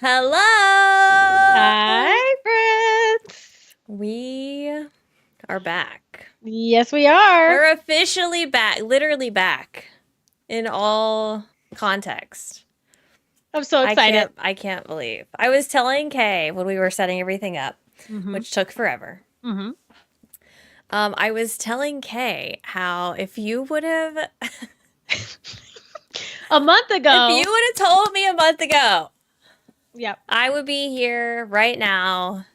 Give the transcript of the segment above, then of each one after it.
Hello! Hi, friends. We are back. Yes, we are. We're officially back, literally back in all context. I'm so excited. I can't believe. I was telling Kay when we were setting everything up, Mm-hmm. which took forever. Mm-hmm. I was telling Kay how if you would have A month if you ago. would have told me a month ago, Yep. I would be here right now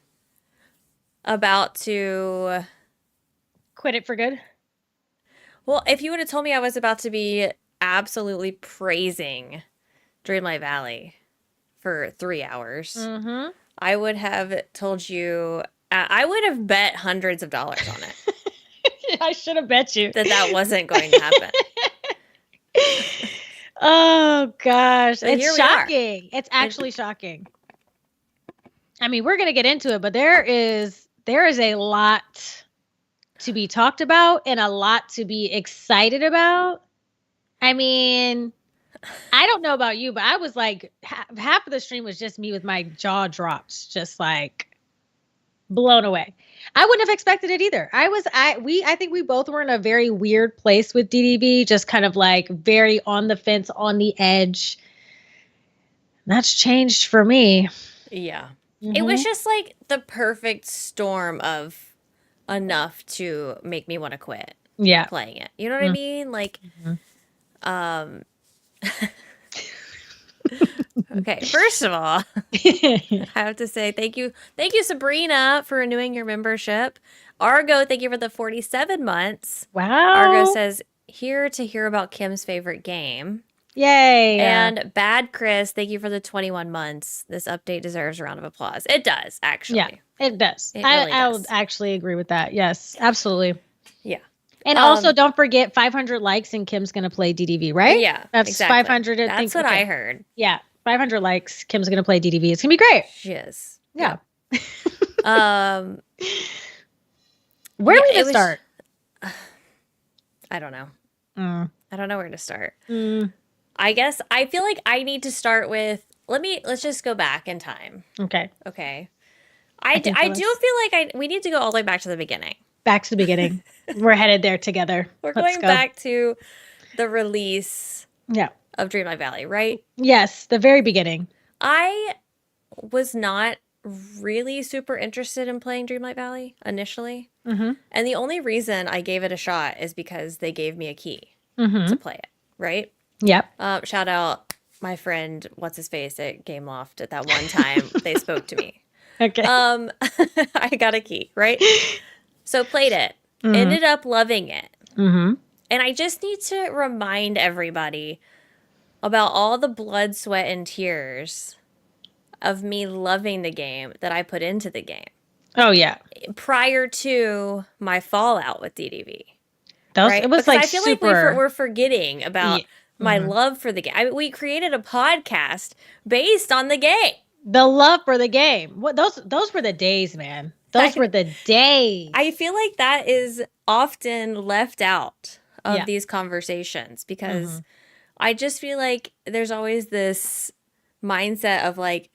about to. Quit it for good. Well, if you would have told me I was about to be absolutely praising Dreamlight Valley for 3 hours, Mm-hmm. I would have told you, I would have bet hundreds of dollars on it I should have bet you. that wasn't going to happen. Oh gosh, So it's here we are. shocking. It's actually shocking. I mean, we're gonna get into it, but there is a lot to be talked about and a lot to be excited about. I mean, I don't know about you, but I was like, half of the stream was just me with my jaw dropped, just like blown away. I wouldn't have expected it either. I think we both were in a very weird place with DDV, just kind of like very on the fence, on the edge. That's changed for me. Yeah. It was Mm-hmm. just like the perfect storm of enough to make me want to quit Yeah. playing it. You know what I mean? Like, Mm-hmm. um, okay, first of all, I have to say thank you. Thank you, Sabrina, for renewing your membership. Argo, thank you for the 47 months. Argo Wow. says, here to hear about Kim's favorite game. Yay. And Bad Chris, thank you for the 21 months. This update deserves a round of applause. It does, actually. Yeah, it does. It really I would does. actually agree with that. Yes, absolutely. Yeah. And also, don't forget 500 likes and Kim's going to play DDV, right? Yeah, That's exactly. 500. That's what okay. I heard. Yeah, 500 likes. Kim's going to play DDV. It's going to be great. She is. Yeah. Yeah, Where are we going to start? I don't know. Mm. I don't know where to start. Mm. I guess I feel like I need to start with let's just go back in time. Okay. Okay. I do feel like we need to go all the way back to the beginning. Back to the beginning. We're headed there together. We're Let's going go. back to the release Yeah. of Dreamlight Valley, right? Yes, the very beginning. I was not really super interested in playing Dreamlight Valley initially. Mm-hmm. And the only reason I gave it a shot is because they gave me a key Mm-hmm. to play it, right? Yep. Shout out my friend, what's his face at Game Loft at that one time they spoke to me. Okay. I got a key, right? So played it, ended up loving it. Mm-hmm. And I just need to remind everybody about all the blood, sweat, and tears of me loving the game that I put into the game Oh, yeah. prior to my fallout with DDV. It was Because like I feel super. like we're forgetting about my love for the game. I mean, we created a podcast based on the game. The love for the game. What those were the days, man. Those were the days. I feel like that is often left out of Yeah. these conversations because I just feel like there's always this mindset of like,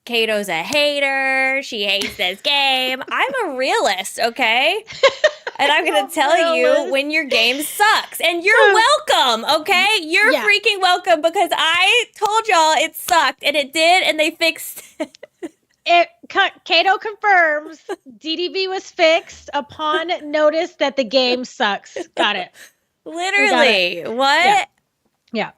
Kato's a hater. She hates this game. I'm a realist, okay? And I'm going to tell you when your game sucks. And you're welcome, okay? You're freaking welcome because I told y'all it sucked and it did and they fixed it. Kato confirms DDV was fixed upon notice that the game sucks. Got it. Literally. What? Yeah.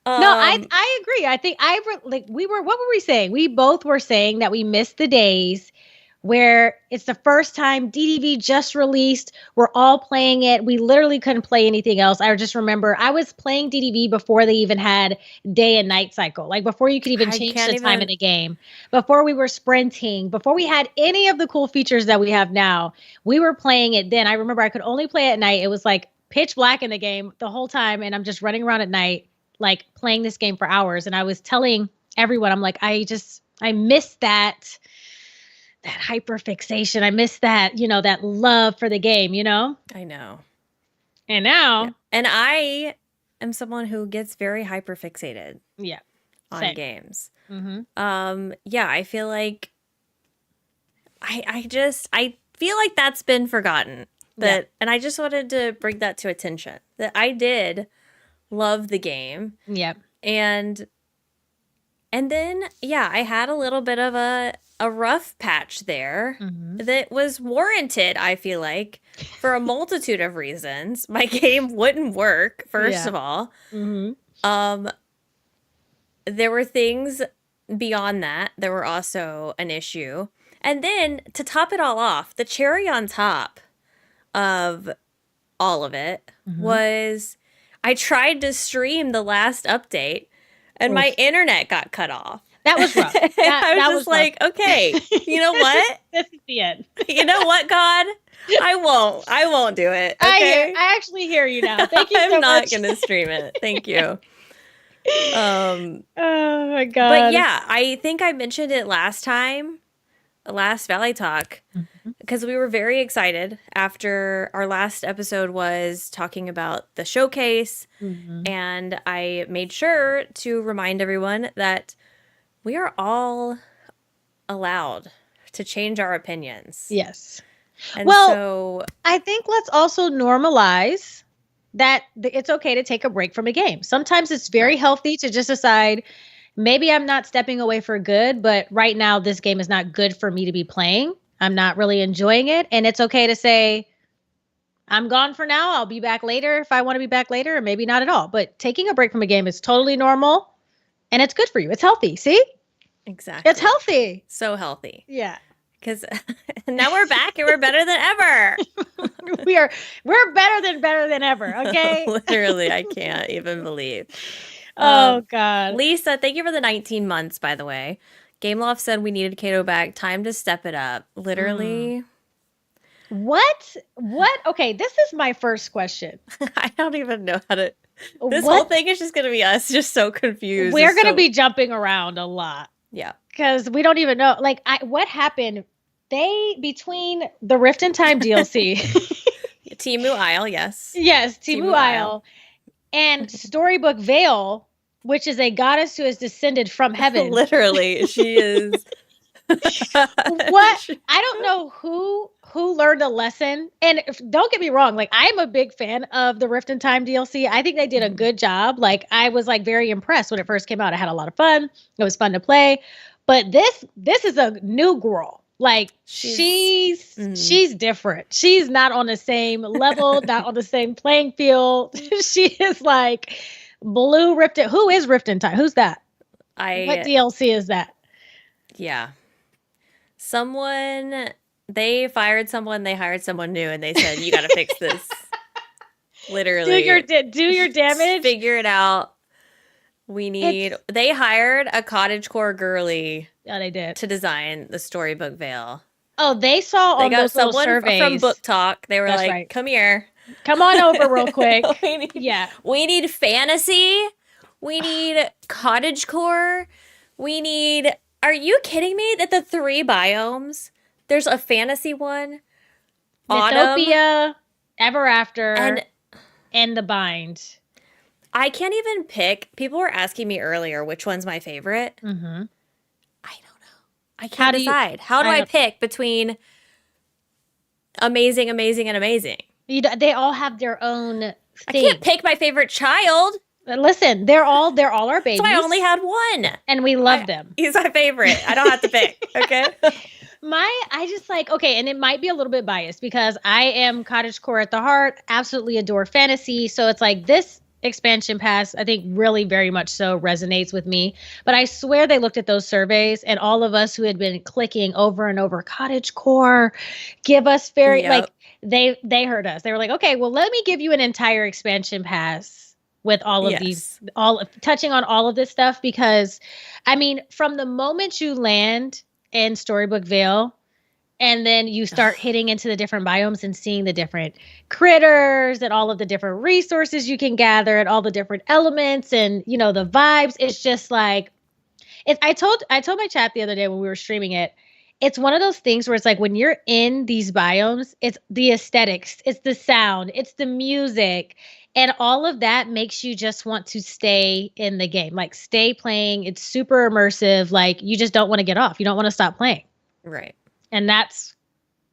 No, I agree. I think what were we saying? We both were saying that we missed the days where it's the first time DDV just released. We're all playing it. We literally couldn't play anything else. I just remember I was playing DDV before they even had day and night cycle, like before you could even change the time of the game, before we were sprinting, before we had any of the cool features that we have now. We were playing it then. I remember I could only play at night. It was like pitch black in the game the whole time. And I'm just running around at night, like playing this game for hours. And I was telling everyone, I'm like, I miss that hyper fixation. I miss that, that love for the game, I know. And now. Yeah. And I am someone who gets very hyper fixated Yeah. on games. Yeah, I feel like I feel like that's been forgotten. And I just wanted to bring that to attention. That I did love the game. Yep. And then I had a little bit of a rough patch there that was warranted, I feel like, for a multitude of reasons. My game wouldn't work, first of all. There were things beyond that were also an issue. And then, to top it all off, the cherry on top of all of it was I tried to stream the last update and my internet got cut off. That was rough. I was just like, okay, you know what? This is the end. You know what, God? I won't do it. Okay? I actually hear you now. Thank you so much. I'm not going to stream it. Thank you. Oh my God. But yeah, I think I mentioned it last Valley Talk, because we were very excited after our last episode was talking about the showcase. And I made sure to remind everyone that we are all allowed to change our opinions. Yes. And so I think let's also normalize that it's okay to take a break from a game. Sometimes it's very healthy to just decide, maybe I'm not stepping away for good, but right now this game is not good for me to be playing. I'm not really enjoying it. And it's okay to say, I'm gone for now. I'll be back later if I want to be back later, or maybe not at all. But taking a break from a game is totally normal and it's good for you. It's healthy. See? Exactly. It's healthy. So healthy. Yeah. Because now we're back and we're better than ever. We're better than ever. Okay. Literally, I can't even believe. Oh God. Lisa, thank you for the 19 months, by the way. Gameloft said we needed Kato back. Time to step it up. Literally. What? Okay, this is my first question. I don't even know how to. This whole thing is just going to be us just so confused. We're going to be jumping around a lot. Yeah. Because we don't even know. Like, what happened? Between the Rift in Time DLC. Timu Isle, yes. Yes, Timu Isle. And Storybook Vale, which is a goddess who has descended from heaven. Literally, she is. What? I don't know who learned a lesson. And don't get me wrong, like, I'm a big fan of the Rift in Time DLC. I think they did a good job. Like, I was like very impressed when it first came out. I had a lot of fun. It was fun to play. But this is a new girl. Like, she's different. She's not on the same level, not on the same playing field. She is like blue Rift. Who is Rift in Time? Who's that? What DLC is that? Yeah. They fired someone, they hired someone new, and they said, you got to fix this. Literally. Do your damage. Figure it out. They hired a Cottage Core girly. Yeah, they did. To design the Storybook Vale. Oh, they saw on those little surveys. From Book Talk. They were like, come here. Come on over real quick. We need fantasy. We need Cottage Core. Are you kidding me that the 3 biomes, there's a fantasy one, Mythopia, Ever After, and The Bind. I can't even pick. People were asking me earlier which one's my favorite. I don't know. I can't decide. How do I pick between amazing, amazing, and amazing? They all have their own thing. I can't pick my favorite child. Listen, they're all our babies. So I only had one. And we love them. He's my favorite. I don't have to pick. Okay. And it might be a little bit biased because I am Cottage Core at the heart, absolutely adore fantasy. So it's like this expansion pass, I think really very much so resonates with me. But I swear they looked at those surveys and all of us who had been clicking over and over Cottage Core, give us like they heard us. They were like, okay, well, let me give you an entire expansion pass with all of these, touching on all of this stuff. Because I mean, from the moment you land in Storybook Vale, and then you start hitting into the different biomes and seeing the different critters and all of the different resources you can gather and all the different elements and, you know, the vibes. It's just like, I told my chat the other day when we were streaming it, it's one of those things where it's like when you're in these biomes, it's the aesthetics, it's the sound, it's the music, and all of that makes you just want to stay in the game, like stay playing. It's super immersive. Like you just don't want to get off. You don't want to stop playing. Right. And that's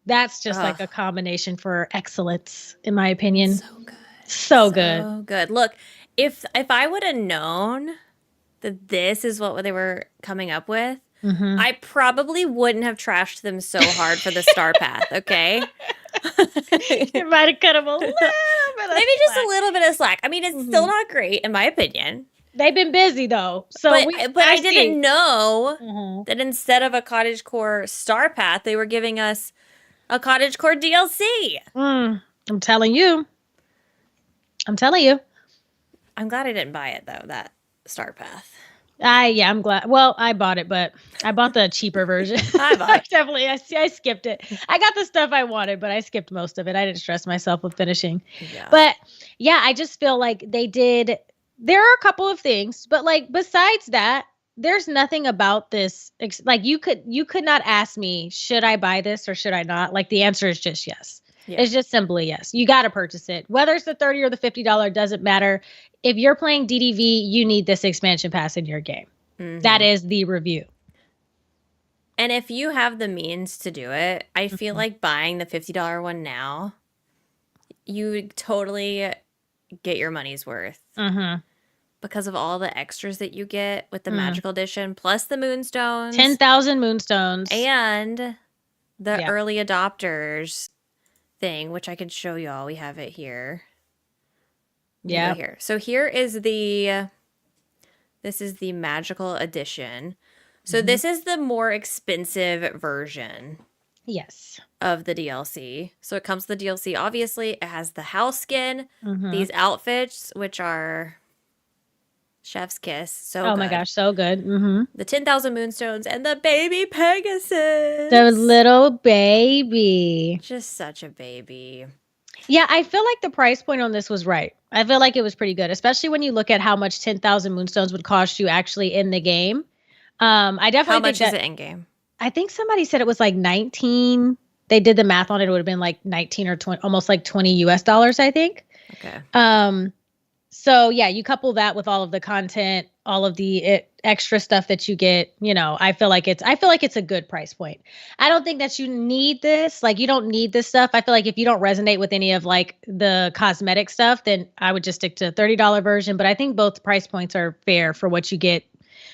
just like a combination for excellence, in my opinion. So good. So good. So good. Look, if I would have known that this is what they were coming up with, I probably wouldn't have trashed them so hard for the star path, okay? It might have cut them a little bit of Maybe just a little bit of slack. I mean, it's still not great, in my opinion. They've been busy, though. So but I didn't know that instead of a Cottage Core star path, they were giving us a Cottage Core DLC. I'm telling you. I'm glad I didn't buy it, though, that star path. I'm glad. Well, I bought it, but I bought the cheaper version. I bought it. Definitely. I skipped it. I got the stuff I wanted, but I skipped most of it. I didn't stress myself with finishing. Yeah. But yeah, I just feel like there are a couple of things, but like besides that, there's nothing about this. Like you could not ask me, should I buy this or should I not? Like the answer is just yes. Yeah. It's just simply yes. You got to purchase it. Whether it's the $30 or the $50 doesn't matter. If you're playing DDV, you need this expansion pass in your game. That is the review. And if you have the means to do it, I feel like buying the $50 one now, you would totally get your money's worth. Because of all the extras that you get with the magical edition, plus the moonstones. 10,000 moonstones. And the early adopters thing, which I can show y'all. We have it here. Yeah. Here. So here is this is the magical edition. So this is the more expensive version. Yes. Of the DLC. So it comes with the DLC. Obviously, it has the house skin, these outfits, which are chef's kiss. So oh my gosh, so good. The 10,000 moonstones and the baby Pegasus. The little baby. Just such a baby. Yeah, I feel like the price point on this was right. I feel like it was pretty good, especially when you look at how much 10,000 moonstones would cost you actually in the game. I definitely How much is it in game? I think somebody said it was like 19. They did the math on it. It would have been like 19 or 20, almost like $20 US, I think. Okay. So yeah, you couple that with all of the content, all of the extra stuff that you get, I feel like it's a good price point. I don't think that you need this. Like you don't need this stuff. I feel like if you don't resonate with any of like the cosmetic stuff, then I would just stick to the $30 version. But I think both price points are fair for what you get.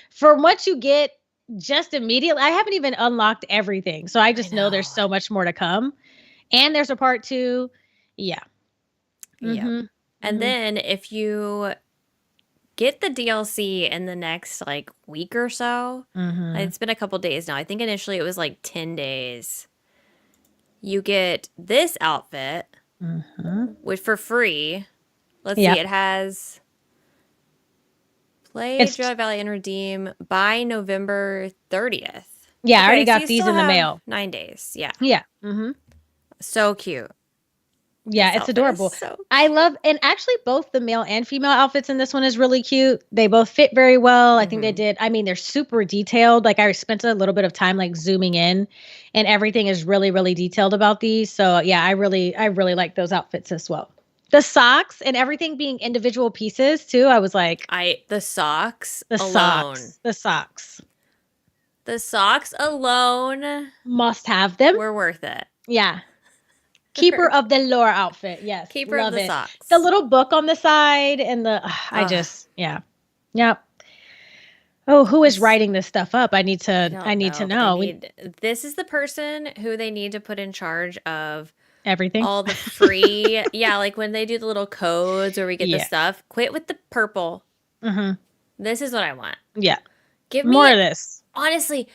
For what you get just immediately. I haven't even unlocked everything. So I just know there's so much more to come. And there's a part 2. Yeah. Yeah. And then if you get the DLC in the next like week or so, it's been a couple days now. I think initially it was like 10 days. You get this outfit, which for free. Let's see, it has play Dreamlight Valley and redeem by November 30th. Yeah, I already got these in the mail. 9 days. Yeah. Yeah. So cute. Yeah, it's adorable. So I love, and actually both the male and female outfits in this one is really cute. They both fit very well. I think they did. I mean, they're super detailed. Like I spent a little bit of time like zooming in, and everything is really, really detailed about these. So yeah, I really like those outfits as well. The socks and everything being individual pieces too. I was like, the socks alone must have them. We're worth it. Yeah. Keeper of the lore outfit. Yes. Keeper of the socks. The little book on the side and yeah. Yep. Oh, who is writing this stuff up? I need to know. This is the person who they need to put in charge of everything. All the free. Yeah. Like when they do the little codes or we get the stuff, quit with the purple. This is what I want. Yeah. Give me more of this. Honestly,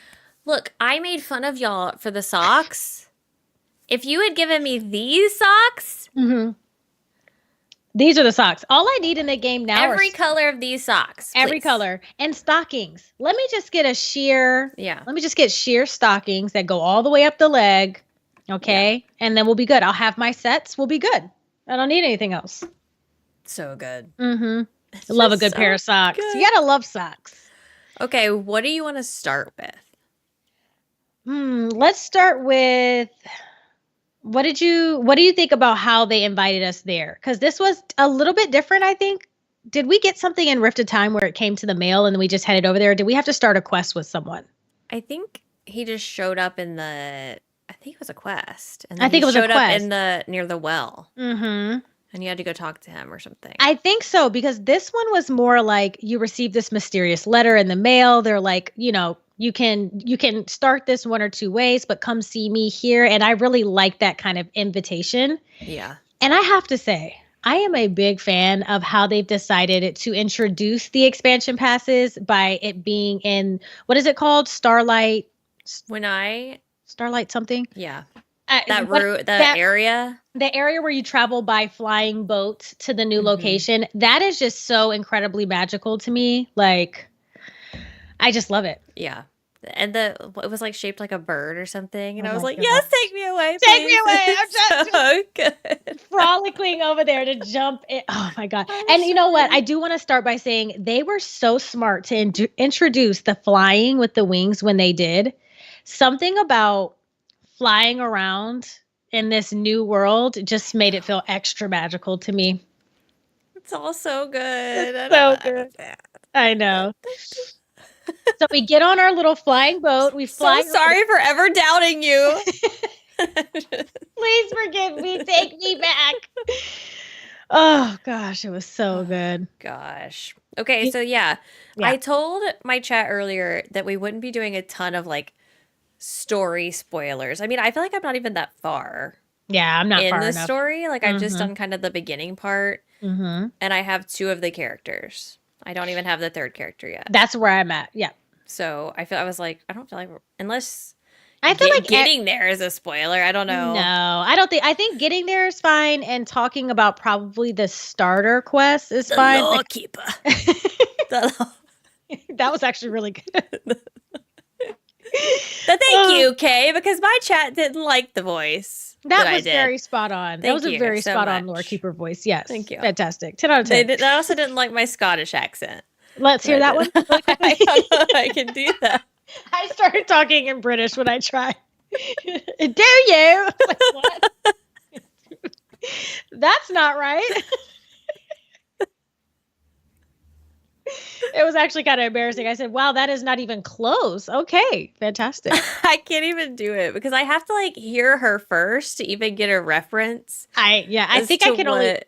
look, I made fun of y'all for the socks. If you had given me these socks. These are the socks. All I need in the game now every color of these socks. Please. Every color. And stockings. Let me just get sheer stockings that go all the way up the leg. Okay. Yeah. And then we'll be good. I'll have my sets. We'll be good. I don't need anything else. So good. Love a good pair of socks. Good. You gotta love socks. Okay. What do you want to start with? Let's start with what do you think about how they invited us there? Because this was a little bit different, I think. Did we get something in Rift of Time where it came to the mail and then we just headed over there? Or did we have to start a quest with someone? I think he just showed up in the. I think it was a quest, and I then think he it was a showed up quest. in the near the well, Mm-hmm. and you had to go talk to him or something. I think so, because this one was more like you received this mysterious letter in the mail. They're like, you can start this one or two ways, but come see me here. And I really like that kind of invitation. Yeah. And I have to say, I am a big fan of how they've decided to introduce the expansion passes by it being in, what is it called? Starlight something. Yeah. That route, that area. The area where you travel by flying boat to the new location, that is just so incredibly magical to me. Like, I just love it. Yeah. And it was like shaped like a bird or something. And I was like, God. yes, take me away. Take me please." away. I'm just so good. frolicking over there to jump in. Oh my God. And you know what? I do want to start by saying they were so smart to introduce the flying with the wings when they did. Something about flying around in this new world just made it feel extra magical to me. It's all so good. It's so good. I know. So we get on our little flying boat. We fly. So sorry for ever doubting you. Please forgive me. Take me back. Oh gosh, it was so good. Gosh. Okay, so yeah. I told my chat earlier that we wouldn't be doing a ton of like story spoilers. I mean, I feel like I'm not even that far. Yeah, I'm not in far the enough. story. Like I've just done kind of the beginning part, Mm-hmm. and I have 2 of the characters. I don't even have the 3rd character yet. That's where I'm at. Yeah. So I don't feel like unless I feel like getting there is a spoiler. I don't know. No, I don't think. I think getting there is fine, and talking about probably the starter quest is fine. The Lawkeeper. That was actually really good. Thank you, Kay, because my chat didn't like the voice. That was very spot on. That was a very so spot on much. Lorekeeper voice. Yes. Thank you. Fantastic. 10 out of 10. They also didn't like my Scottish accent. Let's hear that one. I don't know if I can do that. I started talking in British when I tried. Do you? Like, what? That's not right. It was actually kind of embarrassing. I said, wow, that is not even close. Okay, fantastic. I can't even do it because I have to like hear her first to even get a reference. I think I can only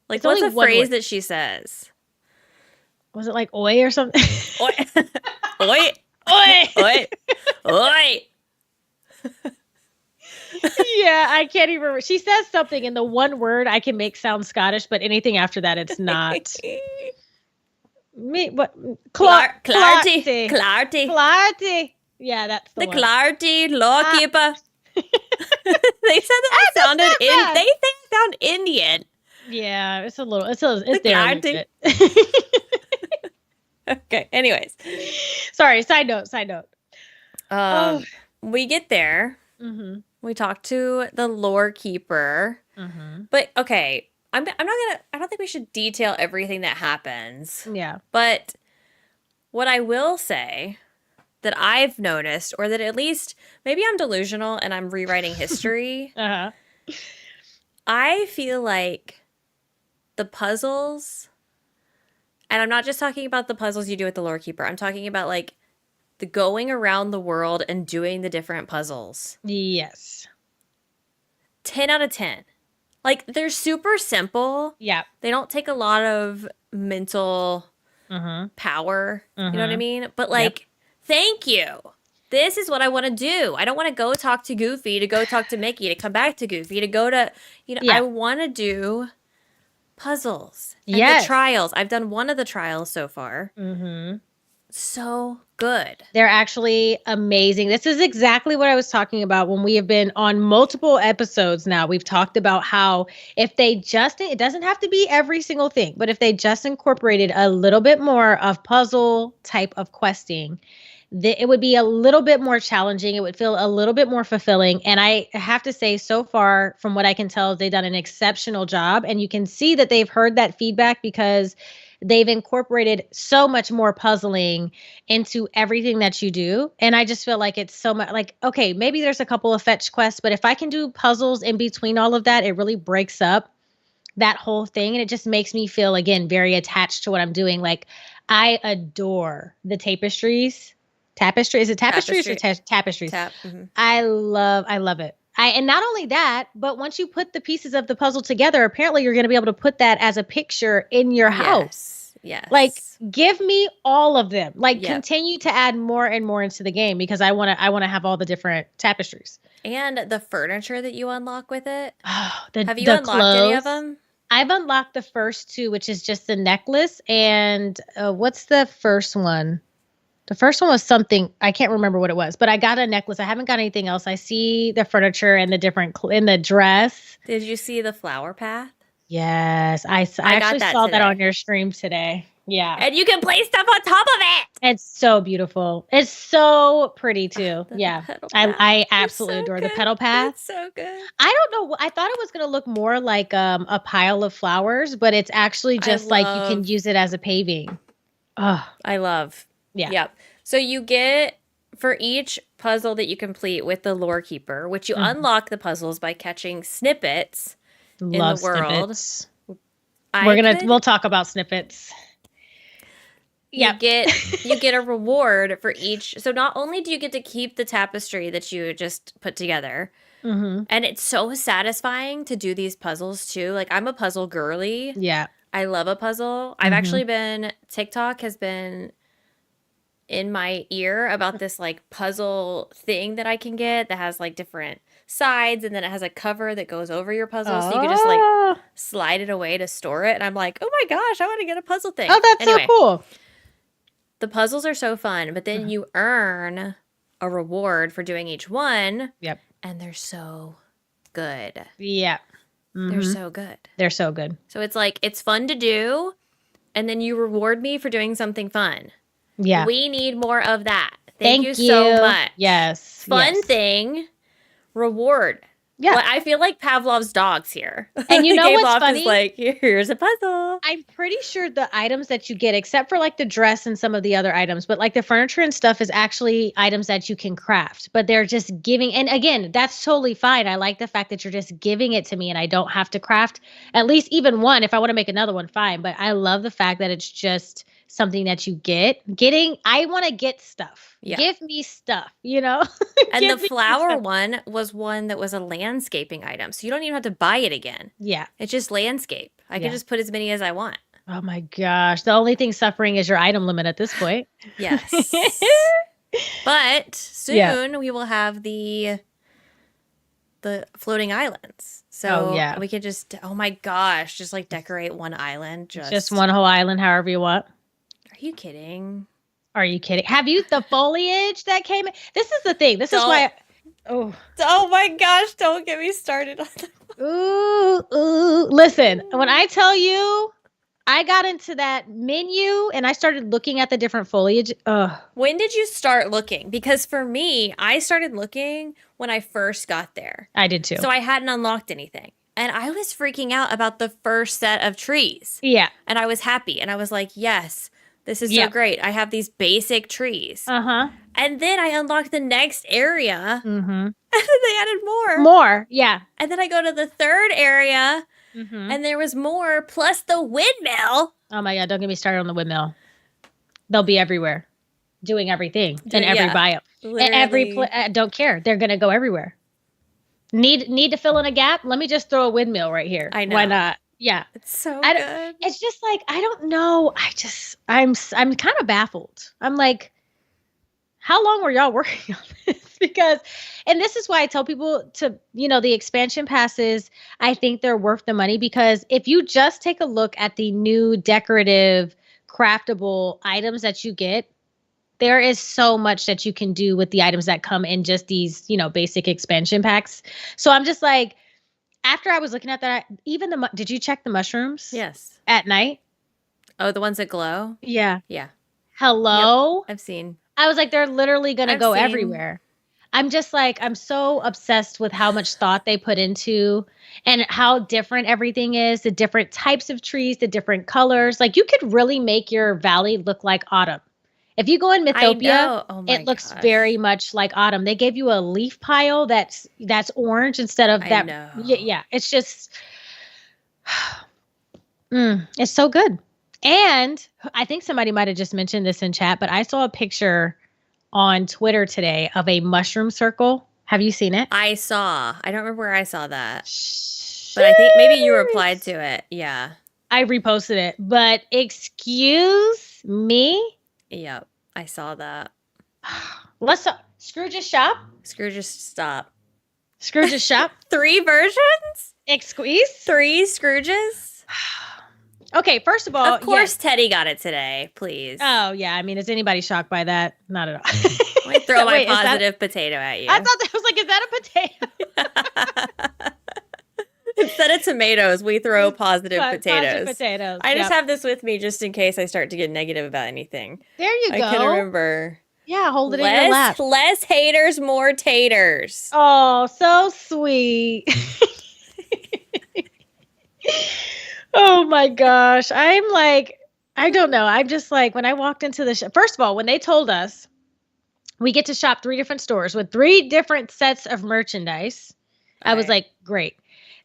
like what's a phrase that she says? Was it like oi or something? Oi. Oi. Oi. Oi. Oi. Yeah, I can't even remember. She says something in the one word I can make sound Scottish, but anything after that it's not. Me what? Clarity. Yeah, that's the one. Clarity Lawkeeper. They said that I sounded They think I sound Indian. Yeah, it's there. Clarity. Okay. Anyways, sorry. Side note. we get there. Mm-hmm. We talk to the lore keeper. Mm-hmm. But okay, I don't think we should detail everything that happens. Yeah. But what I will say that I've noticed, or that at least maybe I'm delusional and I'm rewriting history. Uh-huh. I feel like the puzzles, and I'm not just talking about the puzzles you do with the lore keeper. I'm talking about like the going around the world and doing the different puzzles. Yes. 10 out of 10. Like, they're super simple. Yeah. They don't take a lot of mental power. You know what I mean? But, like, thank you. This is what I want to do. I don't want to go talk to Goofy, to go talk to Mickey, to come back to Goofy, to go to, I want to do puzzles. And the trials. I've done one of the trials so far. Mm-hmm. So good. They're actually amazing. This is exactly what I was talking about when we have been on multiple episodes now. We've talked about how if they just, it doesn't have to be every single thing, but if they just incorporated a little bit more of puzzle type of questing, it would be a little bit more challenging. It would feel a little bit more fulfilling. And I have to say, so far, from what I can tell, they've done an exceptional job. And you can see that they've heard that feedback because they've incorporated so much more puzzling into everything that you do. And I just feel like it's so much like, okay, maybe there's a couple of fetch quests, but if I can do puzzles in between all of that, it really breaks up that whole thing. And it just makes me feel, again, very attached to what I'm doing. Like, I adore the tapestries. Tapestry? Is it tapestries or tapestries? I love it. And not only that, but once you put the pieces of the puzzle together, apparently you're going to be able to put that as a picture in your house. Yes. Like, give me all of them. Like, continue to add more and more into the game because I want to have all the different tapestries. And the furniture that you unlock with it. Oh, have you unlocked any of them? I've unlocked the first two, which is just the necklace. And what's the first one? The first one was something, I can't remember what it was, but I got a necklace. I haven't got anything else. I see the furniture and the different, in the dress. Did you see the flower path? Yes. I actually saw that on your stream today. Yeah. And you can place stuff on top of it. It's so beautiful. It's so pretty too. Yeah. I absolutely adore the petal path. It's so good. I don't know. I thought it was going to look more like a pile of flowers, but it's actually just like you can use it as a paving. Oh, I love. Yeah. Yep. So you get, for each puzzle that you complete with the lore keeper, which you unlock the puzzles by catching snippets in the world. Snippets. We'll talk about snippets. You get a reward for each. So not only do you get to keep the tapestry that you just put together, and it's so satisfying to do these puzzles too. Like, I'm a puzzle girly. Yeah. I love a puzzle. I've actually TikTok has been in my ear about this like puzzle thing that I can get that has like different sides, and then it has a cover that goes over your puzzle, so you can just like slide it away to store it. And I'm like, oh my gosh, I want to get a puzzle thing. Oh, that's so cool. The puzzles are so fun, but then you earn a reward for doing each one. Yep. And they're so good. Yeah. They're so good. They're so good. So it's like, it's fun to do, and then you reward me for doing something fun. Yeah. We need more of that. Thank you so much. Yes. Fun thing, reward. Yeah. Well, I feel like Pavlov's dogs here. And you know what's funny? Is like, here's a puzzle. I'm pretty sure the items that you get, except for like the dress and some of the other items, but like the furniture and stuff is actually items that you can craft, but they're just giving. And again, that's totally fine. I like the fact that you're just giving it to me and I don't have to craft at least even one. If I want to make another one, fine. But I love the fact that it's just something that you I want to get stuff. Yeah. Give me stuff, you know? And the flower one was one that was a landscaping item. So you don't even have to buy it again. Yeah. It's just landscape. I can just put as many as I want. Oh my gosh. The only thing suffering is your item limit at this point. Yes. But soon we will have the floating islands. So we could just, oh my gosh, just like decorate one island. Just one whole island, however you want. Are you kidding? Are you kidding? Have you the foliage that came in? This is the thing. This is why. Oh my gosh! Don't get me started on that. Ooh. Listen, when I tell you, I got into that menu and I started looking at the different foliage. When did you start looking? Because for me, I started looking when I first got there. I did too. So I hadn't unlocked anything. And I was freaking out about the first set of trees. Yeah. And I was happy. And I was like, yes, this is so great. I have these basic trees. Uh-huh. And then I unlocked the next area. Mm-hmm. And then they added more. More, yeah. And then I go to the third area. Mm-hmm. And there was more, plus the windmill. Oh my God, don't get me started on the windmill. They'll be everywhere. Doing everything in every biome. Literally. Don't care. They're going to go everywhere. Need to fill in a gap? Let me just throw a windmill right here. I know. Why not? Yeah. It's so good. It's just like, I don't know. I'm kind of baffled. I'm like, how long were y'all working on this? Because, and this is why I tell people to, the expansion passes, I think they're worth the money, because if you just take a look at the new decorative craftable items that you get, there is so much that you can do with the items that come in just these, basic expansion packs. So I'm just like, after I was looking at that, even did you check the mushrooms? Yes. At night? Oh, the ones that glow? Yeah. Yeah. Hello? Yep, I've seen. I was like, they're literally going to go everywhere. I'm just like, I'm so obsessed with how much thought they put into and how different everything is, the different types of trees, the different colors. Like you could really make your valley look like autumn. If you go in I Mythopia, know. Oh my it looks gosh. very much like autumn. They gave you a leaf pile that's orange instead of I that. know. Yeah, it's just it's so good. And I think somebody might have just mentioned this in chat, but I saw a picture on Twitter today of a mushroom circle. Have you seen it? I saw. I don't remember where I saw that. But I think maybe you Shit. replied to it. Yeah. I reposted it, but excuse me. Yep. I saw that. Let's Scrooge's shop. Screw, just stop. Scrooge's shop. 3 versions? Excuse. 3 Scrooges? Okay, first of all, Of course yes. Teddy got it today, please. Oh yeah, I mean, is anybody shocked by that? Not at all. Let me throw my Wait, positive potato at you. I thought that was like, is that a potato? Instead of tomatoes, we throw positive potatoes. Positive potatoes. I just have this with me just in case I start to get negative about anything. There you go. I can remember. Yeah, hold it in your lap. Less haters, more taters. Oh, so sweet. Oh my gosh. I'm like, I don't know. I'm just like, when I walked into the shop, first of all, when they told us we get to shop 3 different stores with 3 different sets of merchandise, I was like, great.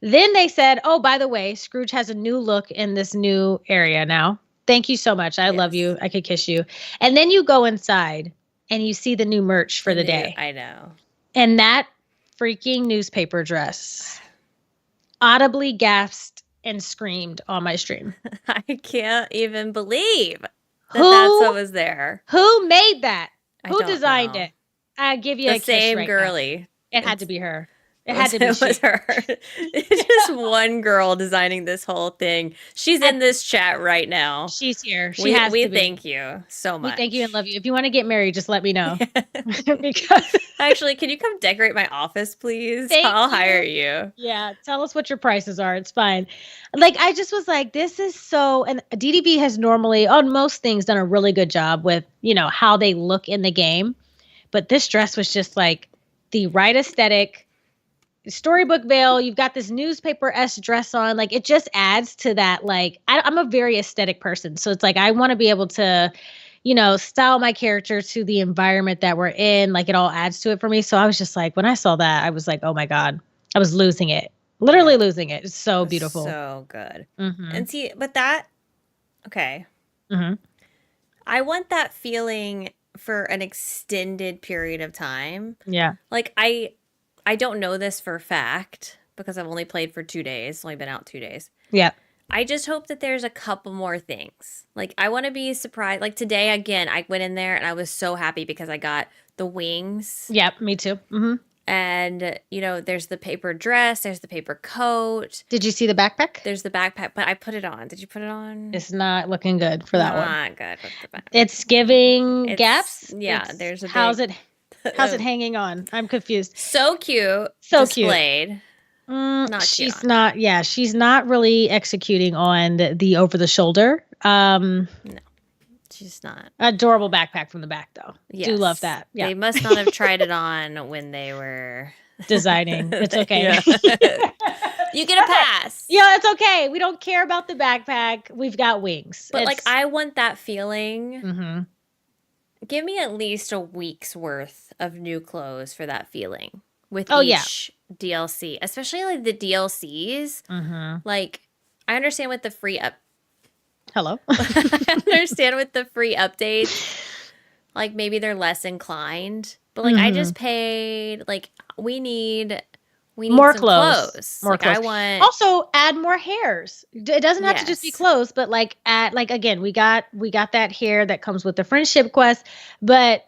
Then they said, oh, by the way, Scrooge has a new look in this new area now. Thank you so much. I love you. I could kiss you. And then you go inside and you see the new merch for the day. I know. And that freaking newspaper dress audibly gasped and screamed on my stream. I can't even believe that's what was there. Who made that? Who designed know. it? I give you a kiss same right girly. Now. It had to be her. It had to be It was her. It's just one girl designing this whole thing. She's in this chat right now. She's here. We thank you so much. We thank you and love you. If you want to get married, just let me know. Because actually, can you come decorate my office, please? I'll hire you. Yeah, tell us what your prices are. It's fine. Like I just was like, this is so. And DDV has normally on most things done a really good job with how they look in the game, but this dress was just like the right aesthetic. Storybook Vale, you've got this newspaper-esque dress on. Like it just adds to that. Like I'm a very aesthetic person. So it's like I want to be able to, style my character to the environment that we're in. Like it all adds to it for me. So I was just like, when I saw that, I was like, oh my God. I was losing it. Literally losing it. It's so beautiful. So good. Mm-hmm. And see, but that, okay. Mm-hmm. I want that feeling for an extended period of time. Yeah. Like I don't know this for a fact because I've only played for 2 days, only been out 2 days. Yeah. I just hope that there's a couple more things. Like I want to be surprised. Like today, again, I went in there and I was so happy because I got the wings. Yep, me too. Mm-hmm. And, there's the paper dress, there's the paper coat. Did you see the backpack? There's the backpack, but I put it on. Did you put it on? It's not looking good for that one. Not good with the backpack. It's giving gaps. Yeah, there's a how's it hanging on? I'm confused. So cute. So displayed. Not she's not. Yeah, she's not really executing on the over the shoulder. No, she's not. Adorable backpack from the back though. Yes. Do love that. Yeah. They must not have tried it on when they were designing. It's okay. Yeah. You get a pass. Yeah, it's okay. We don't care about the backpack. We've got wings. But I want that feeling. Mm-hmm. Give me at least a week's worth of new clothes for that feeling with each DLC, especially like the DLCs. Mm-hmm. Like, I understand with the free Hello. I understand with the free updates, like maybe they're less inclined, but like I just paid. Like we need more some clothes. More like, clothes. I want also add more hairs. It doesn't have to just be clothes, but like add again, we got that hair that comes with the friendship quest, but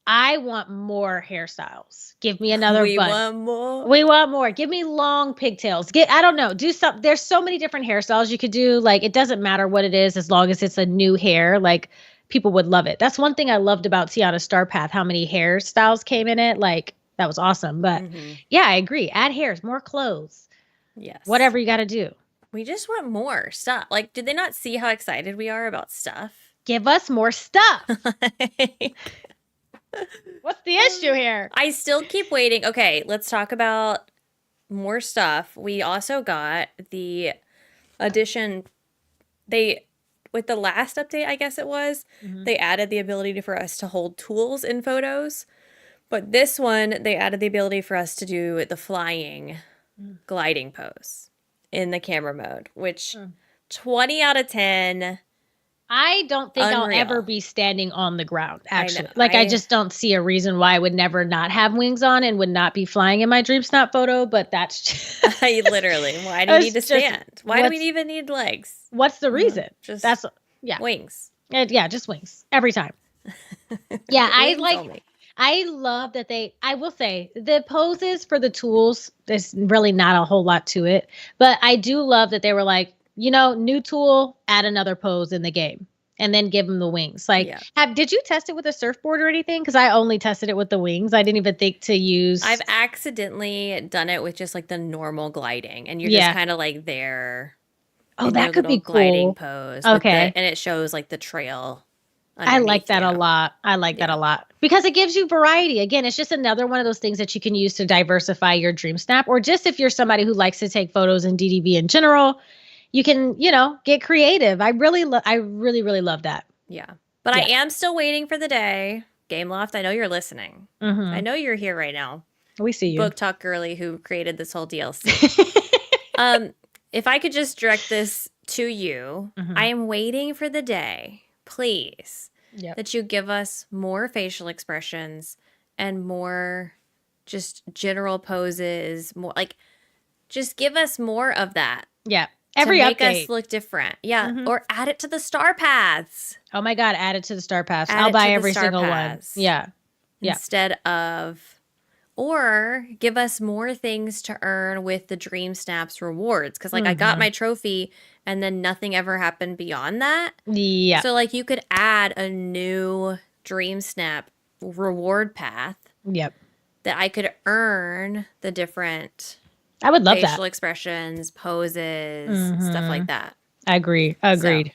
I want more hairstyles. Give me another bun. We want more. Give me long pigtails. I don't know. Do some. There's so many different hairstyles you could do. Like it doesn't matter what it is as long as it's a new hair. Like people would love it. That's one thing I loved about Tiana Star Path. How many hairstyles came in it? Like that was awesome. But yeah, I agree. Add hairs, more clothes. Yes. Whatever you got to do. We just want more stuff. Like, did they not see how excited we are about stuff? Give us more stuff. What's the issue here? I still keep waiting. Okay, let's talk about more stuff. We also got the addition. They, with the last update, I guess it was, they added the ability for us to hold tools in photos. But this one, they added the ability for us to do the flying gliding pose in the camera mode, which 20 out of 10. I don't think Unreal. I'll ever be standing on the ground, actually. I know. I just don't see a reason why I would never not have wings on and would not be flying in my Dream Snap photo, but that's just... I literally, why do you need to stand? Why do we even need legs? What's the reason? Just that's wings. Yeah, just wings every time. Yeah, Wings I love that I will say the poses for the tools, there's really not a whole lot to it, but I do love that they were like, new tool, add another pose in the game and then give them the wings. Like, did you test it with a surfboard or anything? Because I only tested it with the wings. I didn't even think to use. I've accidentally done it with just like the normal gliding, and you're just kind of like there. Oh, that could be cool. Gliding pose. Okay. And it shows like the trail. I like that a lot. I like that a lot because it gives you variety. Again, it's just another one of those things that you can use to diversify your Dream Snap, or just if you're somebody who likes to take photos in DDV in general, you can, get creative. I really, really love that. Yeah. But I am still waiting for the day. Gameloft, I know you're listening. I know you're here right now. We see you. Book Talk Girly, who created this whole DLC. If I could just direct this to you, I am waiting for the day, please, that you give us more facial expressions and more just general poses, more like just give us more of that. Yeah. Every to make update. us look different. Yeah. Or add it to the star paths. Oh my God. Add it to the star paths. I'll buy every single one. Yeah. Instead of, or give us more things to earn with the Dream Snaps rewards. Because like I got my trophy and then nothing ever happened beyond that. Yeah. So like you could add a new Dream Snap reward path. Yep. That I could earn the different I would love facial expressions, poses, stuff like that. I agree. Agreed.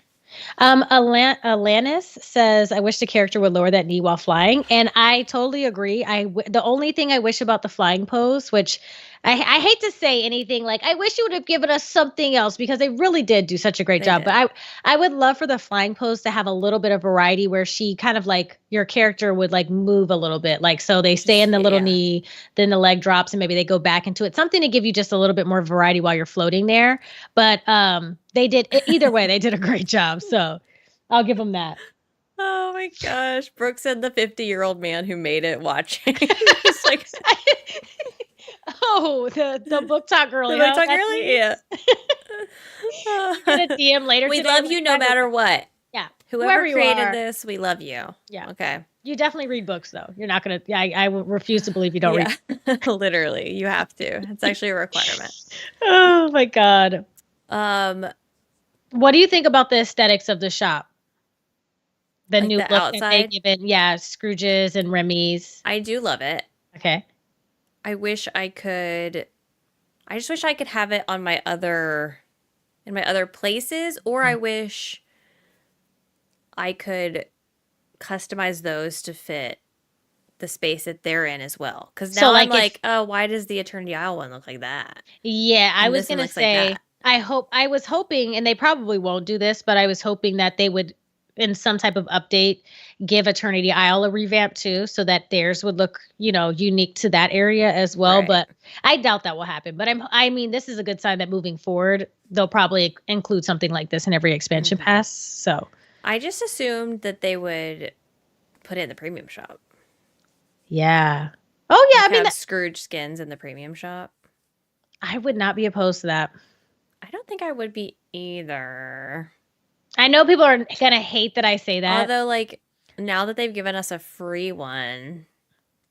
Alanis says, I wish the character would lower that knee while flying. And I totally agree. The only thing I wish about the flying pose, which I hate to say anything like, I wish you would have given us something else because they really did do such a great job. But I would love for the flying pose to have a little bit of variety where she kind of like your character would like move a little bit. Like, so they stay in the little knee, then the leg drops and maybe they go back into it. Something to give you just a little bit more variety while you're floating there. But they did either way. They did a great job. So I'll give them that. Oh my gosh. Brooke said the 50-year-old man who made it watching. It's like, oh, the Book Talk Girly. The Book Talk Girly? Yeah. Get a DM later. We love you no matter what. Yeah. Whoever created this, we love you. Yeah. Okay. You definitely read books, though. You're not going to. I refuse to believe you don't read. Literally. You have to. It's actually a requirement. Oh, my God. What do you think about the aesthetics of the shop? The like new the look outside? that they given, Scrooge's and Remy's. I do love it. Okay. I just wish I could have it on my other places, or I wish I could customize those to fit the space that they're in as well. Because now I'm like, oh, why does the Eternity Isle one look like that? Yeah, I was going to say, I was hoping, and they probably won't do this, but I was hoping that they would, in some type of update, give Eternity Isle a revamp too, so that theirs would look, unique to that area as well. Right. But I doubt that will happen. But I mean, this is a good sign that moving forward, they'll probably include something like this in every expansion pass. So I just assumed that they would put it in the premium shop. Yeah. Oh yeah. Like I mean, Scrooge skins in the premium shop. I would not be opposed to that. I don't think I would be either. I know people are going to hate that I say that. Although, like, now that they've given us a free one.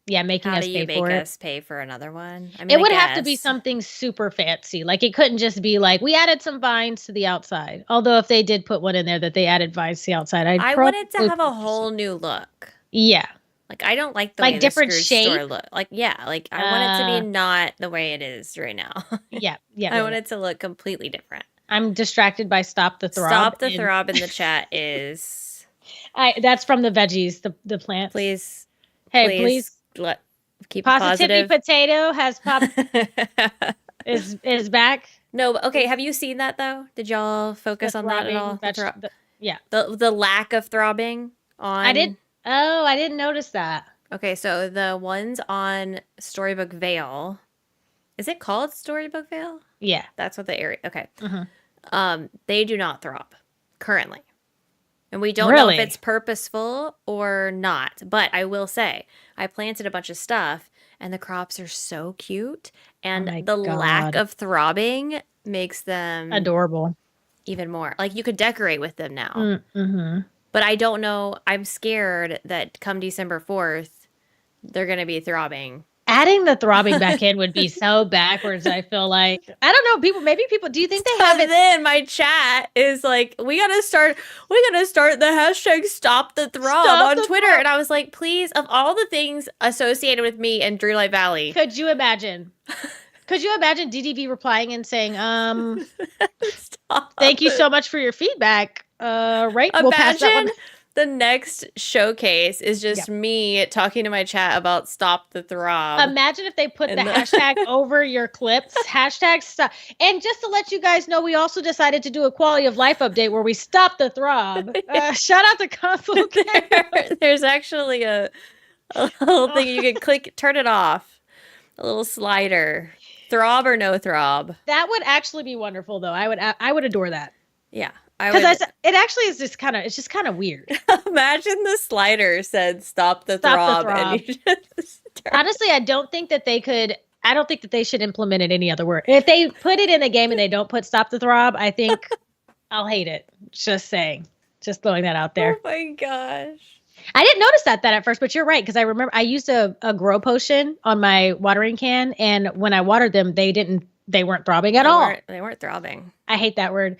Yeah, making us pay for it. How do you make us pay for another one? I mean, it would have to be something super fancy. Like, it couldn't just be like, we added some vines to the outside. Although, if they did put one in there that they added vines to the outside, I want it to have a whole new look. Yeah. Like, I don't like the way different the Scrooge shape store look. Like, yeah, like I want it to be not the way it is right now. Yeah. I want it to look completely different. I'm distracted by Stop the Throb. Stop the Throb in the chat is... That's from the veggies, the plant. Please Hey, please. Keep it Positivity positive. Potato has popped. is back. No, okay. Have you seen that though? Did y'all focus on that at all? Yeah. The lack of throbbing on. I did. Oh, I didn't notice that. Okay, so the ones on Storybook Vale, is it called Storybook Vale? Yeah. That's what the area. Okay. Mm-hmm. They do not throb currently. And we don't know if it's purposeful or not. But I will say, I planted a bunch of stuff and the crops are so cute. And the lack of throbbing makes them adorable. Even more. Like you could decorate with them now. Mm-hmm. But I don't know. I'm scared that come December 4th, they're going to be throbbing. Adding the throbbing back in would be so backwards. I feel like, I don't know, maybe people, do you think they have it? Then my chat is like, we gotta start the hashtag stop the throb on Twitter. And I was like, please, of all the things associated with me and Dreamlight Valley. Could you imagine DDV replying and saying, thank you so much for your feedback. Right. We'll pass that one. The next showcase is just me talking to my chat about stop the throb. Imagine if they put the hashtag over your clips. Hashtag stop. And just to let you guys know, we also decided to do a quality of life update where we stop the throb. Shout out to Console Care. There's actually a little thing you can click, turn it off. A little slider. Throb or no throb. That would actually be wonderful, though. I would adore that. Yeah. Because it actually is just kind of weird. Imagine the slider said stop the throb. And you just honestly, I don't think that they should implement it any other word. If they put it in a game and they don't put stop the throb, I think I'll hate it. Just saying. Just throwing that out there. Oh my gosh. I didn't notice that at first, but you're right. Because I remember I used a grow potion on my watering can. And when I watered them, they weren't throbbing at all. They weren't throbbing. I hate that word.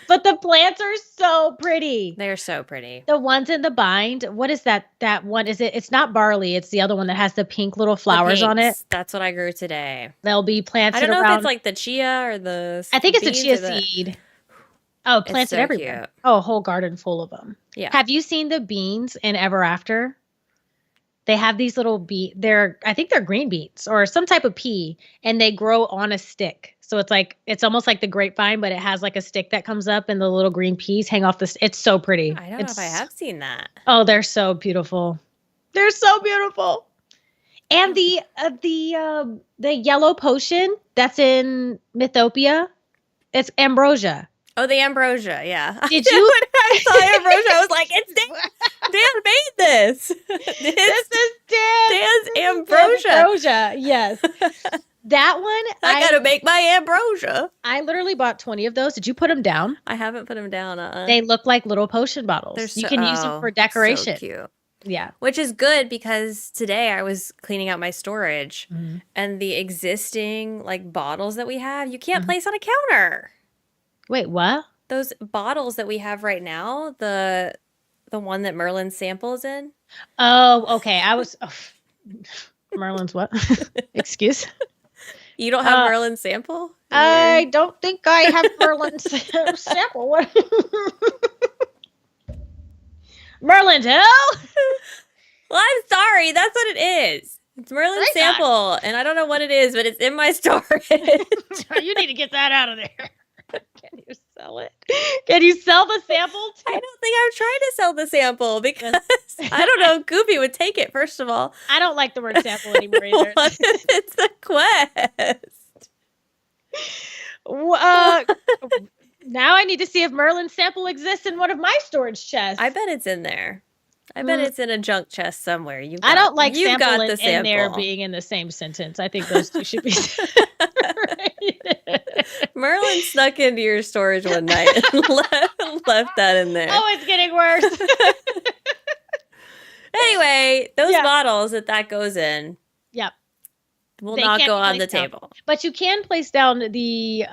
But the plants are so pretty. They're so pretty. The ones in the bind. What is that? That one is it? It's not barley. It's the other one that has the pink little flowers on it. That's what I grew today. They'll be planted. I don't know if it's like the chia or the. I think it's a chia seed. Oh, planted so everywhere. Cute. Oh, a whole garden full of them. Yeah. Have you seen the beans in Ever After? They have these little I think they're green beans or some type of pea, and they grow on a stick. So it's almost like the grapevine, but it has like a stick that comes up and the little green peas hang off it's so pretty. I don't know if I have seen that. Oh, they're so beautiful. They're so beautiful. And the yellow potion that's in Mythopia, it's ambrosia. Oh, the ambrosia, yeah. Did you? When I saw ambrosia, I was like, it's Dan made this. This is Dan's ambrosia. Ambrosia, yes. That one. I gotta make my ambrosia. I literally bought 20 of those. Did you put them down? I haven't put them down. They look like little potion bottles. You can use them for decoration. So cute. Yeah. Which is good because today I was cleaning out my storage and the existing like bottles that we have, you can't place on a counter. Wait, what? Those bottles that we have right now, the one that Merlin's sample is in. Oh, okay. Merlin's what? Excuse? You don't have Merlin's sample? I don't think I have Merlin's sample. What? Merlin's hell? Well, I'm sorry. That's what it is. It's Merlin's sample, and I don't know what it is, but it's in my storage. You need to get that out of there. Can you sell it? Can you sell the sample? I don't think I'm trying to sell the sample because I don't know if Goofy would take it, first of all. I don't like the word sample anymore either. It's a quest. Now I need to see if Merlin's sample exists in one of my storage chests. I bet it's in there. I bet it's in a junk chest somewhere. I don't like sample and there being in the same sentence. I think those two should be Merlin snuck into your storage one night and left that in there. Oh, it's getting worse. Anyway, those bottles that goes in. Yep. Will not go on the table. But you can place down the,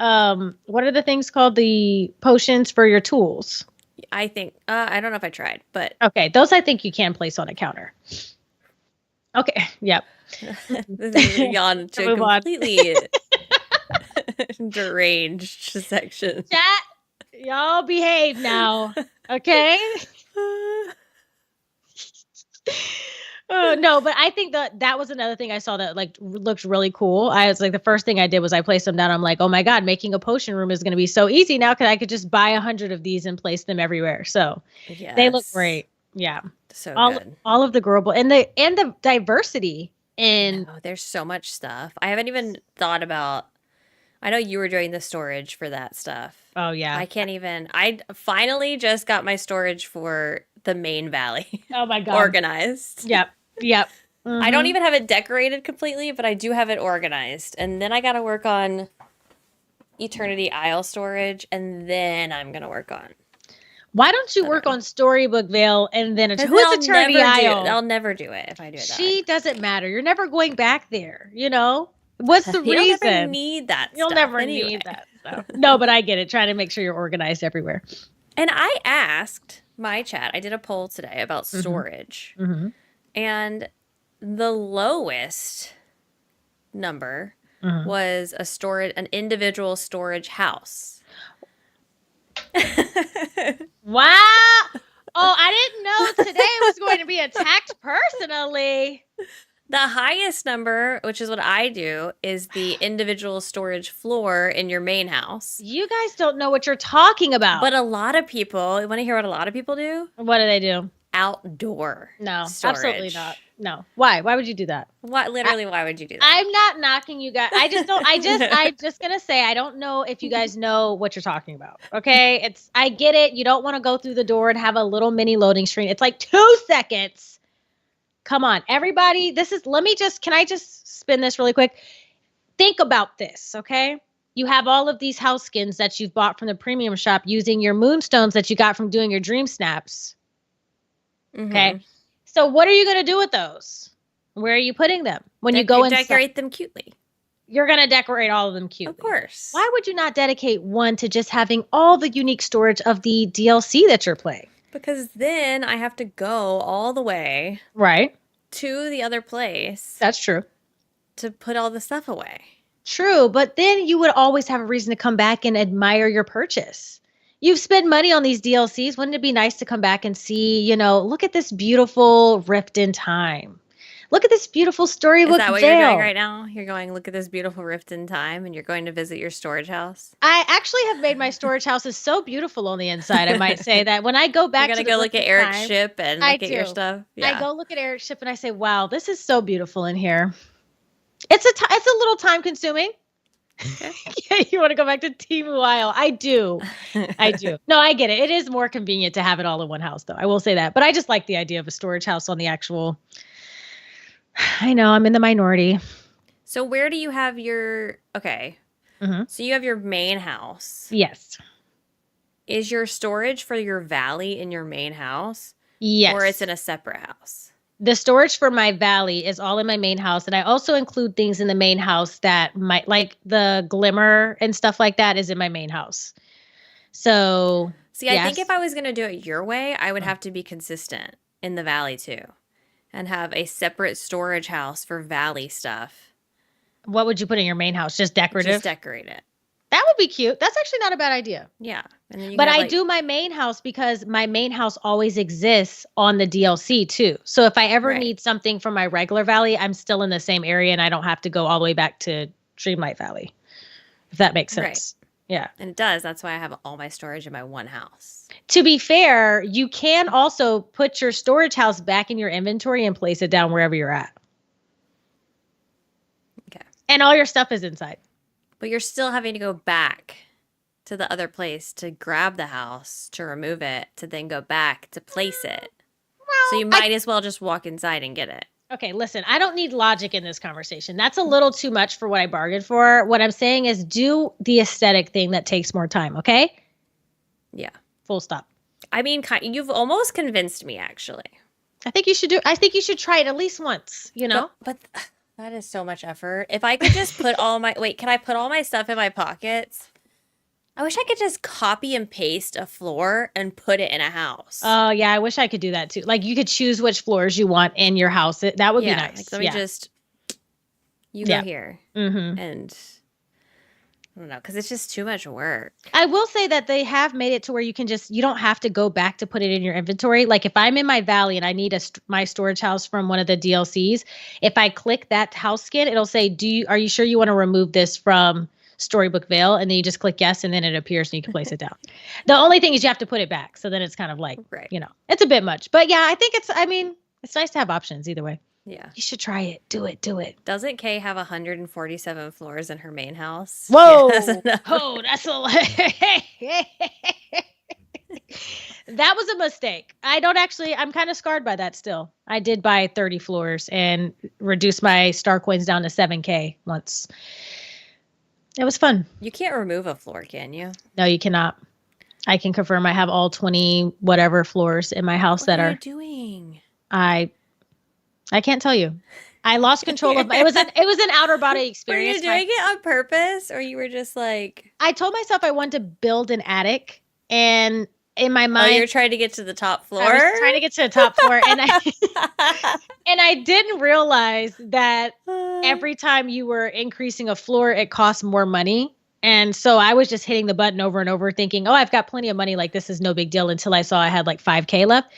what are the things called? The potions for your tools. I think, I don't know if I tried, but. Okay, those I think you can place on a counter. Okay, yep. This is gone to a completely deranged section. Chat, y'all behave now, okay? but I think that was another thing I saw that like looked really cool. I was like, the first thing I did was I placed them down. I'm like, oh my God, making a potion room is going to be so easy now because I could just buy 100 of these and place them everywhere. So they look great. Yeah. So good. All of the growable and the diversity in. There's so much stuff. I haven't even thought about. I know you were doing the storage for that stuff. Oh yeah. I finally just got my storage for the main valley. Oh my God. Organized. Yep. Mm-hmm. I don't even have it decorated completely, but I do have it organized. And then I got to work on Eternity Isle storage, and then I'm going to work on. Why don't you work on Storybook Vale and then who's Eternity Isle? I'll never do it if I do it that way. Doesn't matter. You're never going back there, you know? What's the reason? You'll never need that You'll stuff never anyway. need that stuff. No, but I get it. Trying to make sure you're organized everywhere. And I asked my chat, I did a poll today about storage. Mm-hmm. And the lowest number was an individual storage house. Wow. Oh, I didn't know today was going to be attacked personally. The highest number, which is what I do, is the individual storage floor in your main house. You guys don't know what you're talking about. But a lot of people, you want to hear what a lot of people do? What do they do? Outdoor storage. Absolutely not. No. Why? Why would you do that? Why would you do that? I'm not knocking you guys. I just don't. I'm just gonna say I don't know if you guys know what you're talking about. Okay, I get it. You don't want to go through the door and have a little mini loading screen. It's like 2 seconds. Come on, everybody. Can I just spin this really quick? Think about this, okay? You have all of these house skins that you've bought from the premium shop using your moonstones that you got from doing your dream snaps. Okay. So what are you going to do with those? Where are you putting them? When you go and decorate them cutely. You're going to decorate all of them cutely. Of course. Why would you not dedicate one to just having all the unique storage of the DLC that you're playing? Because then I have to go all the way to the other place. That's true. To put all the stuff away. True, but then you would always have a reason to come back and admire your purchase. You've spent money on these DLCs. Wouldn't it be nice to come back and see, look at this beautiful Rift in Time. Look at this beautiful Storybook Vale. Is that what you're doing right now? You're going, look at this beautiful Rift in Time, and you're going to visit your storage house? I actually have made my storage houses so beautiful on the inside, I might say, that when I go back to go look at Eric's ship and look at your stuff? Yeah. I go look at Eric's ship and I say, wow, this is so beautiful in here. It's a little time consuming. Okay. Yeah, you want to go back to Timu Isle? I do. No, I get it. It is more convenient to have it all in one house, though. I will say that. But I just like the idea of a storage house on the actual. I know I'm in the minority. So where do you have your? Okay. So you have your main house. Yes. Is your storage for your valley in your main house? Yes. Or it's in a separate house? The storage for my valley is all in my main house. And I also include things in the main house that might, like the glimmer and stuff like that is in my main house. So, see, I think if I was going to do it your way, I would have to be consistent in the valley too. And have a separate storage house for valley stuff. What would you put in your main house? Just decorative? Just decorate it. That would be cute. That's actually not a bad idea. Yeah. And then but I do my main house because my main house always exists on the DLC too. So if I ever need something from my regular valley, I'm still in the same area and I don't have to go all the way back to Dreamlight Valley. If that makes sense. Right. Yeah. And it does. That's why I have all my storage in my one house. To be fair, you can also put your storage house back in your inventory and place it down wherever you're at. Okay. And all your stuff is inside. But you're still having to go back to the other place to grab the house, to remove it, to then go back to place it. Well, so you might as well just walk inside and get it. Okay, listen, I don't need logic in this conversation. That's a little too much for what I bargained for. What I'm saying is do the aesthetic thing that takes more time, okay? Yeah. Full stop. I mean, you've almost convinced me, actually. I think you should try it at least once, But that is so much effort. If I could just put can I put all my stuff in my pockets? I wish I could just copy and paste a floor and put it in a house. Oh, yeah. I wish I could do that too. Like you could choose which floors you want in your house. That would be nice. Like, let me just, go here. Mm-hmm. And I don't know, because it's just too much work. I will say that they have made it to where you don't have to go back to put it in your inventory. Like if I'm in my valley and I need my storage house from one of the DLCs, if I click that house skin, it'll say, are you sure you want to remove this from Storybook Vale? And then you just click yes, and then it appears and you can place it down. The only thing is you have to put it back. So then it's kind of like, it's a bit much. But yeah, I think it's nice to have options either way. Yeah. You should try it. Do it. Doesn't Kay have 147 floors in her main house? Whoa. Oh, that's a lot. That was a mistake. I'm kind of scarred by that still. I did buy 30 floors and reduce my star coins down to 7K once. It was fun. You can't remove a floor, can you? No, you cannot. I can confirm I have all 20 whatever floors in my house What are you doing? I can't tell you. I lost control of it was an outer body experience. Were you doing it on purpose, or you were just like? I told myself I wanted to build an attic, and in my mind, you're trying to get to the top floor. I was trying to get to the top floor, and I didn't realize that every time you were increasing a floor, it cost more money. And so I was just hitting the button over and over, thinking, "Oh, I've got plenty of money. Like this is no big deal." Until I saw I had like 5K left.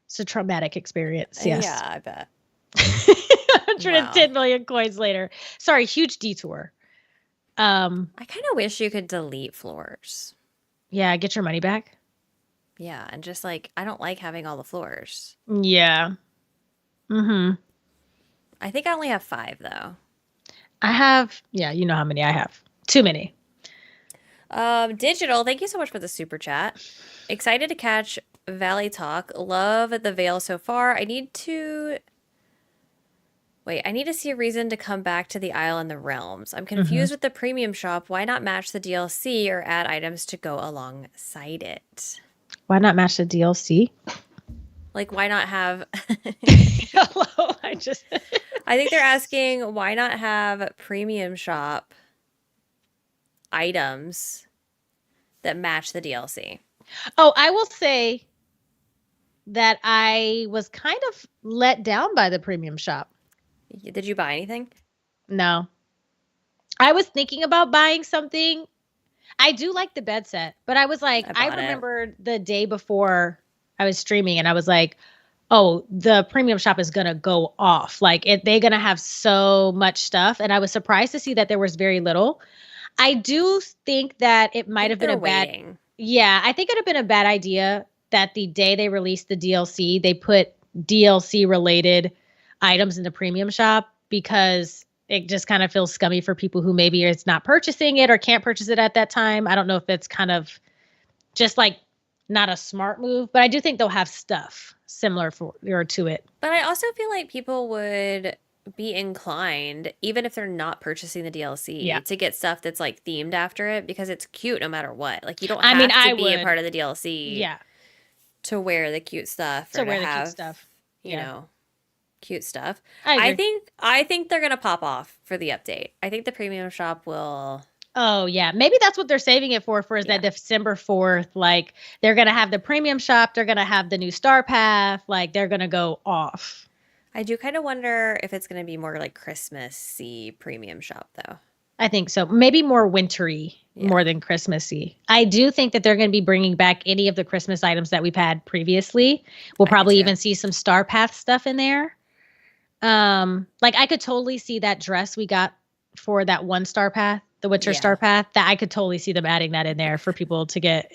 It's a traumatic experience. Yes. Yeah, I bet. 110 million coins later. Sorry, huge detour. I kind of wish you could delete floors. Yeah, get your money back. Yeah, and just like, I don't like having all the floors. Yeah. Mm-hmm. I think I only have 5, though. I have, you know how many I have. Too many. Digital, thank you so much for the super chat. Excited to catch Valley Talk. Love the Vale so far. I need to see a reason to come back to the Isle and the Realms. I'm confused with the premium shop. Why not match the DLC or add items to go alongside it? Why not match the DLC? Like, why not have... Hello, I think they're asking, why not have premium shop items that match the DLC? Oh, I will say that I was kind of let down by the premium shop. Did you buy anything? No. I was thinking about buying something. I do like the bed set, but I was like, I remember the day before I was streaming and I was like, oh, the premium shop is going to go off. Like they're going to have so much stuff. And I was surprised to see that there was very little. I do think that it might have been waiting. I think it'd have been a bad idea that the day they released the DLC, they put DLC related items in the premium shop, because it just kind of feels scummy for people who maybe it's not purchasing it or can't purchase it at that time. I don't know if it's kind of just like not a smart move, but I do think they'll have stuff similar to it. But I also feel like people would be inclined, even if they're not purchasing the DLC, to get stuff that's like themed after it, because it's cute no matter what. Like you don't have to be a part of the DLC to wear the cute stuff or to have cute stuff. You know, cute stuff. I think they're gonna pop off for the update. I think the premium shop will. Oh yeah, maybe that's what they're saving it for that December 4th. Like they're gonna have the premium shop, they're gonna have the new Star Path, like they're gonna go off. I do kind of wonder if it's gonna be more like Christmassy premium shop though. I think so. Maybe more wintry, more than Christmassy. I do think that they're going to be bringing back any of the Christmas items that we've had previously. We'll probably even see some Star Path stuff in there. Like I could totally see that dress we got for that one Star Path, the Witcher Star Path, that I could totally see them adding that in there for people to get.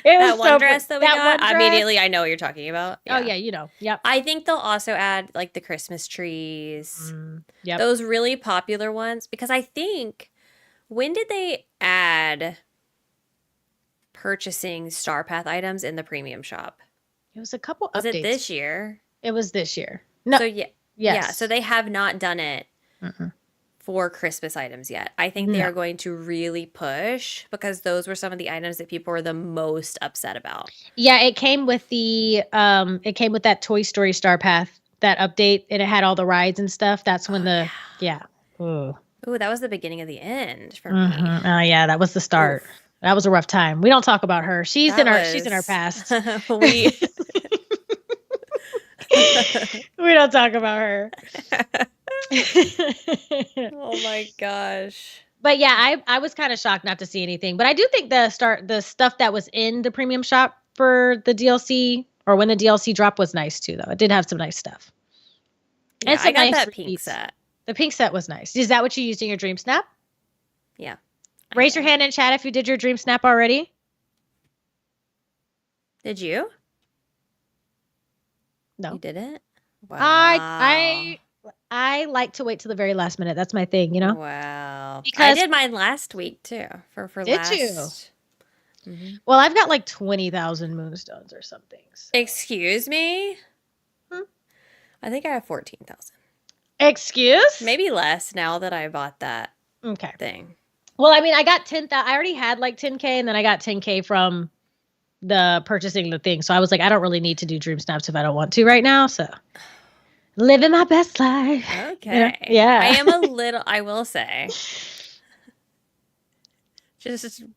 That one dress that we got, immediately I know what you're talking about. Yeah. Oh yeah, you know. Yep. I think they'll also add like the Christmas trees. Those really popular ones, because I think, when did they add purchasing Star Path items in the premium shop? It was a couple updates. Was it this year? year? It was this year. No. So yeah, so they have not done it for Christmas items yet. I think they are going to really push, because those were some of the items that people were the most upset about. Yeah, it came with that Toy Story Star Path, that update, and it had all the rides and stuff. That's when Ooh, that was the beginning of the end for me. Oh yeah, that was the start. Oof. That was a rough time. We don't talk about her. She's in our past. We don't talk about her. Oh my gosh. But yeah, I was kind of shocked not to see anything. But I do think the stuff that was in the premium shop for the DLC or when the DLC dropped was nice too, though. It did have some nice stuff. Yeah, and some I got nice that repeats. pink set. The pink set was nice. Is that what you used in your Dream Snap? Yeah. Raise your hand in chat if you did your Dream Snap already. Did you? No. You didn't? Wow. I like to wait till the very last minute. That's my thing, you know? Wow. Because I did mine last week too. For did last. you? Mm-hmm. Well, I've got like 20,000 moonstones or something. So. Excuse me? I think I have 14,000. Excuse? Maybe less now that I bought that thing. Well, I mean, I got 10,000. I already had like 10K and then I got 10K from the purchasing the thing. So I was like, I don't really need to do Dream Snaps if I don't want to right now. So living my best life. Okay. You know? Yeah. I am a little, I will say.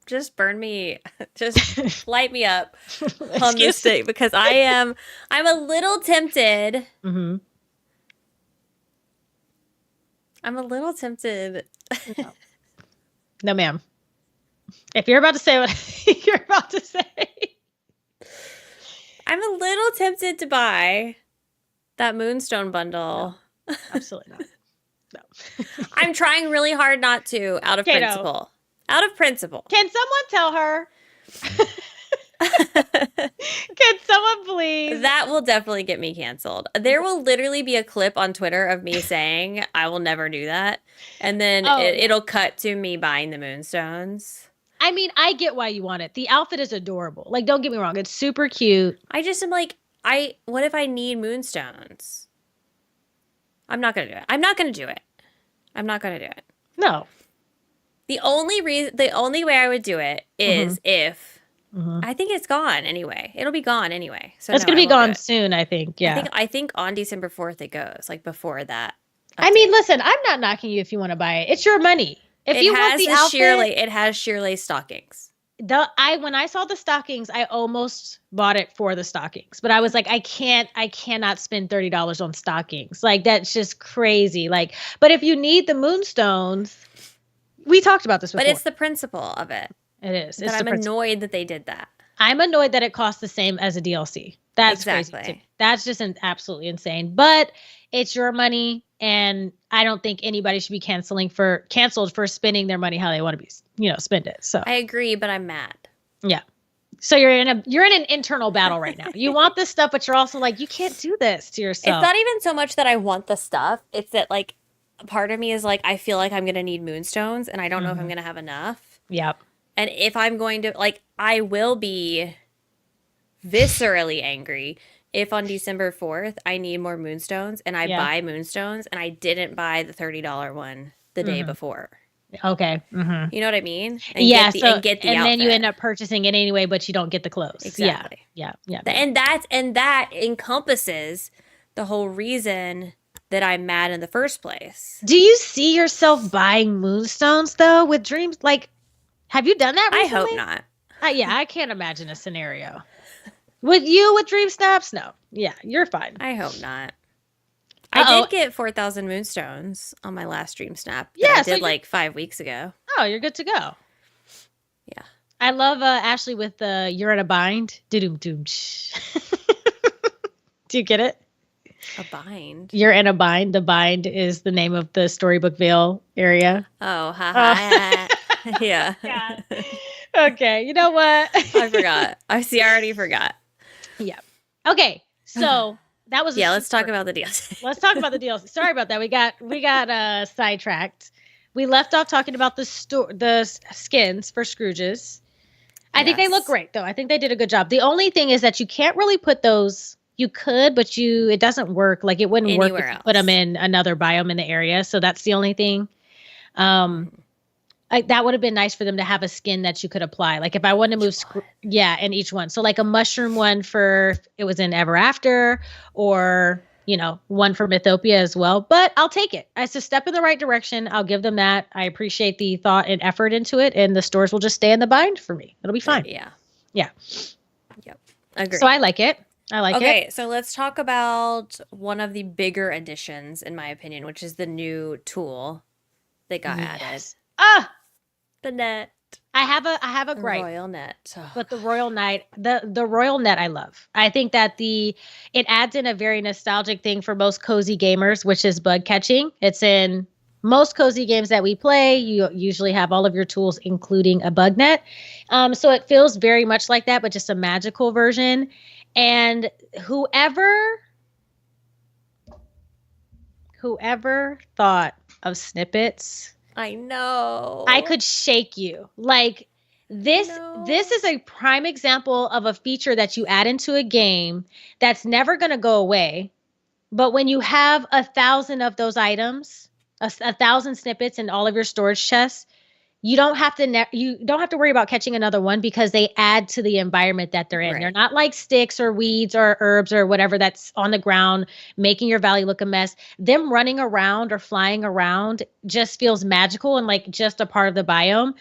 Just burn me, just light me up on this stick because I'm a little tempted. Mm-hmm. I'm a little tempted. No, ma'am. If you're about to say what you're about to say. I'm a little tempted to buy that Moonstone Bundle. No, absolutely not. No. I'm trying really hard not to, out of principle. Out of principle. Can someone tell her? Can someone please? That will definitely get me canceled. There will literally be a clip on Twitter of me saying, I will never do that. And then it'll cut to me buying the Moonstones. I mean, I get why you want it. The outfit is adorable. Like, don't get me wrong. It's super cute. I just am like, what if I need Moonstones? I'm not going to do it. I'm not going to do it. I'm not going to do it. No. The only way I would do it is if I think it's gone anyway. It'll be gone anyway. So it's going to be gone soon, I think. Yeah. I think on December 4th it goes, like before that. Update. I mean, listen, I'm not knocking you if you want to buy it. It's your money. If you want the outfit, it has sheer lace stockings. When I saw the stockings, I almost bought it for the stockings, but I was like, I cannot spend $30 on stockings. Like, that's just crazy. Like, but if you need the Moonstones, we talked about this before. But it's the principle of it. It is. I'm annoyed that they did that. I'm annoyed that it costs the same as a DLC. That's crazy. That's just absolutely insane. But it's your money, and I don't think anybody should be canceled for spending their money how they want to be, spend it. So I agree, but I'm mad. Yeah. So you're in an internal battle right now. You want this stuff, but you're also like, you can't do this to yourself. It's not even so much that I want the stuff. It's that like part of me is like, I feel like I'm going to need Moonstones, and I don't know if I'm going to have enough. Yep. And if I'm going to, like, I will be viscerally angry if on December 4th I need more Moonstones and I buy Moonstones and I didn't buy the $30 one the day before. Okay. Mm-hmm. You know what I mean? And get the outfit. Then you end up purchasing it anyway, but you don't get the clothes. Exactly. Yeah. And that encompasses the whole reason that I'm mad in the first place. Do you see yourself buying Moonstones though with dreams? Like, have you done that recently? I hope not. I can't imagine a scenario. With you with Dream Snaps? No. Yeah, you're fine. I hope not. I did get 4,000 Moonstones on my last Dream Snap. Yeah, I did like 5 weeks ago. Oh, you're good to go. Yeah. I love Ashley with the "You're in a bind." Do you get it? A bind. You're in a bind. The bind is the name of the Storybook Vale area. Oh, ha. Yeah. Okay. You know what? I forgot. I already forgot. Yeah. Okay. So that was let's talk about the DLC. Let's talk about the DLC. Sorry about that. We got sidetracked. We left off talking about the skins for Scrooges. I think they look great though. I think they did a good job. The only thing is that you can't really put those. You could, but it doesn't work. Like it wouldn't work if you put them in another biome in the area. So that's the only thing. That would have been nice for them to have a skin that you could apply. Like if I wanted to move, in each one. So like a mushroom one it was in Ever After, or one for Mythopia as well. But I'll take it. It's a step in the right direction. I'll give them that. I appreciate the thought and effort into it, and the stores will just stay in the bind for me. It'll be fine. Yeah. Yeah. Yep. Agree. So I like it. I like it. Okay, so let's talk about one of the bigger additions, in my opinion, which is the new tool that got added. Yes. Ah, The net. I have a gripe. Royal net. Oh, But the Royal Knight, the Royal Net I love. I think that it adds in a very nostalgic thing for most cozy gamers, which is bug catching. It's in most cozy games that we play. You usually have all of your tools, including a bug net. So it feels very much like that, but just a magical version. And whoever thought of snippets, I know. I could shake you. Like this is a prime example of a feature that you add into a game that's never going to go away. But when you have 1,000 of those items, 1,000 snippets in all of your storage chests, you don't have to worry about catching another one because they add to the environment that they're in. Right. They're not like sticks or weeds or herbs or whatever that's on the ground making your valley look a mess. Them running around or flying around just feels magical and like just a part of the biome.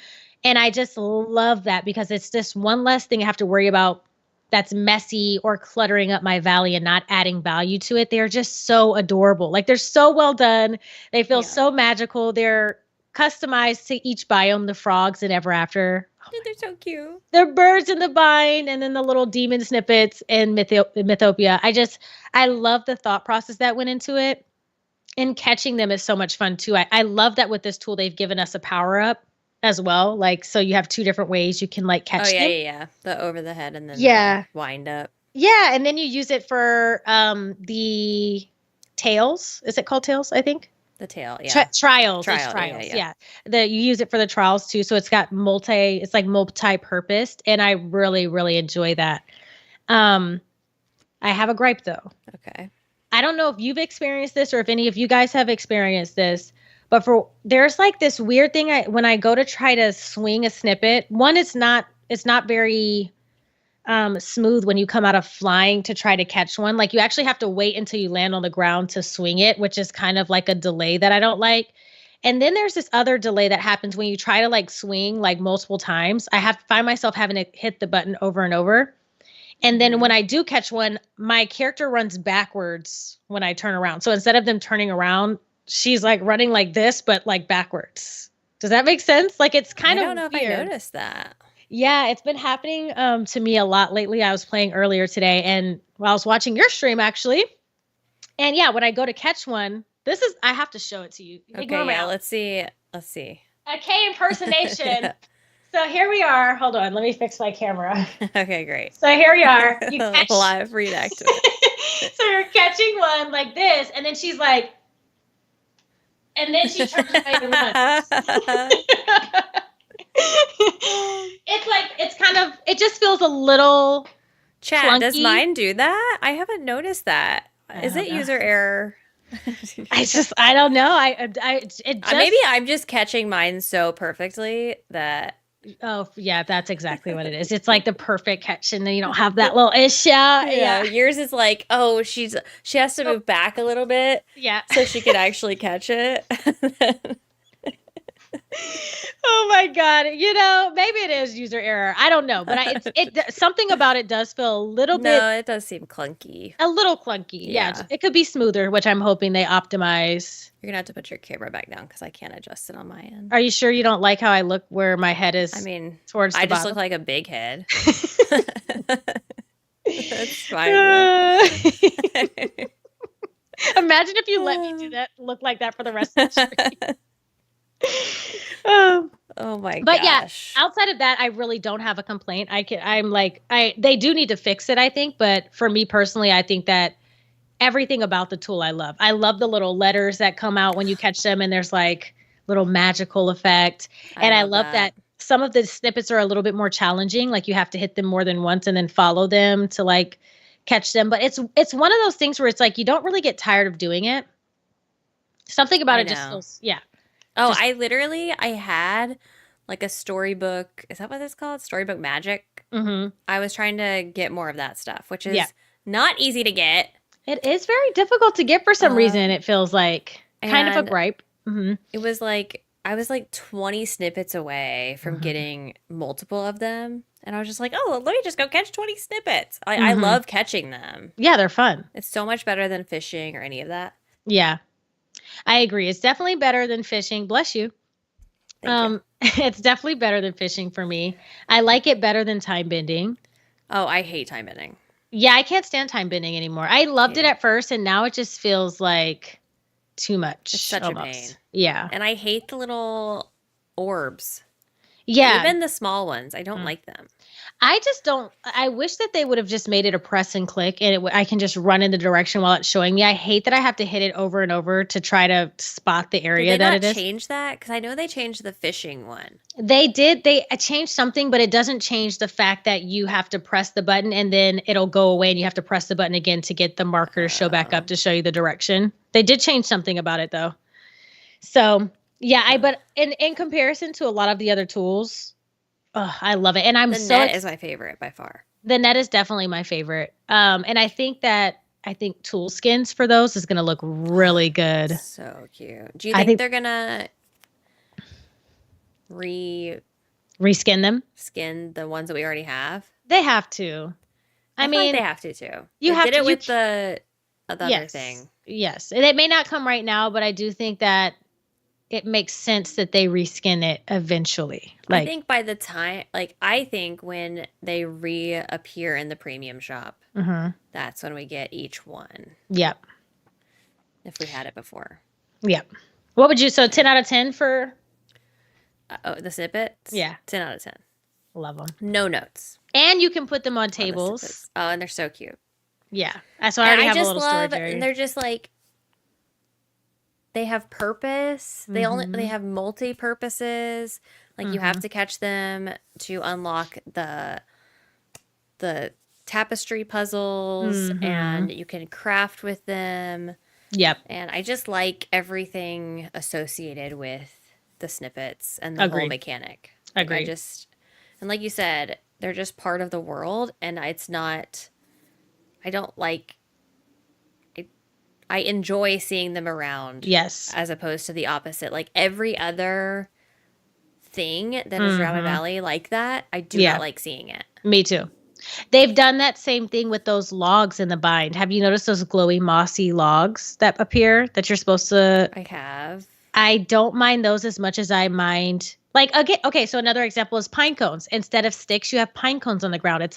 And I just love that because it's just one less thing I have to worry about that's messy or cluttering up my valley and not adding value to it. They're just so adorable. Like they're so well done. They feel so magical. They're customized to each biome, the frogs and ever after. Oh, they're so cute. The birds in the vine and then the little demon snippets in Mythopia. I love the thought process that went into it. And catching them is so much fun too. I love that with this tool, they've given us a power up as well. Like, so you have two different ways you can like catch them. Yeah. The over the head and then the wind up. Yeah. And then you use it for the tails. Is it called tails? I think. The tail, yeah. Trials. Yeah. You use it for the trials too. So it's got multi-purposed, and I really, really enjoy that. I have a gripe though. Okay. I don't know if you've experienced this or if any of you guys have experienced this, but there's like this weird thing when I go to try to swing a snippet. One, it's not very smooth when you come out of flying to try to catch one. Like you actually have to wait until you land on the ground to swing it, which is kind of like a delay that I don't like. And then there's this other delay that happens when you try to like swing like multiple times. I find myself having to hit the button over and over. And then when I do catch one, my character runs backwards when I turn around. So instead of them turning around, she's like running like this, but like backwards. Does that make sense? Like it's kind of weird. I don't know if I noticed that. Yeah, it's been happening to me a lot lately. I was playing earlier today and I was watching your stream actually. And yeah, when I go to catch one, I have to show it to you. Okay, yeah, let's see. A K impersonation. So here we are. Hold on, let me fix my camera. Okay, great. So here we are. You catch live reenact it. So you're catching one like this, and then she's like, and then she turns away and runs. It just feels a little Chat, clunky. Does mine do that? I haven't noticed that. Is it user error? I don't know. Maybe I'm just catching mine so perfectly that. Oh yeah, that's exactly what it is. It's like the perfect catch, and then you don't have that little issue. Yeah. Yours is like, oh, she has to move back a little bit, so she could actually catch it. Oh my god! Maybe it is user error. I don't know, but something about it does feel a little bit. No, it does seem clunky. A little clunky. Yeah, it could be smoother, which I'm hoping they optimize. You're gonna have to put your camera back down because I can't adjust it on my end. Are you sure you don't like how I look where my head is? I mean, towards the I just bottom? look like a big head. That's fine. Imagine if you let me do that, look like that for the rest of the stream. Oh my gosh. But yeah, outside of that, I really don't have a complaint. They do need to fix it, I think. But for me personally, I think that everything about the tool I love. I love the little letters that come out when you catch them and there's like little magical effect. And I love that some of the snippets are a little bit more challenging. Like you have to hit them more than once and then follow them to like catch them. But it's one of those things where it's like you don't really get tired of doing it. Something about it just feels, Oh, I had like a storybook. Is that what it's called? Storybook magic. Mm-hmm. I was trying to get more of that stuff, which is not easy to get. It is very difficult to get for some reason. It feels like kind of a gripe. Mm-hmm. It was like, I was like 20 snippets away from getting multiple of them. And I was just like, oh, let me just go catch 20 snippets. I love catching them. Yeah, they're fun. It's so much better than fishing or any of that. Yeah, I agree. It's definitely better than fishing. Bless you. Thank you. It's definitely better than fishing for me. I like it better than time bending. Oh, I hate time bending. Yeah, I can't stand time bending anymore. I loved it at first, and now it just feels like too much. It's such a pain. Yeah. And I hate the little orbs. Yeah. Even the small ones. I don't like them. I just don't. I wish that they would have just made it a press and click, and I can just run in the direction while it's showing me. I hate that I have to hit it over and over to try to spot the area that it is. Did they not change that? Because I know they changed the fishing one. They did. They changed something, but it doesn't change the fact that you have to press the button and then it'll go away, and you have to press the button again to get the marker to show back up to show you the direction. They did change something about it though. So yeah, but in comparison to a lot of the other tools. Oh, I love it. And the net is my favorite by far. The net is definitely my favorite. And I think tool skins for those is going to look really good. So cute. Do you think they're going to reskin them? Skin the ones that we already have? They have to. I mean, they have to too. You did it with the other thing. Yes. And it may not come right now, but I do think that it makes sense that they reskin it eventually. I think by the time, I think when they reappear in the premium shop, that's when we get each one. Yep. If we had it before. Yep. What would you, so 10 out of 10 for? The snippets? Yeah. 10 out of 10. Love them. No notes. And you can put them on tables. Oh, and they're so cute. Yeah. So I already have a little storage area. And they're just they have purpose. They have multi-purposes. You have to catch them to unlock the tapestry puzzles, and you can craft with them. Yep. And I just like everything associated with the snippets and the whole mechanic. Agreed. And like you said, they're just part of the world, and it's not. I don't like. I enjoy seeing them around. Yes. As opposed to the opposite. Every other thing that is around my valley like that, I do not like seeing it. Me too. They've done that same thing with those logs in the bind. Have you noticed those glowy, mossy logs that appear that you're supposed to? I have. I don't mind those as much as I mind. Again, okay, so another example is pine cones. Instead of sticks, you have pine cones on the ground. It's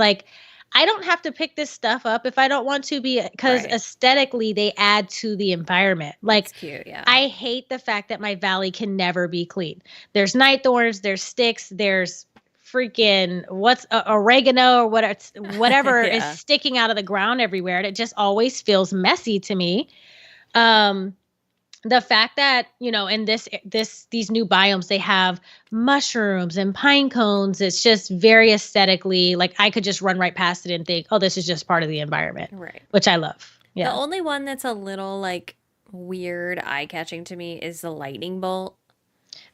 I don't have to pick this stuff up if I don't want to because aesthetically they add to the environment. It's cute, yeah. I hate the fact that my valley can never be clean. There's night thorns, there's sticks, there's freaking oregano or whatever is sticking out of the ground everywhere. And it just always feels messy to me. The fact that, in these new biomes, they have mushrooms and pine cones. It's just very aesthetically, I could just run right past it and think, oh, this is just part of the environment. Right. Which I love. Yeah. The only one that's a little weird eye-catching to me is the lightning bolt.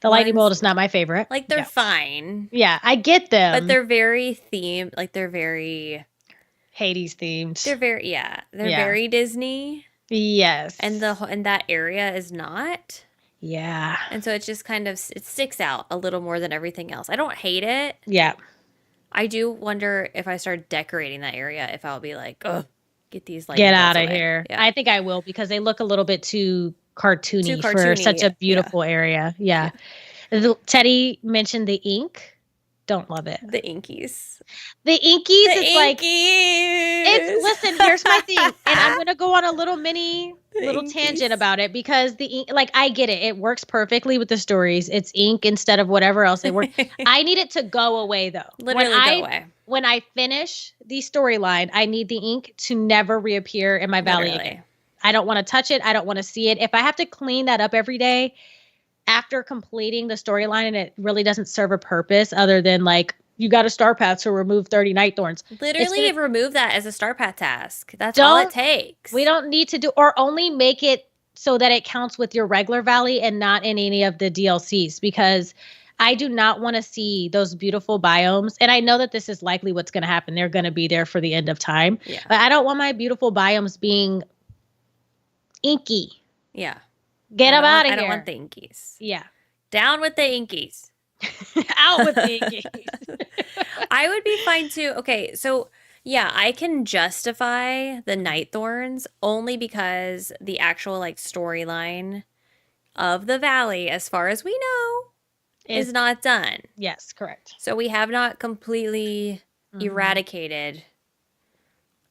The lightning bolt is not my favorite. They're fine. Yeah, I get them. But they're very themed. They're very Hades themed. They're very, very Disney. Yes. And that area is not. Yeah. And so it's just kind of, it sticks out a little more than everything else. I don't hate it. Yeah. I do wonder if I start decorating that area, if I'll be ugh, get these get out of here. Yeah. I think I will because they look a little bit too cartoony for such a beautiful area. Yeah. Teddy mentioned the ink. Don't love it. The inkies. Listen, here's my thing. And I'm going to go on a little tangent about it because the ink, I get it. It works perfectly with the stories. It's ink instead of whatever else they work. I need it to go away though. Literally go away. When I finish the storyline, I need the ink to never reappear in my valley again. I don't want to touch it. I don't want to see it. If I have to clean that up every day, after completing the storyline and it really doesn't serve a purpose other than you got a star path, so remove 30 night thorns. Literally remove that as a star path task. That's all it takes. We don't need to do, or only make it so that it counts with your regular valley and not in any of the DLCs because I do not want to see those beautiful biomes. And I know that this is likely what's going to happen. They're going to be there for the end of time. Yeah. But I don't want my beautiful biomes being inky. Yeah. Get them out of here. I don't want the inkies. Yeah. Down with the inkies. Out with the inkies. I would be fine too. Okay, so yeah, I can justify the Night Thorns only because the actual like storyline of the valley, as far as we know, is Is not done. yes, correct. So we have not completely Mm-hmm. eradicated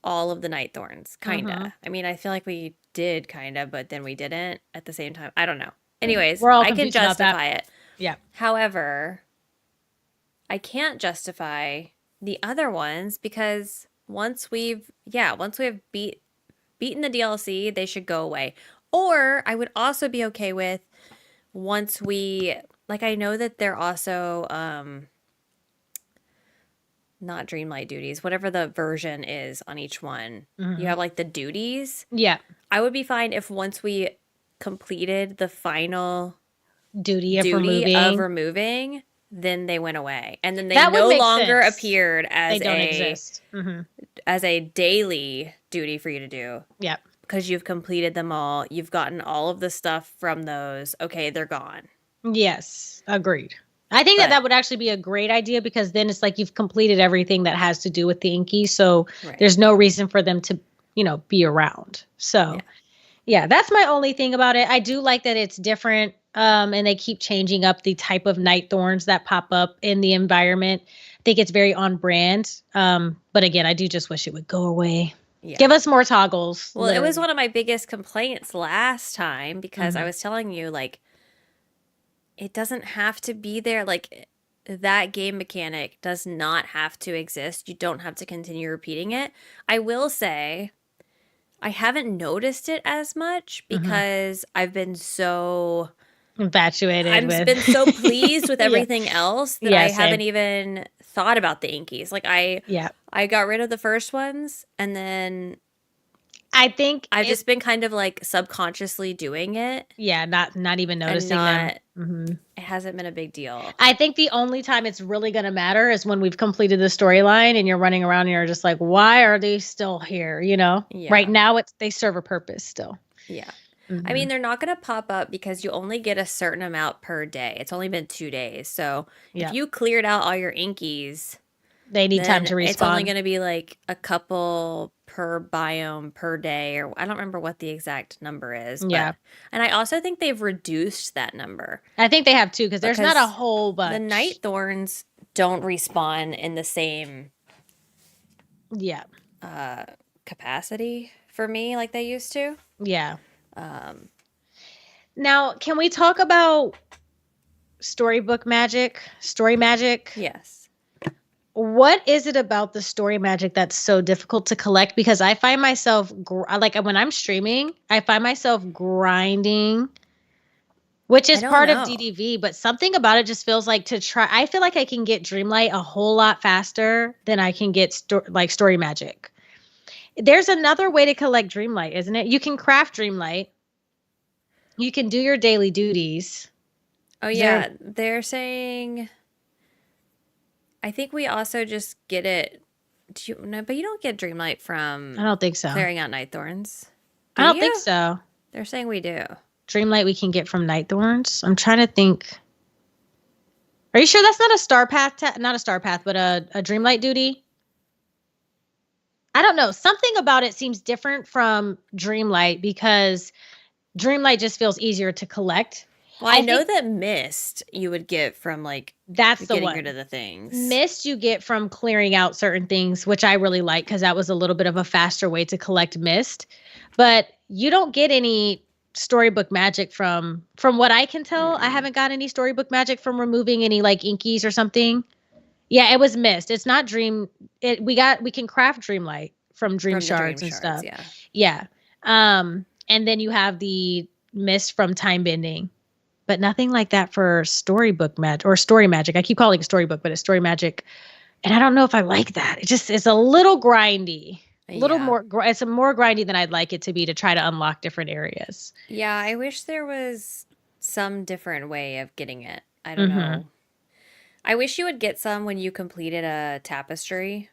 all of the Night Thorns, Mm-hmm. kinda. I mean, I feel like we did kinda, but then we didn't at the same time. I don't know. Anyways, We're all I can confused about that. justify it. Yeah. However, I can't justify the other ones because once we've beaten the DLC, they should go away. Or I would also be okay with once we like I know that they're also not Dreamlight duties, whatever the version is on each one. You Mm-hmm. have like the duties. Yeah. I would be fine if once we completed the final Duty of duty of removing. removing, then they went away. And then they That would no make longer sense. appeared They don't exist. Mm-hmm. as a daily duty for you to do Yeah. because you've completed them all. You've gotten all of the stuff from those. Okay, they're gone. Yes. Agreed. I think that But would actually be a great idea because then it's like you've completed everything that has to do with the Inky. So right. there's no reason for them to, be around. So yeah, that's my only thing about it. I do like that it's different. And they keep changing up the type of night thorns that pop up in the environment. I think it's very on brand. But again, I do just wish it would go away. Yeah. Give us more toggles. Well, it was one of my biggest complaints last time because I Mhm. was telling you, like, it doesn't have to be there. Like, that game mechanic does not have to exist. You don't have to continue repeating it. I will say, I haven't noticed it as much because I've been so Infatuated I've with. been so pleased with Yeah. everything else that Yeah, I same. haven't even thought about the Inkies. Like Yeah. I got rid of the first ones and then I think I've just been kind of like subconsciously doing it. Yeah, not even And noticing them. Mm-hmm. it hasn't been a big deal. I think the only time it's really going to matter is when we've completed the storyline and you're running around and you're just like, why are they still here? Yeah. Right now they serve a purpose still. Yeah. Mm-hmm. I mean, they're not going to pop up because you only get a certain amount per day. It's only been 2 days. So if you cleared out all your Inkies, they need time to respawn. It's only going to be like a couple per biome per day, or I don't remember what the exact number is. Yeah. And I also think they've reduced that number. I think they have too, because there's not a whole bunch. The Night Thorns don't respawn in the same capacity for me like they used to. Yeah. Now, can we talk about story magic? Yes. What is it about the story magic that's so difficult to collect? Because I find myself, like when I'm streaming, I find myself grinding, which is part of DDV, but something about it just feels like I feel like I can get Dreamlight a whole lot faster than I can get story magic. There's another way to collect Dreamlight, isn't it? You can craft Dreamlight. You can do your daily duties. Oh, yeah. They're saying... I think we also just get it. But you don't get Dreamlight from... I don't think so. Clearing out Night Thorns. I don't think so. They're saying we do. Dreamlight we can get from Night Thorns. I'm trying to think. Are you sure that's not a star path? Not a star path, but a Dreamlight duty? I don't know. Something about it seems different from Dreamlight because Dreamlight just feels easier to collect. Well, I know that Mist you would get from that's the getting one. rid of the things. Mist you get from clearing out certain things, which I really like because that was a little bit of a faster way to collect Mist. But you don't get any storybook magic from what I can tell. I haven't got any storybook magic from removing any Inkies or something. Yeah, it was Mist. It's not Dream. We can craft Dreamlight from Dream Shards and stuff. Yeah. And then you have the Mist from Time Bending. But nothing like that for storybook magic or story magic. I keep calling it storybook, but it's story magic. And I don't know if I like that. It's a little grindy. More, it's more grindy than I'd like it to be to try to unlock different areas. Yeah, I wish there was some different way of getting it. I don't know. I wish you would get some when you completed a tapestry.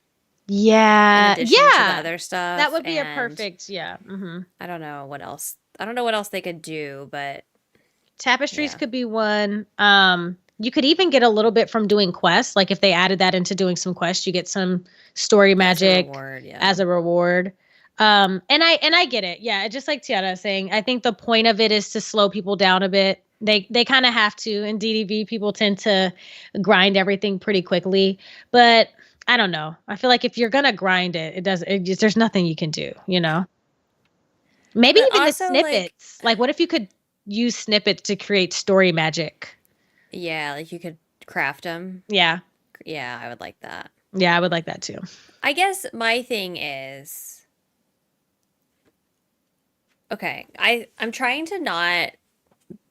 Yeah. In addition to the other stuff. That would be a perfect, I don't know what else. I don't know what else they could do, but... Tapestries could be one. you could even get a little bit from doing quests. Like if they added that into doing some quests, you get some story magic as a reward. And I get it. Yeah. Just like Tiana was saying, I think the point of it is to slow people down a bit. They kind of have to. In DDV, people tend to grind everything pretty quickly, but I don't know. I feel like if you're going to grind there's nothing you can do, you know? Maybe but even also, the snippets. Like what if you could use snippets to create story magic? Yeah, like you could craft them. Yeah. Yeah, I would like that. Yeah, I would like that too. I guess my thing is, okay, I'm trying to not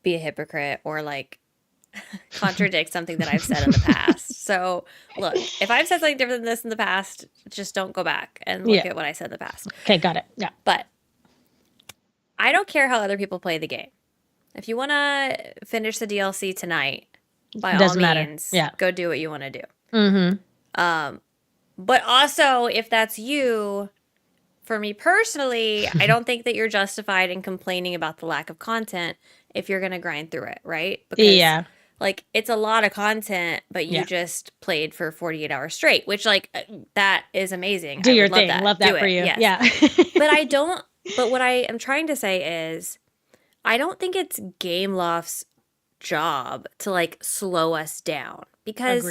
be a hypocrite or like contradict something that I've said in the past. So look, if I've said something different than this in the past, just don't go back and look at what I said in the past. Okay, got it. Yeah. But I don't care how other people play the game. If you want to finish the DLC tonight, by all means, go do what you want to do. Mm-hmm. But also, if that's you, for me personally, I don't think that you're justified in complaining about the lack of content if you're going to grind through it, right? Because, like, it's a lot of content, but you just played for 48 hours straight, which, like, that is amazing. Do your thing. Love that for you. Yes. Yeah. But what I am trying to say is, I don't think it's Gameloft's job to like slow us down, because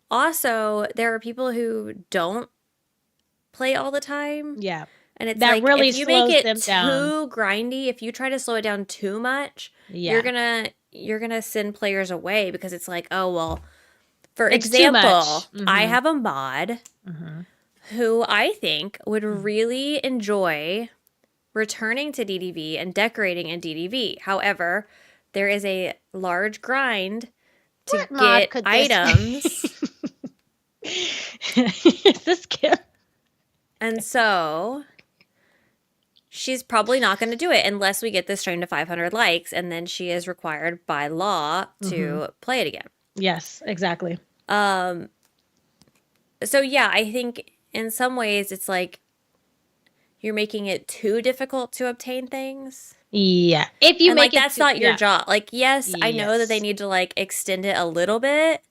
also there are people who don't play all the time. Yeah. And it's that like really if you make it too down. grindy, if you try to slow it down too much, you're gonna send players away, because it's like, oh well, for example, I have a mod who I think would really enjoy returning to DDV and decorating in DDV. However, there is a large grind to get items. Is this kid? And so she's probably not going to do it unless we get this stream to 500 likes, and then she is required by law to play it again. Yes, exactly. So yeah, I think in some ways it's like you're making it too difficult to obtain things. Yeah. If you make like, that's not your job. Like, yes, I know that they need to like extend it a little bit,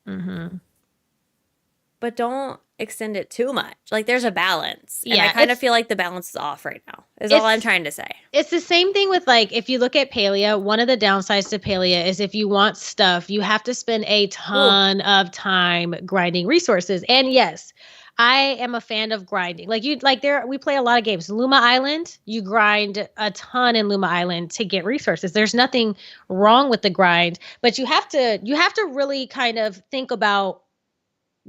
but don't extend it too much. Like, there's a balance. And I kind of feel like the balance is off right now, is all I'm trying to say. It's the same thing with, like, if you look at Palia, one of the downsides to Palia is if you want stuff, you have to spend a ton of time grinding resources. And yes, I am a fan of grinding. We play a lot of games. Luma Island, you grind a ton in Luma Island to get resources. There's nothing wrong with the grind, but you have to really kind of think about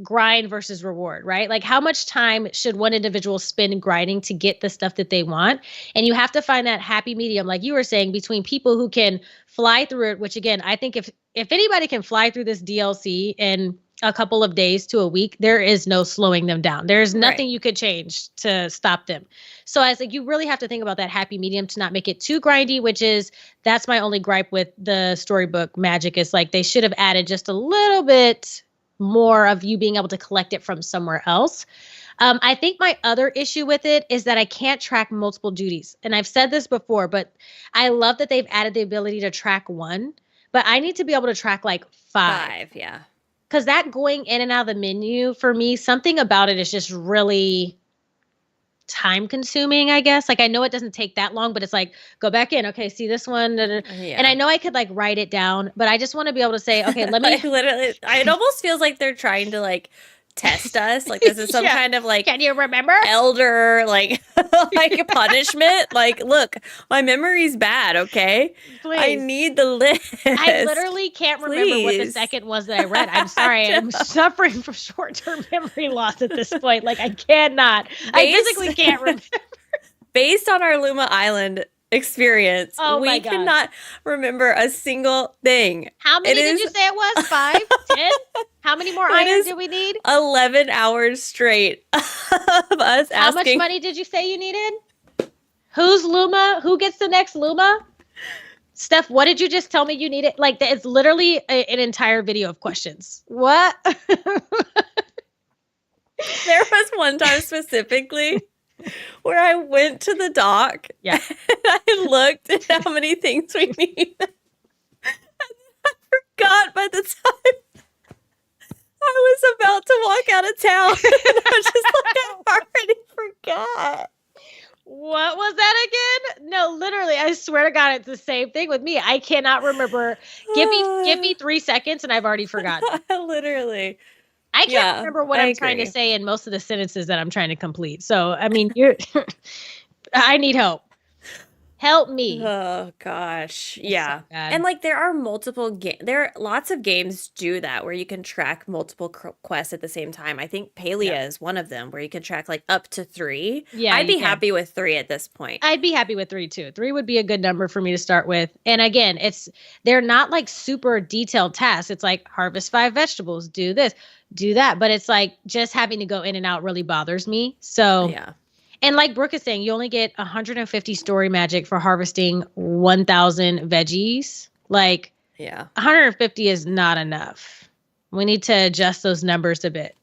grind versus reward, right? Like, how much time should one individual spend grinding to get the stuff that they want? And you have to find that happy medium, like you were saying, between people who can fly through it, which again, I think if anybody can fly through this DLC in a couple of days to a week, there is no slowing them down. There's nothing you could change to stop them. So I was like, you really have to think about that happy medium to not make it too grindy, that's my only gripe with the Storybook magic, is like they should have added just a little bit more of you being able to collect it from somewhere else. I think my other issue with it is that I can't track multiple duties. And I've said this before, but I love that they've added the ability to track one, but I need to be able to track like five. Yeah. Because that going in and out of the menu, for me, something about it is just really time consuming, I guess. Like, I know it doesn't take that long, but it's like, go back in. Okay, see this one. And I know I could like write it down, but I just want to be able to say, okay, let me. Like, literally, it almost feels like they're trying to like test us. Like, this is some kind of like, can you remember? Elder, like, like a punishment. Like, look, my memory's bad, okay? Please. I need the list. I literally can't remember what the second was that I read. I'm sorry. I'm suffering from short-term memory loss at this point. Like, I cannot. I physically can't remember. Based on our Luma Island experience, we cannot remember a single thing. How many did you say it was? 5? 10? How many more items do we need? 11 hours straight of us asking. How much money did you say you needed? Who's Luma? Who gets the next Luma? Steph, what did you just tell me you needed? Like, it's literally an entire video of questions. What? There was one time specifically where I went to the dock and I looked at how many things we need. And I forgot by the time I was about to walk out of town. And I was just like, I already forgot. What was that again? No, literally, I swear to God, it's the same thing with me. I cannot remember. Give me 3 seconds and I've already forgotten. Literally. I can't remember what I'm trying to say in most of the sentences that I'm trying to complete. So, I mean, I need help. Help me. Oh gosh. Yeah. So bad. And like there are lots of games do that where you can track multiple quests at the same time. I think Palia is one of them where you can track like up to 3. Yeah, I'd be happy with 3 at this point. I'd be happy with 3 too. 3 would be a good number for me to start with. And again, they're not like super detailed tasks. It's like harvest 5 vegetables, do this, do that. But it's like just having to go in and out really bothers me. So yeah. And like Brooke is saying, you only get 150 story magic for harvesting 1,000 veggies. Like, 150 is not enough. We need to adjust those numbers a bit.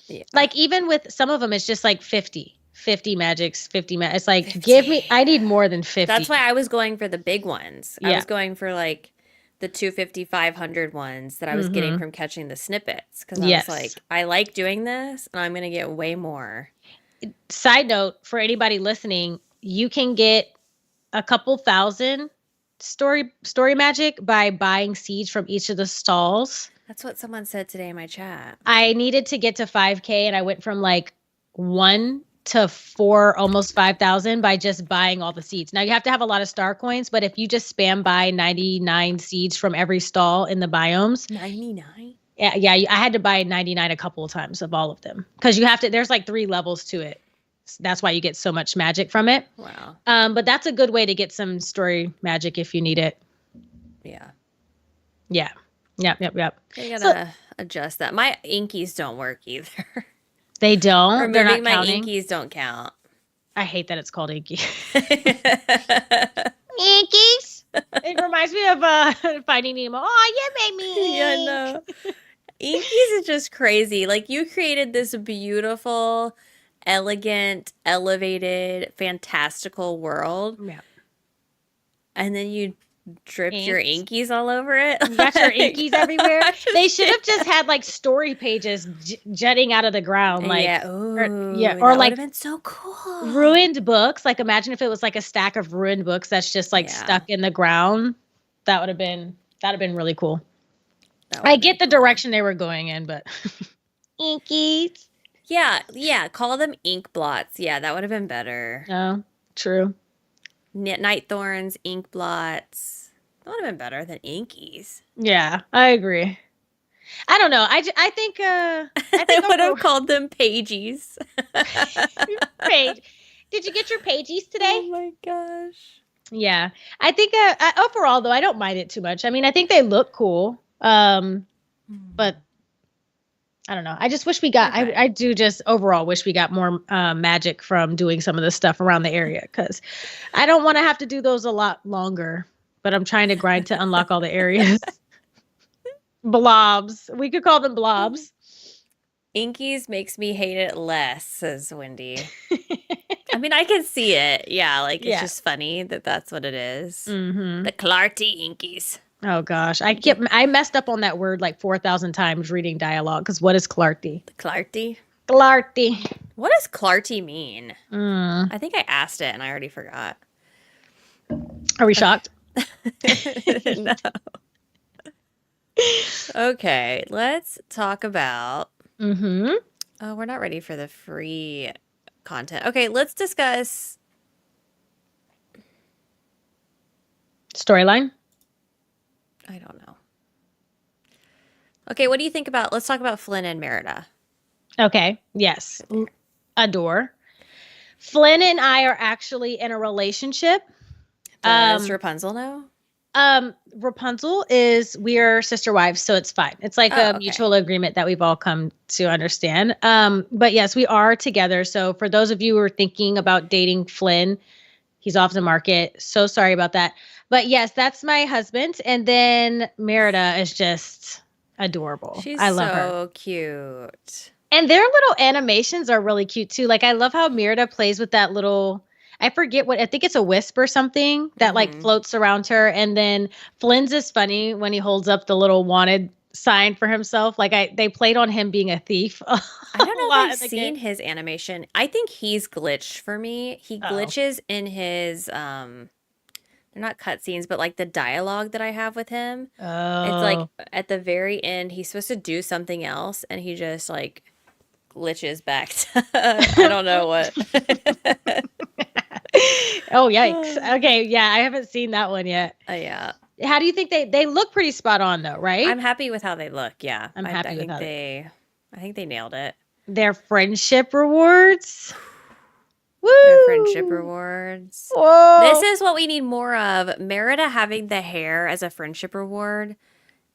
Yeah. Like, even with some of them, it's just like 50 magics, 50. It's like, 50. I need more than 50. That's why I was going for the big ones. I was going for like the 250, 500 ones that I was getting from catching the snippets. Because I was like, I like doing this, and I'm going to get way more. Side note for anybody listening, you can get a couple thousand story magic by buying seeds from each of the stalls. That's what someone said today in my chat. I needed to get to 5K and I went from like 1 to 4, almost 5,000 by just buying all the seeds. Now you have to have a lot of star coins, but if you just spam buy 99 seeds from every stall in the biomes. 99? Yeah, I had to buy 99 a couple of times of all of them because there's like 3 levels to it. So that's why you get so much magic from it. Wow. But that's a good way to get some story magic if you need it. Yeah. Yeah. Yep. I gotta adjust that. My inkies don't work either. They don't? Removing They're not my counting? inkies don't count. I hate that it's called inky. Inkies? It reminds me of Finding Nemo. Oh, you made me. Yeah, no. Inkies is just crazy. Like, you created this beautiful, elegant, elevated, fantastical world. Yeah. And then you dripped your inkies all over it. You got your inkies everywhere. They should have just had like story pages jutting out of the ground. Like, or like, would have been so cool. Ruined books. Like, imagine if it was like a stack of ruined books that's just like stuck in the ground. That would have been really cool. I get the direction they were going in, but inkies. Yeah. Call them ink blots. Yeah, that would have been better. Oh, true. Night thorns, ink blots. That would have been better than inkies. Yeah, I agree. I don't know. I think I would have called them pagies. Page. Did you get your pagies today? Oh my gosh. Yeah, I think overall though, I don't mind it too much. I mean, I think they look cool. But I don't know. I just wish we got, I do just overall wish we got more magic from doing some of the stuff around the area because I don't want to have to do those a lot longer, but I'm trying to grind to unlock all the areas. Blobs. We could call them blobs. Inkies makes me hate it less, says Wendy. I mean, I can see it. Yeah, like it's just funny that that's what it is. Mm-hmm. The Clarty Inkies. Oh gosh, I messed up on that word like 4,000 times reading dialogue because what is Clarty? Clarty? Clarty. What does Clarty mean? I think I asked it and I already forgot. Are we shocked? No. Okay, let's talk about. Oh, we're not ready for the free content. Okay, let's discuss storyline. I don't know. Okay, what do you think about, let's talk about Flynn and Merida. Okay, yes. Adore. Flynn and I are actually in a relationship. Does Rapunzel know? Rapunzel we are sister wives, so it's fine. It's like a mutual agreement that we've all come to understand. But yes, we are together. So for those of you who are thinking about dating Flynn, he's off the market. So sorry about that. But yes, that's my husband. And then Merida is just adorable. I love her. So cute. And their little animations are really cute too. Like I love how Merida plays with that little, I forget I think it's a wisp or something that like floats around her. And then Flynn's is funny when he holds up the little wanted sign for himself. Like they played on him being a thief. I don't know if I've seen his animation. I think he's glitched for me. He glitches in his they're not cutscenes, but like the dialogue that I have with him. It's like at the very end, he's supposed to do something else, and he just like glitches back to I don't know what. Oh, yikes. Okay, yeah, I haven't seen that one yet. Yeah. How do you think they look pretty spot on though, right? I'm happy with how they look, yeah. I'm happy with how I think they nailed it. Their friendship rewards. Woo! Their friendship rewards. Whoa. This is what we need more of. Merida having the hair as a friendship reward.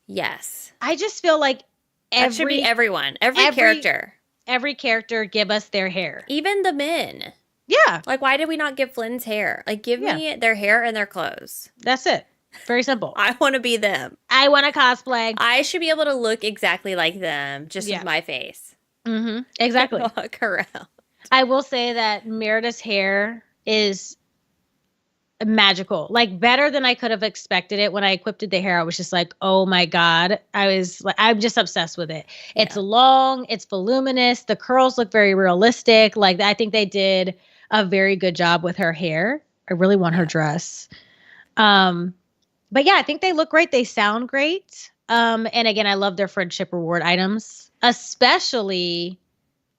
Yes. I just feel like that should be everyone. Every character. Every character give us their hair. Even the men. Yeah. Like, why did we not give Flynn's hair? Like, give me their hair and their clothes. That's it. Very simple. I want to be them. I want to cosplay. I should be able to look exactly like them, just with my face. Mm-hmm. Exactly. Walk around. I will say that Merida's hair is magical, like better than I could have expected it. When I equipped the hair, I was just like, oh my God. I'm just obsessed with it. It's long, it's voluminous. The curls look very realistic. Like, I think they did a very good job with her hair. I really want her dress. But yeah, I think they look great. They sound great. And again, I love their friendship reward items, especially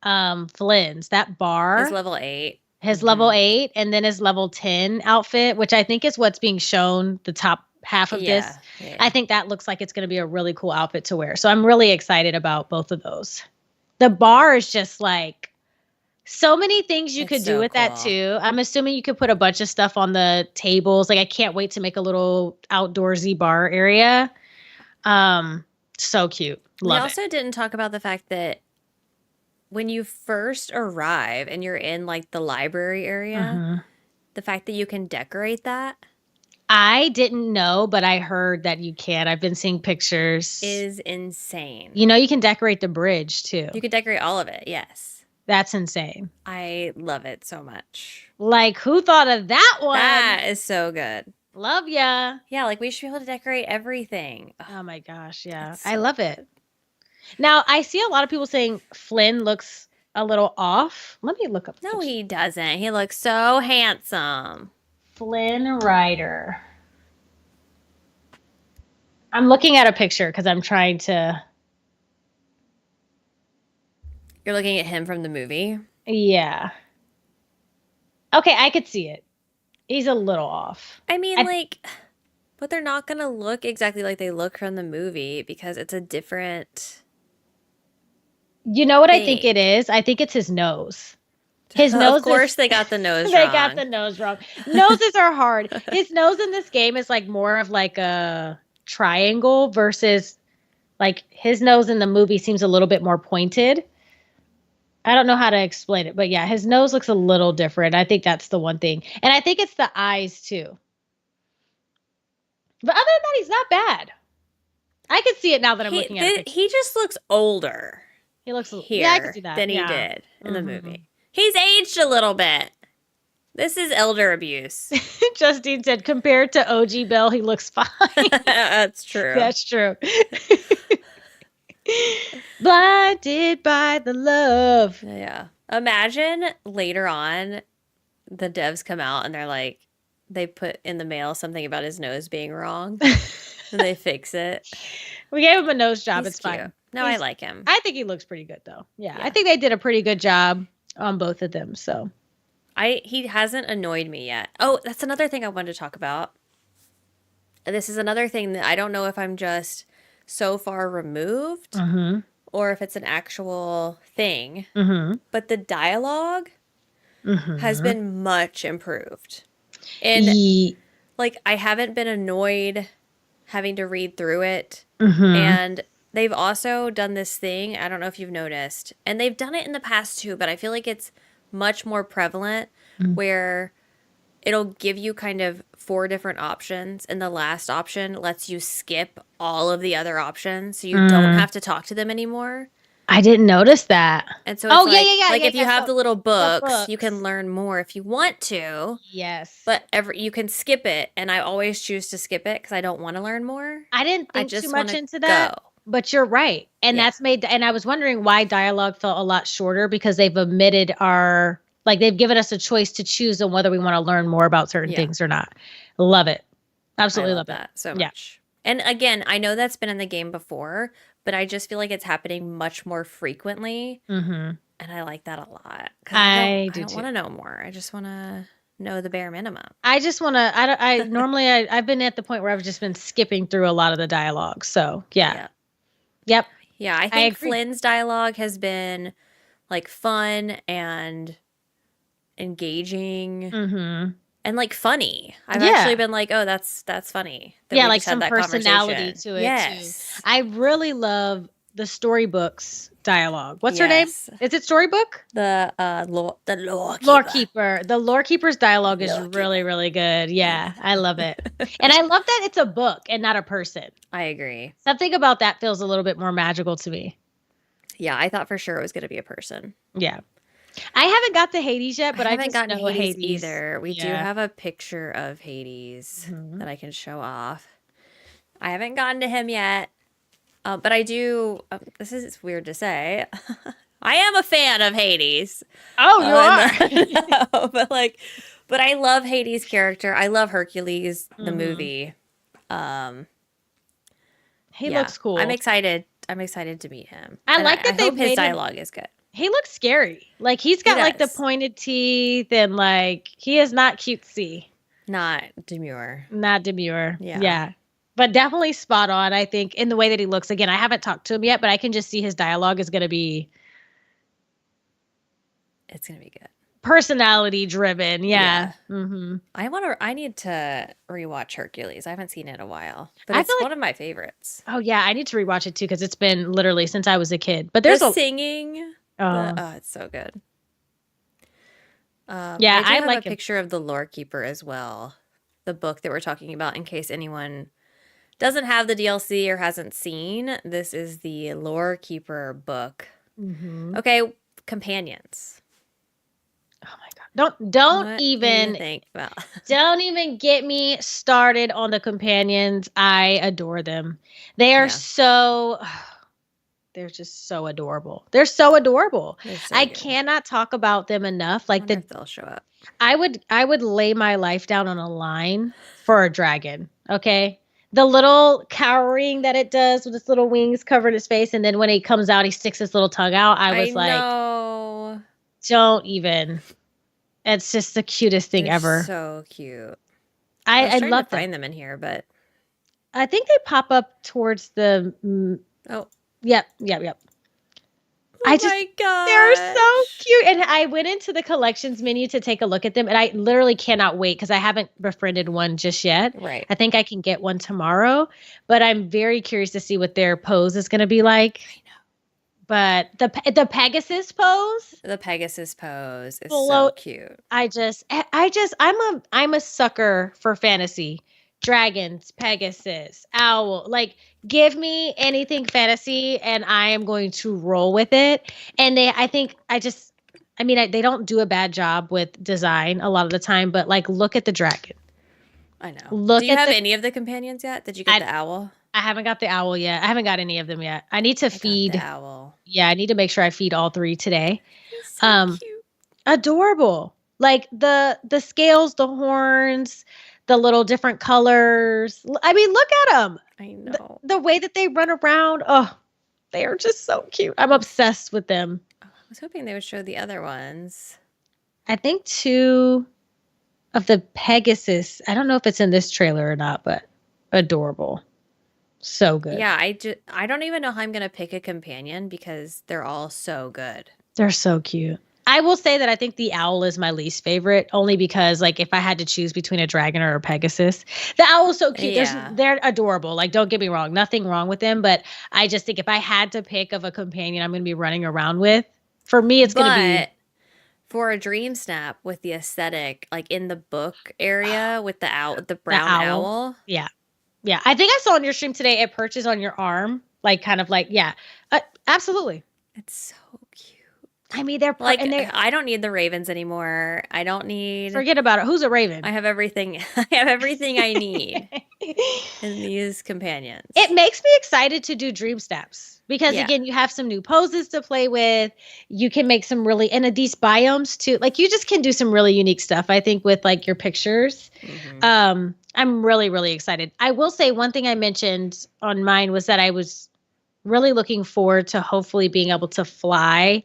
Flynn's, that bar. His level 8. His level 8, and then his level 10 outfit, which I think is what's being shown, the top half of this. Yeah. I think that looks like it's going to be a really cool outfit to wear. So I'm really excited about both of those. The bar is just like so many things you could do with that too. I'm assuming you could put a bunch of stuff on the tables. Like, I can't wait to make a little outdoorsy bar area. So cute. Love it. We also didn't talk about the fact that when you first arrive and you're in like the library area, the fact that you can decorate that. I didn't know, but I heard that you can. I've been seeing pictures. Is insane. You know, you can decorate the bridge too. You can decorate all of it. Yes. That's insane. I love it so much. Like, who thought of that one? That is so good. Love ya. Yeah, like we should be able to decorate everything. Oh my gosh, yeah. I love it. Now, I see a lot of people saying Flynn looks a little off. Let me look up. No, he doesn't. He looks so handsome. Flynn Rider. I'm looking at a picture because I'm trying to. You're looking at him from the movie? Yeah. Okay, I could see it. He's a little off. I mean, but they're not going to look exactly like they look from the movie because it's a different. You know what I think it is? I think it's his nose. His nose. Of course, they got the nose wrong. They got the nose wrong. Noses are hard. His nose in this game is like more of like a triangle versus like his nose in the movie seems a little bit more pointed. I don't know how to explain it, but yeah, his nose looks a little different. I think that's the one thing. And I think it's the eyes too. But other than that, he's not bad. I can see it now that I'm looking at it. He just looks older. He looks here I can see that. Than he did in the movie. He's aged a little bit. This is elder abuse. Justine said, compared to OG Bill, he looks fine. That's true. That's true. Blinded by the love. Yeah. Imagine later on the devs come out and they're like, they put in the mail something about his nose being wrong. And they fix it. We gave him a nose job. He's it's cute. fine. No, I like him. I think he looks pretty good though. Yeah. I think they did a pretty good job on both of them. So he hasn't annoyed me yet. Oh, that's another thing I wanted to talk about. This is another thing that I don't know if I'm just so far removed or if it's an actual thing. But the dialogue has been much improved. And like I haven't been annoyed having to read through it. And they've also done this thing, I don't know if you've noticed, and they've done it in the past too, but I feel like it's much more prevalent where it'll give you kind of 4 different options, and the last option lets you skip all of the other options so you don't have to talk to them anymore. I didn't notice that. And so it's like if you have the little books, you can learn more if you want to. Yes. But you can skip it, and I always choose to skip it because I don't want to learn more. I didn't think too much into that. But you're right. And Yeah. that's made, and I was wondering why dialogue felt a lot shorter because they've omitted like they've given us a choice to choose on whether we want to learn more about certain things or not. Love it. I Absolutely love love it. that so Yeah. much. And again, I know that's been in the game before, but I just feel like it's happening much more frequently. Mm-hmm. And I like that a lot. Because I I do don't too. want to know more. I just want to know the bare minimum. I just want to, normally I've been at the point where I've just been skipping through a lot of the dialogue. So yeah. Yep. Yeah, I think Flynn's dialogue has been like fun and engaging and like funny. I've actually been like, oh, that's funny. Yeah, like some personality to it too. I really love the Storybooks dialogue. What's her name? Is it Storybook? The lore keeper. The lore keeper's dialogue is really, really good. Yeah, I love it. And I love that it's a book and not a person. I agree. Something about that feels a little bit more magical to me. Yeah, I thought for sure it was going to be a person. Yeah. I haven't got to Hades yet, but I haven't just gotten know Hades either. We do have a picture of Hades Mm-hmm. that I can show off. I haven't gotten to him yet, but I do. This is weird to say. I am a fan of Hades. Oh, you are. But I love Hades' character. I love Hercules, the movie. He looks cool. I'm excited. I'm excited to meet him. I like that I hope his dialogue is good. He looks scary. Like he's got like the pointed teeth and like he is not cutesy. Not demure. Yeah. But definitely spot on, I think, in the way that he looks. Again, I haven't talked to him yet, but I can just see his dialogue is going to be... It's going to be good. Personality driven. Yeah. Mm-hmm. I need to rewatch Hercules. I haven't seen it in a while, but it's one of my favorites. Oh yeah. I need to rewatch it too. Cause it's been literally since I was a kid, but there's singing. It's so good. Yeah. I like a picture of the Lore Keeper as well. The book that we're talking about in case anyone doesn't have the DLC or hasn't seen. This is the Lore Keeper book. Mm-hmm. Okay. Companions. Oh my God. Don't even think about. Don't even get me started on the companions. I adore them. They are they're just so adorable. They're so adorable. I cannot talk about them enough. Like if they'll show up. I would lay my life down on a line for a dragon. Okay. The little cowering that it does with its little wings covering its face. And then when he comes out, he sticks his little tongue out. I was like, don't even. It's just the cutest thing ever. So cute. I love to find them in here, but I think they pop up towards the. Yep. Oh my God. They're so cute. And I went into the collections menu to take a look at them, and I literally cannot wait because I haven't befriended one just yet. Right. I think I can get one tomorrow, but I'm very curious to see what their pose is going to be like. I know. But the Pegasus pose. The Pegasus pose is so cute. I'm a sucker for fantasy. Dragons, Pegasus, owl. Like, give me anything fantasy and I am going to roll with it. And they don't do a bad job with design a lot of the time, but like, look at the dragon. I know. Do you have any of the companions yet? Did you get the owl? I haven't got the owl yet. I haven't got any of them yet. I need to feed the owl. Yeah, I need to make sure I feed all three today. He's so cute. Adorable. Like the scales, the horns, the little different colors. I mean, look at them. I know. The way that they run around. Oh, they are just so cute. I'm obsessed with them. I was hoping they would show the other ones. I think 2 of the Pegasus. I don't know if it's in this trailer or not, but adorable. So good. Yeah, I don't even know how I'm going to pick a companion because they're all so good. They're so cute. I will say that I think the owl is my least favorite, only because, like, if I had to choose between a dragon or a Pegasus, the owl is so cute. Yeah. They're adorable. Like, don't get me wrong. Nothing wrong with them. But I just think if I had to pick of a companion I'm going to be running around with, for me, it's going to be... For a dream snap with the aesthetic, like in the book area with the brown owl. Yeah. Yeah. I think I saw on your stream today, it perches on your arm. Like, kind of like, yeah. Absolutely. It's so cute. I mean, they're like, I don't need the ravens anymore. I don't need. Forget about it. Who's a raven? I have everything. I have everything I need. in these companions. It makes me excited to do dream steps because again, you have some new poses to play with. You can make some really, and these biomes too. Like you just can do some really unique stuff, I think, with like your pictures. I'm really, really excited. I will say one thing I mentioned on mine was that I was really looking forward to hopefully being able to fly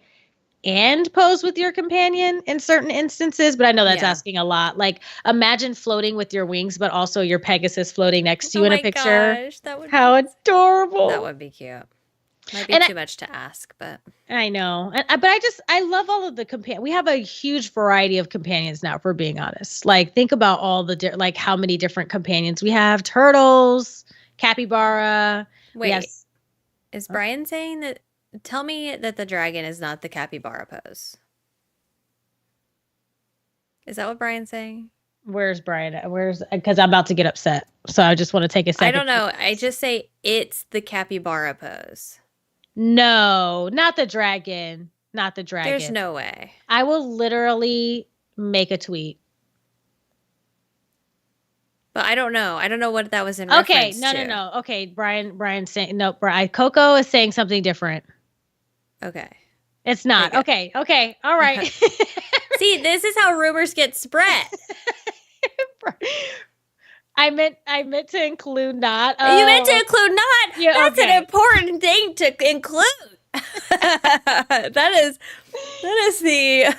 and pose with your companion in certain instances, but I know that's asking a lot. Like imagine floating with your wings, but also your Pegasus floating next to you in a picture. Gosh, that would How adorable. That would be cute. Might be too much to ask, but I know. But I love all of the companions. We have a huge variety of companions now, if we're being honest. Like think about all the like how many different companions we have. Turtles, capybara. Wait, is Brian saying that? Tell me that the dragon is not the capybara pose. Is that what Brian's saying? Where's Brian? Because I'm about to get upset. So I just want to take a second. I don't know. I just say it's the capybara pose. No, not the dragon. Not the dragon. There's no way. I will literally make a tweet. But I don't know. I don't know what that was in reference to. No. Okay, Brian's saying no. Coco is saying something different. Okay. It's not. Okay. All right. See, this is how rumors get spread. I meant to include not. You meant to include not? Yeah, that's an important thing to include. That is the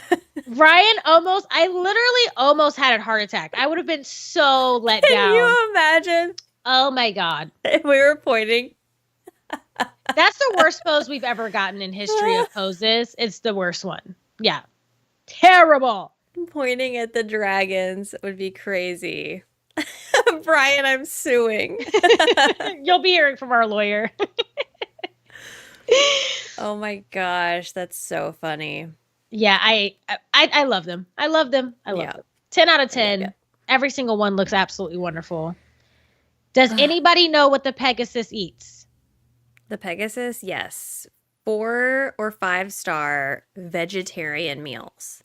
Brian I literally almost had a heart attack. I would have been so let down. Can you imagine? Oh my God. If we were pointing. That's the worst pose we've ever gotten in history of poses. It's the worst one. Yeah. Terrible. Pointing at the dragons would be crazy. Brian, I'm suing. You'll be hearing from our lawyer. Oh my gosh, that's so funny. Yeah, I love them. I love them. 10 out of 10. Every single one looks absolutely wonderful. Does anybody know what the Pegasus eats? The Pegasus, yes. 4 or 5 star vegetarian meals.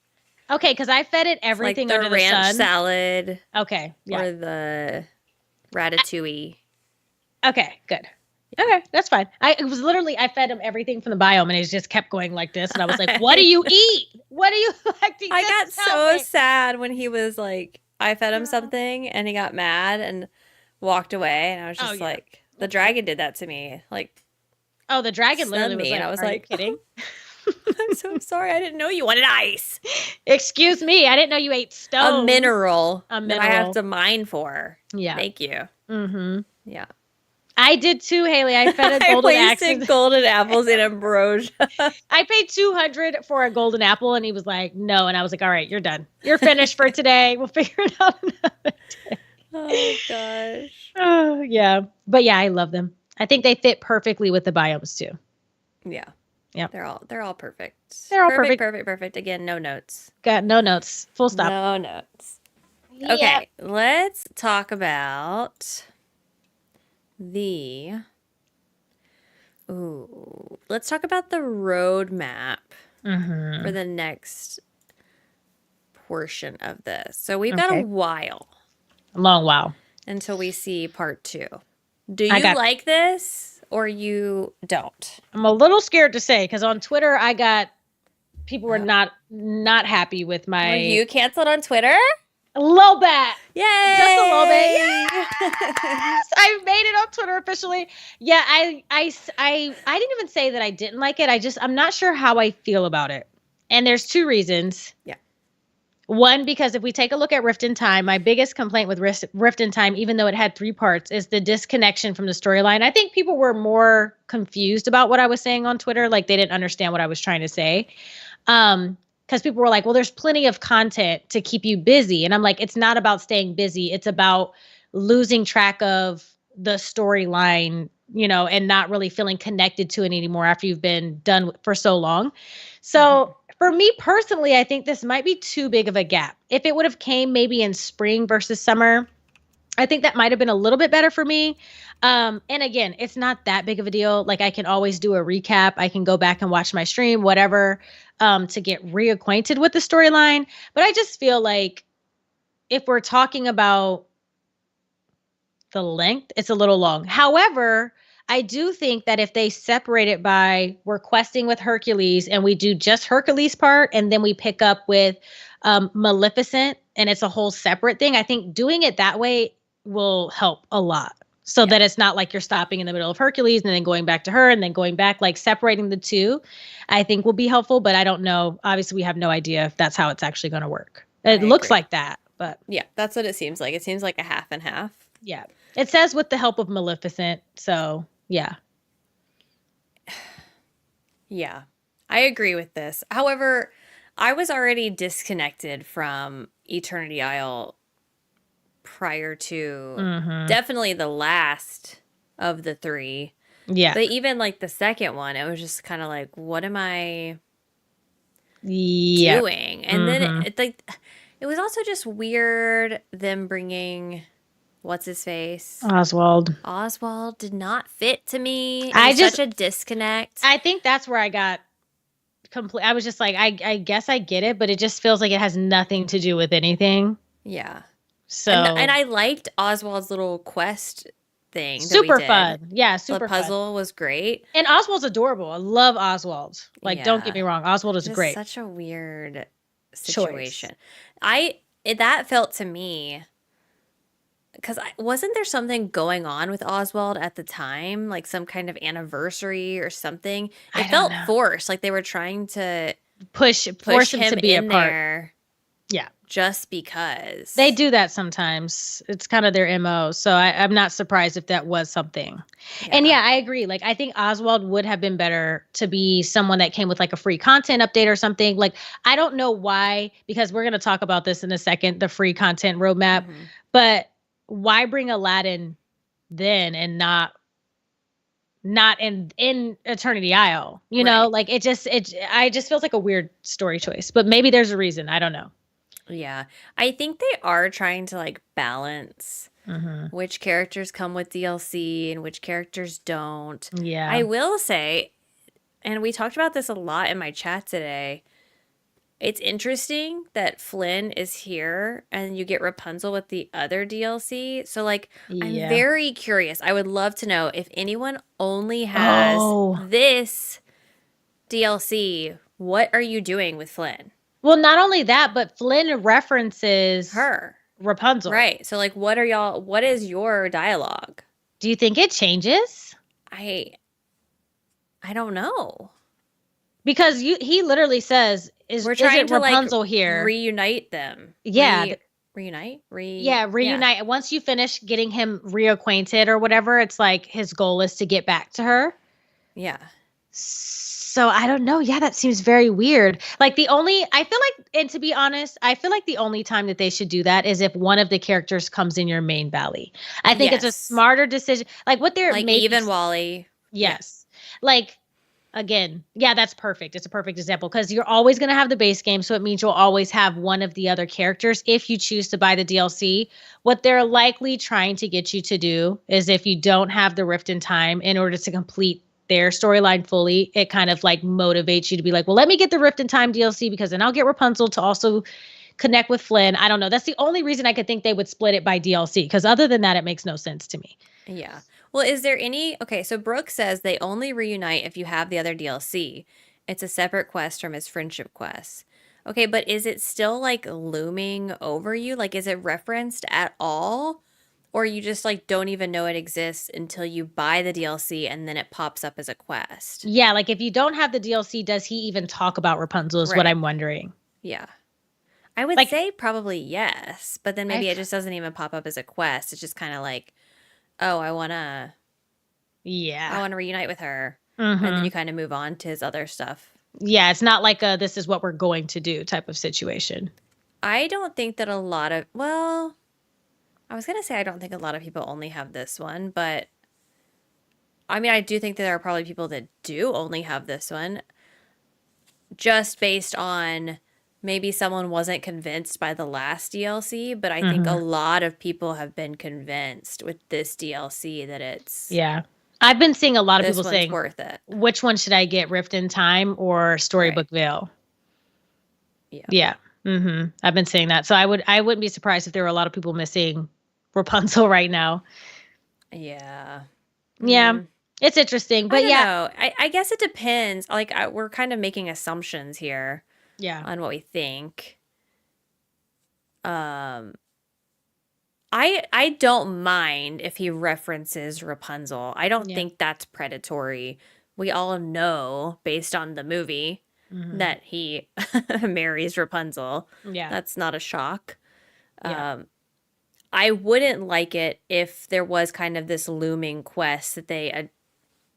Okay, because I fed it everything like under the ranch sun. Salad. Okay, yeah. Or the ratatouille. Okay, good. Okay, that's fine. I fed him everything from the biome, and he just kept going like this, and I was like, "What do you eat? What do you like to eat?" I got so sad when he was like, I fed him something, and he got mad and walked away, and I was just like, the dragon did that to me, like. Oh, the dragon literally was like, and I was "Are like, you kidding?" I'm so sorry. I didn't know you wanted ice. Excuse me. I didn't know you ate stone. A mineral that I have to mine for. Yeah. Thank you. Mm-hmm. Yeah. I did too, Haley. I fed a golden wasted golden apples in ambrosia. I paid $200 for a golden apple, and he was like, "No." And I was like, "All right, you're done. You're finished for today. We'll figure it out another day." Oh gosh. Oh yeah, but yeah, I love them. I think they fit perfectly with the biomes too. Yeah. They're all perfect. They're all perfect. Perfect. Again, no notes. Got no notes. Full stop. No notes. Okay, let's talk about let's talk about the roadmap for the next portion of this. So we've got a while. A long while. Until we see part 2. Do you like this or you don't? I'm a little scared to say because on Twitter I got people were not happy with my. Were you canceled on Twitter? A little bit. Yay! Just a little bit. Yes! I made it on Twitter officially. Yeah, I didn't even say that I didn't like it. I'm not sure how I feel about it. And there's 2 reasons. Yeah. One, because if we take a look at Rift in Time, my biggest complaint with Rift in Time, even though it had 3 parts, is the disconnection from the storyline. I think people were more confused about what I was saying on Twitter. Like they didn't understand what I was trying to say. Because people were like, well, there's plenty of content to keep you busy. And I'm like, it's not about staying busy. It's about losing track of the storyline, and not really feeling connected to it anymore after you've been done for so long. So for me personally, I think this might be too big of a gap. If it would have came maybe in spring versus summer, I think that might have been a little bit better for me. And again, it's not that big of a deal. Like I can always do a recap. I can go back and watch my stream, whatever, to get reacquainted with the storyline. But I just feel like if we're talking about the length, it's a little long. However, I do think that if they separate it by we're questing with Hercules and we do just Hercules part and then we pick up with Maleficent and it's a whole separate thing, I think doing it that way will help a lot. So that it's not like you're stopping in the middle of Hercules and then going back to her and then going back, like separating the two, I think will be helpful. But I don't know. Obviously, we have no idea if that's how it's actually going to work. It looks like that, but yeah, that's what it seems like. It seems like a half and half. Yeah. It says with the help of Maleficent. So yeah. Yeah, I agree with this. However, I was already disconnected from Eternity Isle prior to definitely the last of the three. Yeah. But even like the second one, it was just kind of like, what am I Yeah. doing? And then it was also just weird them bringing what's his face? Oswald. Oswald did not fit to me. It I was just such a disconnect. I think that's where I got complete. I was just like, I guess I get it, but it just feels like it has nothing to do with anything. Yeah. So and I liked Oswald's little quest thing. Super fun. Yeah, super The puzzle was great. And Oswald's adorable. I love Oswald. Like, don't get me wrong. Oswald is just great. Such a weird situation. That felt to me, because wasn't there something going on with Oswald at the time? Like some kind of anniversary or something? It felt forced. Like they were trying to force him to be a part. There. Yeah. Just because. They do that sometimes. It's kind of their MO. So I'm not surprised if that was something. Yeah. And yeah, I agree. Like, I think Oswald would have been better to be someone that came with like a free content update or something. Like, I don't know why, because we're going to talk about this in a second, the free content roadmap. But why bring Aladdin then and not in Eternity Isle? You know, like I just feels like a weird story choice. But maybe there's a reason. I don't know. Yeah. I think they are trying to like balance which characters come with DLC and which characters don't. Yeah. I will say, and we talked about this a lot in my chat today, it's interesting that Flynn is here and you get Rapunzel with the other DLC. So like, I'm very curious. I would love to know if anyone only has this DLC, what are you doing with Flynn? Well, not only that, but Flynn references her, Rapunzel. Right. So like, what is your dialogue? Do you think it changes? I don't know. Because he literally says, we're trying to Rapunzel like here? Reunite them. Yeah. Reunite? Reunite. Yeah. Once you finish getting him reacquainted or whatever, it's like his goal is to get back to her. Yeah. So I don't know. Yeah, that seems very weird. Like I feel like, and to be honest, I feel like the only time that they should do that is if one of the characters comes in your main valley. I think it's a smarter decision. Like what they're like even Wally. Yes. Like, again, yeah, that's perfect. It's a perfect example because you're always going to have the base game. So it means you'll always have one of the other characters if you choose to buy the DLC. What they're likely trying to get you to do is if you don't have the Rift in Time in order to complete their storyline fully, it kind of like motivates you to be like, well, let me get the Rift in Time DLC because then I'll get Rapunzel to also connect with Flynn. I don't know. That's the only reason I could think they would split it by DLC because other than that, it makes no sense to me. Yeah. Well, is there okay, so Brooke says they only reunite if you have the other DLC. It's a separate quest from his friendship quest. Okay, but is it still like looming over you? Like, is it referenced at all? Or you just like don't even know it exists until you buy the DLC and then it pops up as a quest? Yeah, like if you don't have the DLC, does he even talk about Rapunzel is what I'm wondering. Yeah. I would say probably yes, but then maybe it just doesn't even pop up as a quest. It's just kind of like, oh, I want to reunite with her. And then you kind of move on to his other stuff. Yeah, it's not like a this is what we're going to do type of situation. I don't think that I was going to say I don't think a lot of people only have this one, but I mean, I do think that there are probably people that do only have this one just based on maybe someone wasn't convinced by the last DLC, but I think a lot of people have been convinced with this DLC that it's... Yeah. I've been seeing a lot of people saying, worth it. Which one should I get, Rift in Time or Storybook Vale? Yeah. I've been saying that. So I wouldn't be surprised if there were a lot of people missing Rapunzel right now. Yeah. Yeah. It's interesting, I but don't yeah. know. I guess it depends. Like, we're kind of making assumptions here Yeah. on what we think. Um, I don't mind if he references Rapunzel. I don't Yeah. think that's predatory. We all know, based on the movie, Mm-hmm. that he marries Rapunzel. Yeah. That's not a shock. Yeah. I wouldn't like it if there was kind of this looming quest that they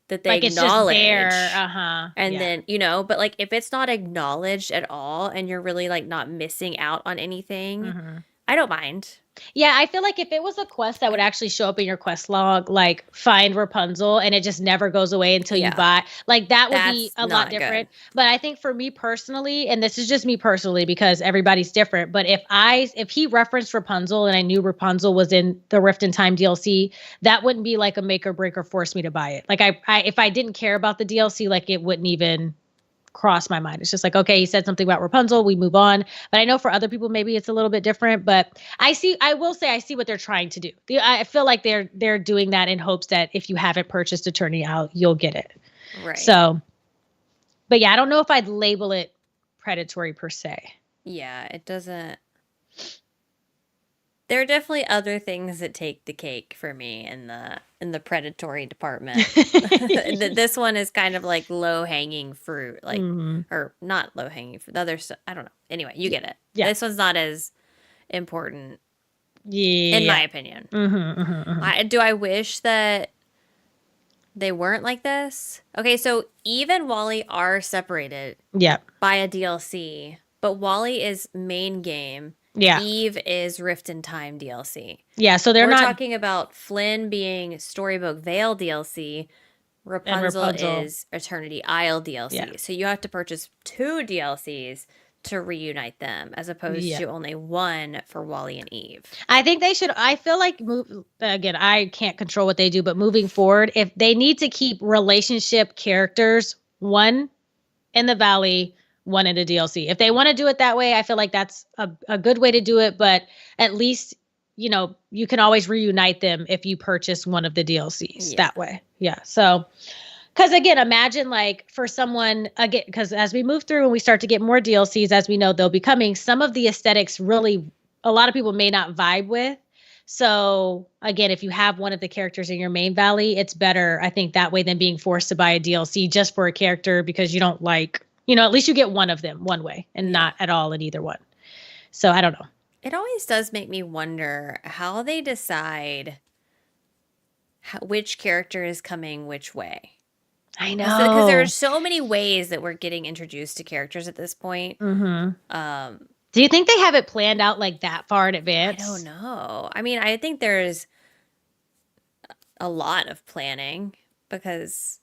Like it's just there. acknowledge. Uh-huh. And Yeah. then, but like if it's not acknowledged at all and you're really like not missing out on anything, Mm-hmm. I don't mind. Yeah, I feel like if it was a quest that would actually show up in your quest log, like find Rapunzel, and it just never goes away until you Yeah, buy, like that would be that's a lot not good. different. But I think for me personally, and this is just me personally because everybody's different, but if he referenced Rapunzel and I knew Rapunzel was in the Rift in Time DLC, that wouldn't be like a make or break or force me to buy it. Like I if I didn't care about the DLC, like it wouldn't even cross my mind. It's just like, okay, he said something about Rapunzel, we move on. But I know for other people maybe it's a little bit different, but I will say I see what they're trying to do. I feel like they're doing that in hopes that if you haven't purchased Attorney Out, you'll get it. Right. So, but yeah, I don't know if I'd label it predatory per se. Yeah, it doesn't. There are definitely other things that take the cake for me in the predatory department. This one is kind of like low hanging fruit, like or not low hanging fruit. The other stuff, I don't know. Anyway, you get it. Yeah. This one's not as important, Yeah. in my opinion. Do I wish that they weren't like this? Okay, so Eve and Wally are separated. Yeah. By a DLC, but Wally is main game. Yeah. Eve is Rift in Time DLC. Yeah, so we're not talking about Flynn being Storybook Vale DLC. Rapunzel is Eternity Isle DLC. Yeah. So you have to purchase 2 DLCs to reunite them as opposed to only one for Wally and Eve. I think they should. I feel like again, I can't control what they do, but moving forward, if they need to keep relationship characters, one in the valley, one in the DLC. If they want to do it that way, I feel like that's a good way to do it. But at least, you can always reunite them if you purchase one of the DLCs that way. Yeah. So, because again, imagine like for someone, again, because as we move through and we start to get more DLCs, as we know, they'll be coming, some of the aesthetics really, a lot of people may not vibe with. So again, if you have one of the characters in your main valley, it's better, I think, that way than being forced to buy a DLC just for a character because you don't like, at least you get one of them one way and not at all in either one. So I don't know. It always does make me wonder how they decide which character is coming which way. I know. Because there are so many ways that we're getting introduced to characters at this point. Mm-hmm. Do you think they have it planned out like that far in advance? I don't know. I mean, I think there's a lot of planning because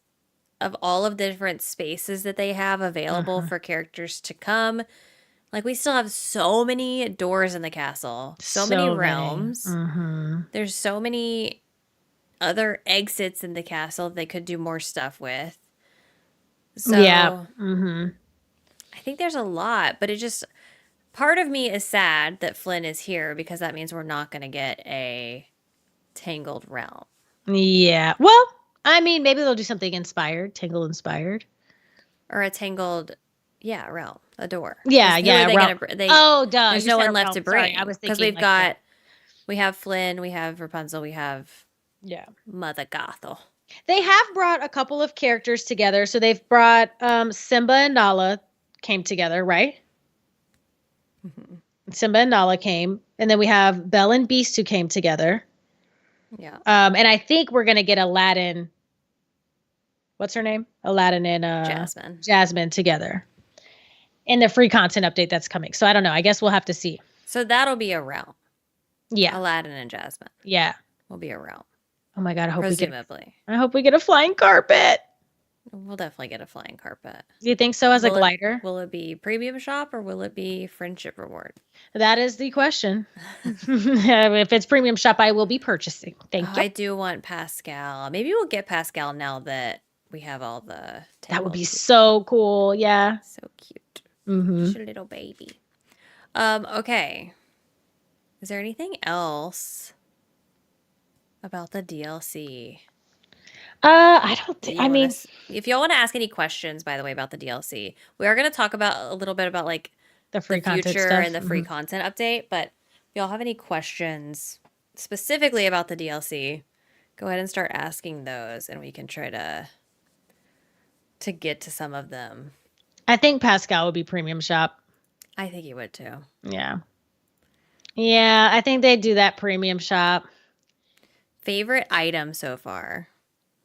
of all of the different spaces that they have available for characters to come. Like, we still have so many doors in the castle, so many realms. There's so many other exits in the castle they could do more stuff with. So, yeah. I think there's a lot, but it just, part of me is sad that Flynn is here because that means we're not going to get a Tangled realm. Yeah. Well, I mean, maybe they'll do something inspired, Tangled inspired. Or a Tangled, realm, a door. Yeah, duh. There's no one left to bring. Sorry, I was because thinking we have Flynn, we have Rapunzel, we have Mother Gothel. They have brought a couple of characters together. So they've brought Simba and Nala came together, right? Simba and Nala came. And then we have Belle and Beast who came together. Yeah. And I think we're going to get Aladdin. What's her name? Aladdin and Jasmine together in the free content update that's coming. So I don't know. I guess we'll have to see. So that'll be a realm. Yeah. Aladdin and Jasmine. Yeah. Will be a realm. Oh my God. Presumably. I hope we get a flying carpet. We'll definitely get a flying carpet. Do you think so as a glider? Will it be premium shop or will it be friendship reward? That is the question. If it's premium shop, I will be purchasing. Thank you. I do want Pascal. Maybe we'll get Pascal now that we have all the... That would be so cool. Yeah. So cute. Mm-hmm. She's a little baby. Okay. Is there anything else about the DLC? I don't think. I mean, If y'all want to ask any questions, by the way, about the DLC, we are going to talk about a little bit about like the free content future stuff and the free content update. But if y'all have any questions specifically about the DLC, go ahead and start asking those, and we can try to get to some of them. I think Pascal would be premium shop. I think he would too. Yeah. Yeah, I think they do that premium shop. Favorite item so far?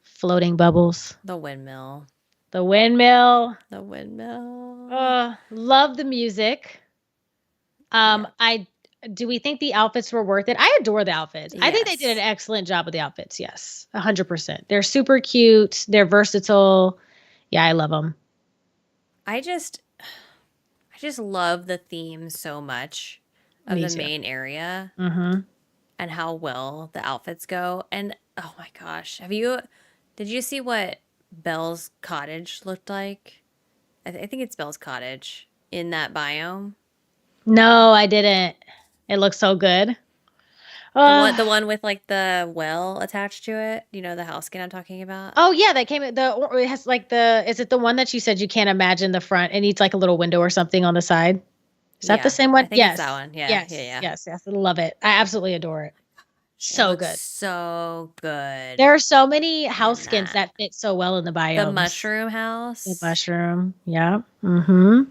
Floating bubbles. The windmill. The windmill. The windmill. Love the music. Do we think the outfits were worth it? I adore the outfits. Yes. I think they did an excellent job with the outfits. Yes, 100%. They're super cute. They're versatile. Yeah, I love them. I just love the theme so much of the main area and how well the outfits go. And oh my gosh, did you see what Belle's cottage looked like? I think it's Belle's cottage in that biome. No, I didn't. It looks so good. The one with like the well attached to it. You know the house skin I'm talking about? Oh yeah, that came. It has like is it the one that you said you can't imagine the front? It needs like a little window or something on the side. Is that the same one? I think it's that one. Yeah. Yes. I love it. I absolutely adore it. So good. So good. There are so many house skins that fit so well in the biomes. The mushroom house. The mushroom. Yeah. Mm-hmm.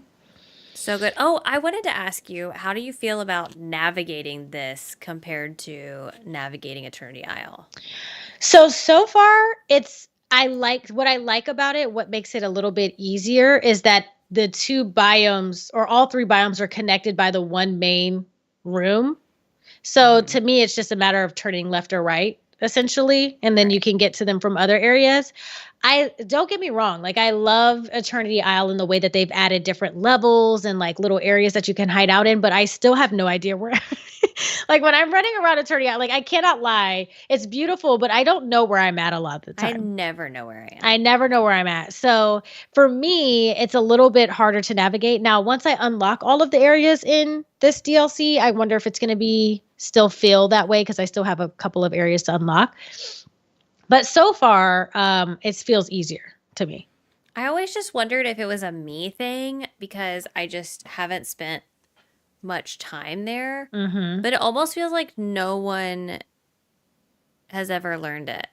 So good. Oh, I wanted to ask you, how do you feel about navigating this compared to navigating Eternity Isle? So far, what I like about it, what makes it a little bit easier is that the two biomes or all three biomes are connected by the one main room. So to me, it's just a matter of turning left or right, essentially, and then you can get to them from other areas. Don't get me wrong. Like I love Eternity Isle in the way that they've added different levels and like little areas that you can hide out in, but I still have no idea where, like when I'm running around Eternity Isle, like I cannot lie. It's beautiful, but I don't know where I'm at a lot of the time. I never know where I am. I never know where I'm at. So for me, it's a little bit harder to navigate. Now, once I unlock all of the areas in this DLC, I wonder if it's going to still feel that way because I still have a couple of areas to unlock. But so far, it feels easier to me. I always just wondered if it was a me thing because I just haven't spent much time there. Mm-hmm. But it almost feels like no one has ever learned it.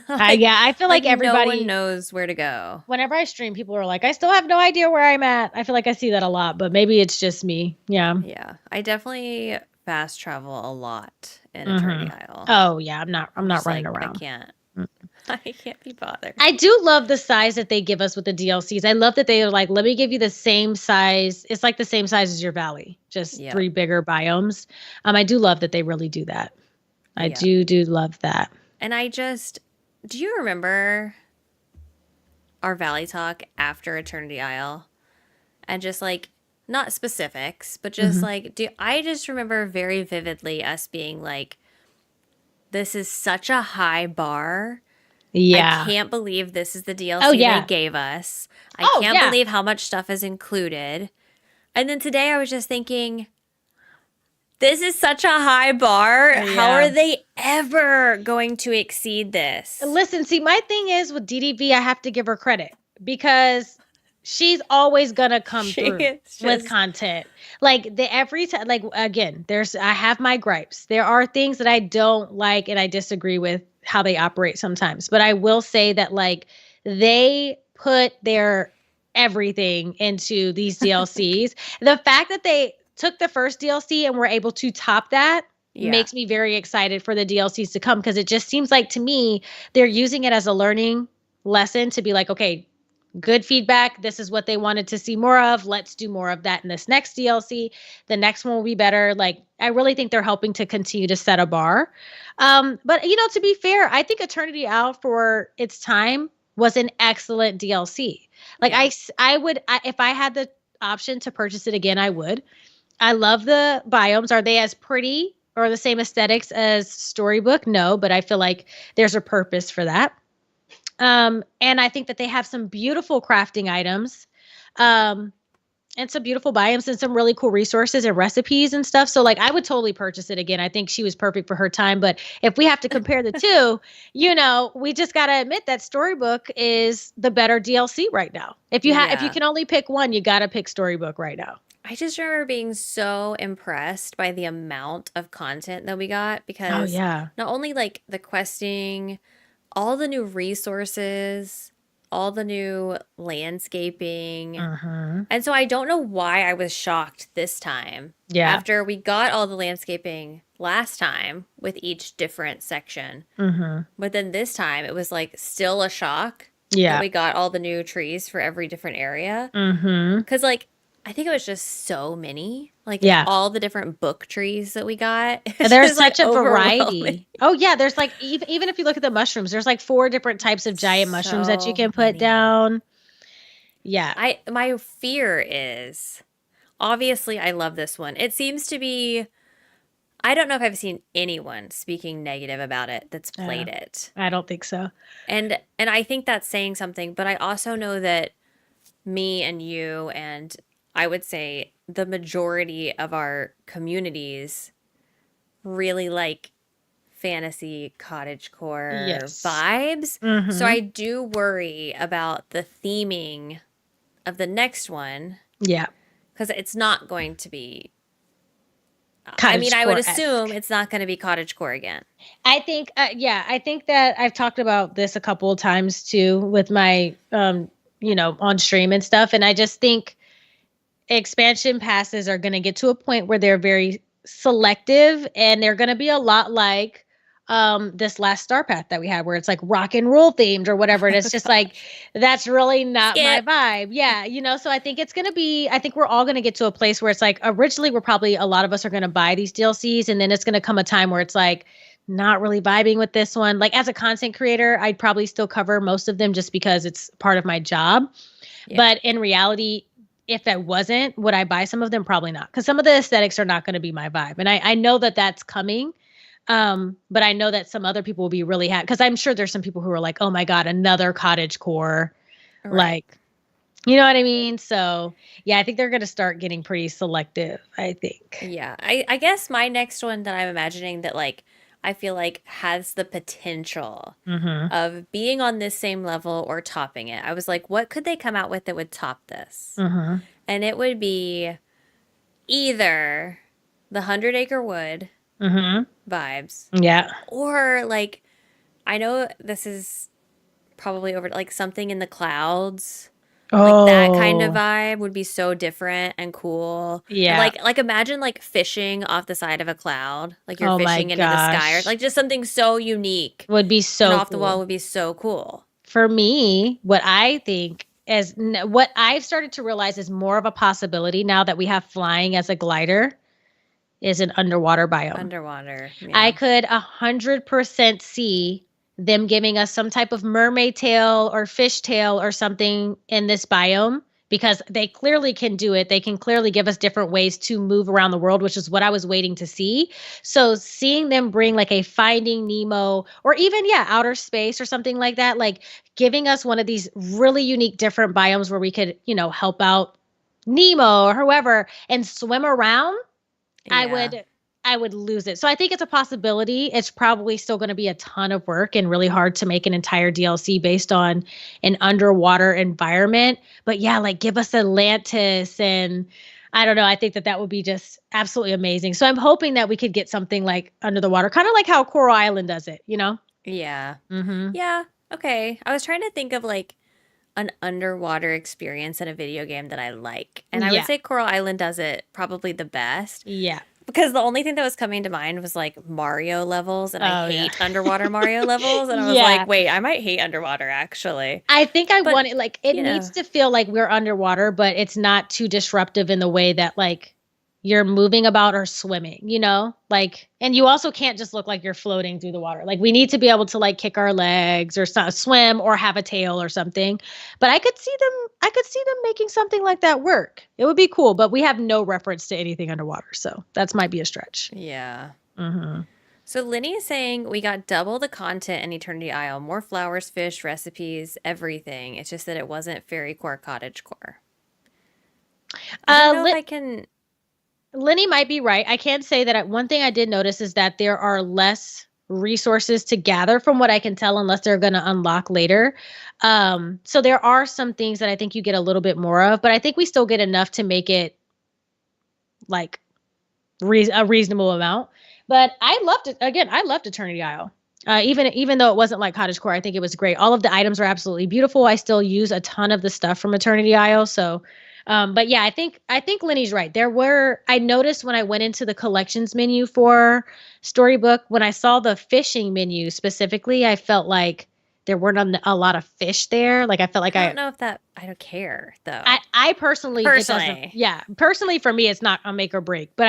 I feel like everybody no one knows where to go. Whenever I stream, people are like, I still have no idea where I'm at. I feel like I see that a lot, but maybe it's just me. Yeah. Yeah. I definitely fast travel a lot in Eternity Isle. Oh yeah. I'm not running around. I can't be bothered. I do love the size that they give us with the DLCs. I love that they are like, let me give you the same size. It's like the same size as your valley, just 3 bigger biomes. I do love that they really do that. I do love that. And do you remember our valley talk after Eternity Isle? And just like, not specifics, but just like, I just remember very vividly us being like, this is such a high bar. Yeah. I can't believe this is the DLC they gave us. I can't believe how much stuff is included. And then today I was just thinking, this is such a high bar. Yeah. How are they ever going to exceed this? Listen, see, my thing is with DDV, I have to give her credit because she's always gonna come through with content. Like every time, like again, I have my gripes. There are things that I don't like and I disagree with how they operate sometimes. But I will say that like they put their everything into these DLCs. The fact that they took the first DLC and were able to top that makes me very excited for the DLCs to come because it just seems like to me they're using it as a learning lesson to be like, okay, good feedback. This is what they wanted to see more of. Let's do more of that in this next DLC. The next one will be better. Like, I really think they're helping to continue to set a bar. But, to be fair, I think Eternity Isle for its time was an excellent DLC. Like, I would, if I had the option to purchase it again, I would. I love the biomes. Are they as pretty or the same aesthetics as Storybook? No, but I feel like there's a purpose for that. And I think that they have some beautiful crafting items. And and some beautiful biomes and some really cool resources and recipes and stuff. So like I would totally purchase it again. I think she was perfect for her time. But if we have to compare the two, we just gotta admit that Storybook is the better DLC right now. If you if you can only pick one, you gotta pick Storybook right now. I just remember being so impressed by the amount of content that we got because not only like the questing, all the new resources, all the new landscaping. And so I don't know why I was shocked this time. Yeah. After we got all the landscaping last time with each different section. But then this time it was like still a shock. Yeah. That we got all the new trees for every different area. Because like, I think it was just so many, like all the different book trees that we got. There's such a variety. Oh yeah, there's like even if you look at the mushrooms, there's like 4 different types of giant mushrooms that you can put down. Yeah. My fear is, obviously I love this one. It seems to be, I don't know if I've seen anyone speaking negative about it that's played it. I don't think so. And I think that's saying something, but I also know that me and you and I would say the majority of our communities really like fantasy cottage core vibes. So I do worry about the theming of the next one. Yeah. Because it's not going to be... I would assume it's not going to be cottage core again. I think, I think that I've talked about this a couple of times too with my, on stream and stuff. And I just think expansion passes are going to get to a point where they're very selective and they're going to be a lot like this last Star Path that we had where it's like rock and roll themed or whatever. And it's just like, that's really not my vibe. Yeah. So I think it's going to be, I think we're all going to get to a place where it's like, originally we're probably, a lot of us are going to buy these DLCs. And then it's going to come a time where it's like, not really vibing with this one. Like as a content creator, I'd probably still cover most of them just because it's part of my job. Yeah. But in reality, if I wasn't, would I buy some of them? Probably not. Because some of the aesthetics are not going to be my vibe. And I know that that's coming. But I know that some other people will be really happy. Because I'm sure there's some people who are like, oh my God, another cottage core. Right. Like, you know what I mean? So yeah, I think they're going to start getting pretty selective, I think. Yeah. I guess my next one that I'm imagining that like, I feel like has the potential of being on this same level or topping it. I was like, what could they come out with that would top this? And it would be either the 100 Acre Wood vibes. Yeah. Or like, I know this is probably over like something in the clouds. Like that kind of vibe would be so different and cool. Yeah. Like imagine like fishing off the side of a cloud. Like you're fishing into the sky or like just something so unique. Would be so and off the wall would be so cool. For me, what I think is what I've started to realize is more of a possibility now that we have flying as a glider is an underwater biome. Underwater. Yeah. I could 100% see them giving us some type of mermaid tail or fish tail or something in this biome because they clearly can do it. They can clearly give us different ways to move around the world, which is what I was waiting to see. So seeing them bring like a Finding Nemo or even, outer space or something like that, like giving us one of these really unique different biomes where we could, help out Nemo or whoever and swim around, I would lose it. So I think it's a possibility. It's probably still going to be a ton of work and really hard to make an entire DLC based on an underwater environment. But yeah, like give us Atlantis and I don't know. I think that would be just absolutely amazing. So I'm hoping that we could get something like under the water, kind of like how Coral Island does it, Yeah. Yeah. Okay. I was trying to think of like an underwater experience in a video game that I like. And I would say Coral Island does it probably the best. Yeah. Because the only thing that was coming to mind was like Mario levels, and I hate underwater Mario levels. And I was like, wait, I might hate underwater actually. I think I want it like it needs to feel like we're underwater, but it's not too disruptive in the way that like you're moving about or swimming, like, and you also can't just look like you're floating through the water. Like we need to be able to like kick our legs or swim or have a tail or something. But I could see them making something like that work. It would be cool, but we have no reference to anything underwater. So that might be a stretch. Yeah. So Lenny is saying we got double the content in Eternity Isle, more flowers, fish, recipes, everything. It's just that it wasn't Fairy Core, Cottage Core. I don't know if I can. Lenny might be right. I can say that one thing I did notice is that there are less resources to gather from what I can tell, unless they're going to unlock later. So there are some things that I think you get a little bit more of, but I think we still get enough to make it like a reasonable amount. But I loved it. Again, I loved Eternity Isle. Even though it wasn't like Cottage Core, I think it was great. All of the items are absolutely beautiful. I still use a ton of the stuff from Eternity Isle. So, but yeah, I think Lenny's right. I noticed when I went into the collections menu for Storybook, when I saw the fishing menu specifically, I felt like there weren't a lot of fish there. Like I felt like I don't know if that I don't care though. I personally, personally for me, it's not a make or break. But